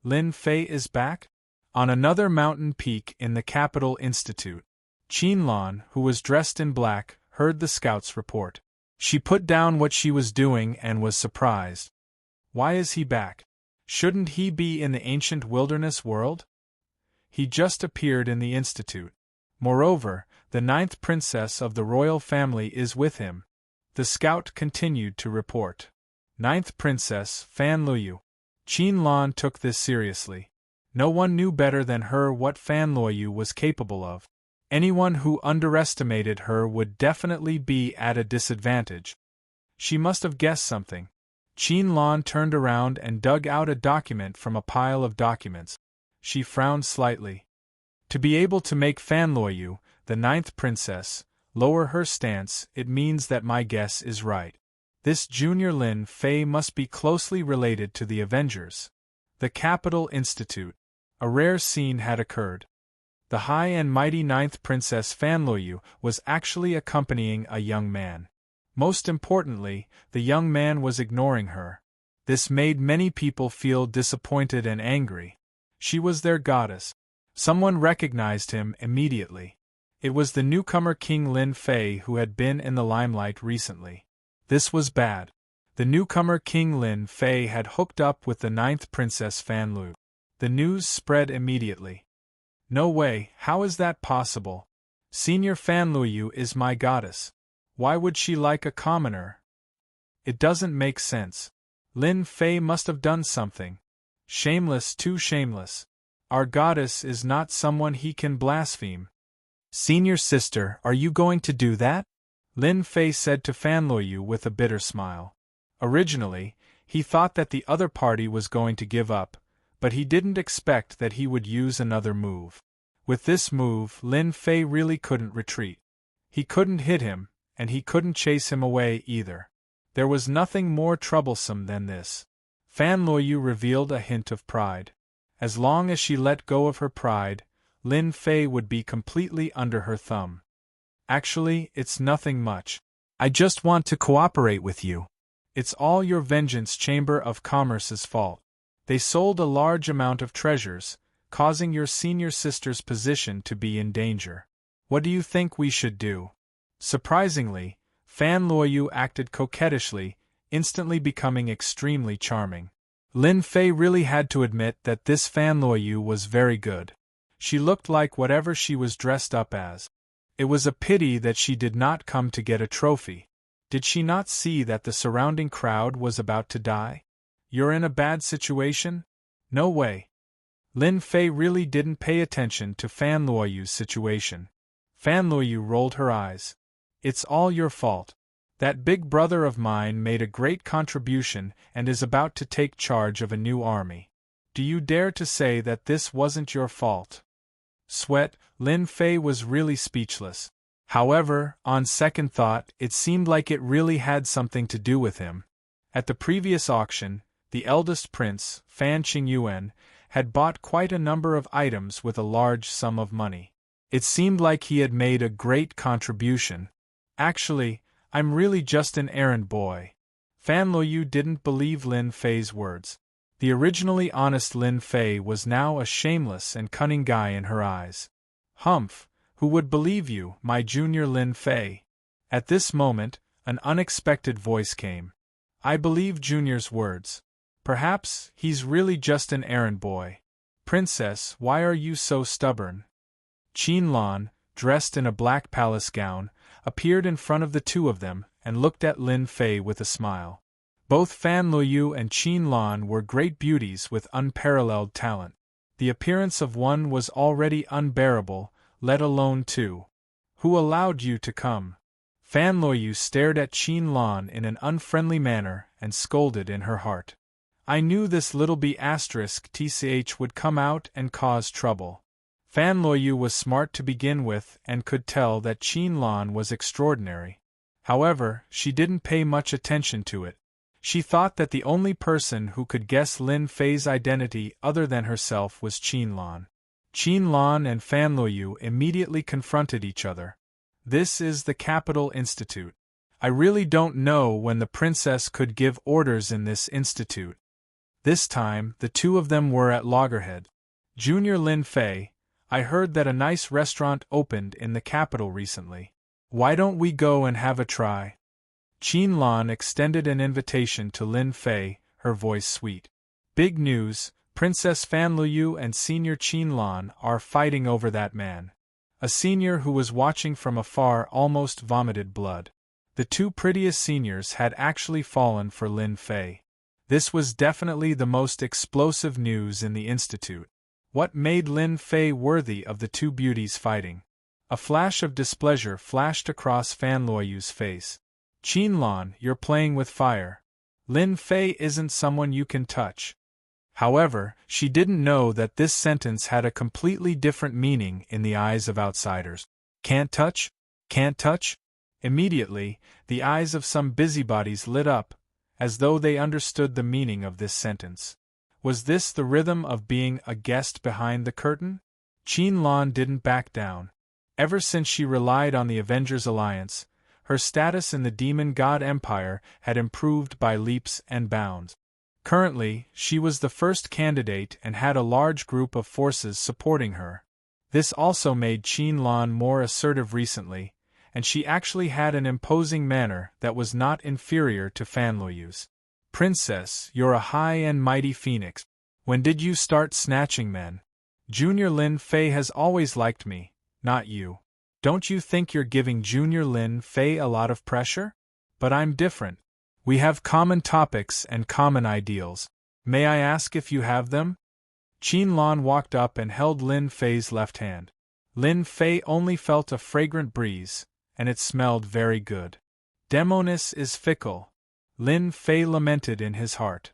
Lin Fei is back? On another mountain peak in the Capital Institute. Qin Lan, who was dressed in black, heard the scouts report. She put down what she was doing and was surprised. Why is he back? Shouldn't he be in the ancient wilderness world? He just appeared in the institute. Moreover, the 9th princess of the royal family is with him. The scout continued to report. 9th princess, Fan Luoyu. Qin Lan took this seriously. No one knew better than her what Fan Luoyu was capable of. Anyone who underestimated her would definitely be at a disadvantage. She must have guessed something. Qin Lan turned around and dug out a document from a pile of documents. She frowned slightly. To be able to make Fan Luoyu, the 9th princess, lower her stance, it means that my guess is right. This junior Lin Fei must be closely related to the Avengers. The Capital Institute. A rare scene had occurred. The high and mighty 9th princess Fan Luoyu was actually accompanying a young man. Most importantly, the young man was ignoring her. This made many people feel disappointed and angry. She was their goddess. Someone recognized him immediately. It was the newcomer King Lin Fei who had been in the limelight recently. This was bad. The newcomer King Lin Fei had hooked up with the 9th princess Fan Lu. The news spread immediately. No way, how is that possible? Senior Fan Luoyu is my goddess. Why would she like a commoner? It doesn't make sense. Lin Fei must have done something. Shameless, too shameless. Our goddess is not someone he can blaspheme. Senior sister, are you going to do that? Lin Fei said to Fan Luoyu with a bitter smile. Originally, he thought that the other party was going to give up, but he didn't expect that he would use another move. With this move, Lin Fei really couldn't retreat. He couldn't hit him, and he couldn't chase him away either. There was nothing more troublesome than this. Fan Luoyu revealed a hint of pride. As long as she let go of her pride, Lin Fei would be completely under her thumb. Actually, it's nothing much. I just want to cooperate with you. It's all your Vengeance Chamber of Commerce's fault. They sold a large amount of treasures, causing your senior sister's position to be in danger. What do you think we should do? Surprisingly, Fan Luoyu acted coquettishly, instantly becoming extremely charming. Lin Fei really had to admit that this Fan Luoyu was very good. She looked like whatever she was dressed up as. It was a pity that she did not come to get a trophy. Did she not see that the surrounding crowd was about to die? You're in a bad situation? No way. Lin Fei really didn't pay attention to Fan Luoyu's situation. Fan Luoyu rolled her eyes. It's all your fault. That big brother of mine made a great contribution and is about to take charge of a new army. Do you dare to say that this wasn't your fault? Sweat, Lin Fei was really speechless. However, on second thought, it seemed like it really had something to do with him. At the previous auction, the eldest prince, Fan Qingyuan, had bought quite a number of items with a large sum of money. It seemed like he had made a great contribution. Actually, I'm really just an errand boy. Fan Luoyu didn't believe Lin Fei's words. The originally honest Lin Fei was now a shameless and cunning guy in her eyes. Humph, who would believe you, my junior Lin Fei? At this moment, an unexpected voice came. I believe Junior's words. Perhaps he's really just an errand boy. Princess, why are you so stubborn? Qin Lan, dressed in a black palace gown, appeared in front of the two of them and looked at Lin Fei with a smile. Both Fan Luoyu and Qin Lan were great beauties with unparalleled talent. The appearance of one was already unbearable, let alone two. Who allowed you to come? Fan Luoyu stared at Qin Lan in an unfriendly manner and scolded in her heart. I knew this little B***tch would come out and cause trouble. Fan Luoyu was smart to begin with and could tell that Qin Lan was extraordinary. However, she didn't pay much attention to it. She thought that the only person who could guess Lin Fei's identity other than herself was Qin Lan. Qin Lan and Fan Luoyu immediately confronted each other. This is the Capital Institute. I really don't know when the princess could give orders in this institute. This time, the two of them were at loggerhead. Junior Lin Fei, I heard that a nice restaurant opened in the capital recently. Why don't we go and have a try? Qin Lan extended an invitation to Lin Fei, her voice sweet. Big news, Princess Fan Luoyu and Senior Qin Lan are fighting over that man. A senior who was watching from afar almost vomited blood. The two prettiest seniors had actually fallen for Lin Fei. This was definitely the most explosive news in the institute. What made Lin Fei worthy of the two beauties fighting? A flash of displeasure flashed across Fan Luoyu's face. Qianlan, you're playing with fire. Lin Fei isn't someone you can touch. However, she didn't know that this sentence had a completely different meaning in the eyes of outsiders. Can't touch? Can't touch? Immediately, the eyes of some busybodies lit up, as though they understood the meaning of this sentence. Was this the rhythm of being a guest behind the curtain? Qianlan didn't back down. Ever since she relied on the Avengers Alliance, her status in the Demon God Empire had improved by leaps and bounds. Currently, she was the first candidate and had a large group of forces supporting her. This also made Qianlan more assertive recently, and she actually had an imposing manner that was not inferior to Fanluoyu's. Princess, you're a high and mighty phoenix. When did you start snatching men? Junior Lin Fei has always liked me, not you. Don't you think you're giving Junior Lin Fei a lot of pressure? But I'm different. We have common topics and common ideals. May I ask if you have them? Qianlan walked up and held Lin Fei's left hand. Lin Fei only felt a fragrant breeze, and it smelled very good. Demonis is fickle. Lin Fei lamented in his heart.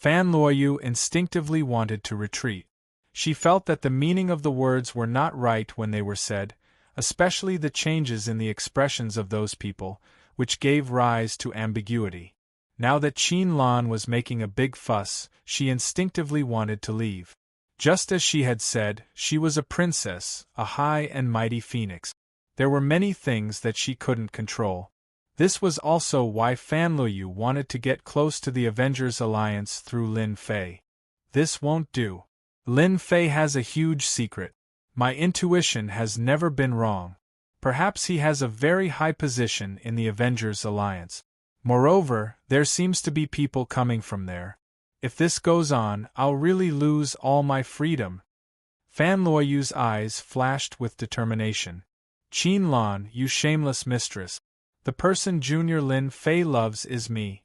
Fanluoyu instinctively wanted to retreat. She felt that the meaning of the words were not right when they were said, especially the changes in the expressions of those people, which gave rise to ambiguity. Now that Qianlan was making a big fuss, she instinctively wanted to leave. Just as she had said, she was a princess, a high and mighty phoenix. There were many things that she couldn't control. This was also why Fanluoyu wanted to get close to the Avengers Alliance through Lin Fei. This won't do. Lin Fei has a huge secret. My intuition has never been wrong. Perhaps he has a very high position in the Avengers Alliance. Moreover, there seems to be people coming from there. If this goes on, I'll really lose all my freedom. Fanluoyu's eyes flashed with determination. Qianlan, you shameless mistress. The person Junior Lin Fei loves is me.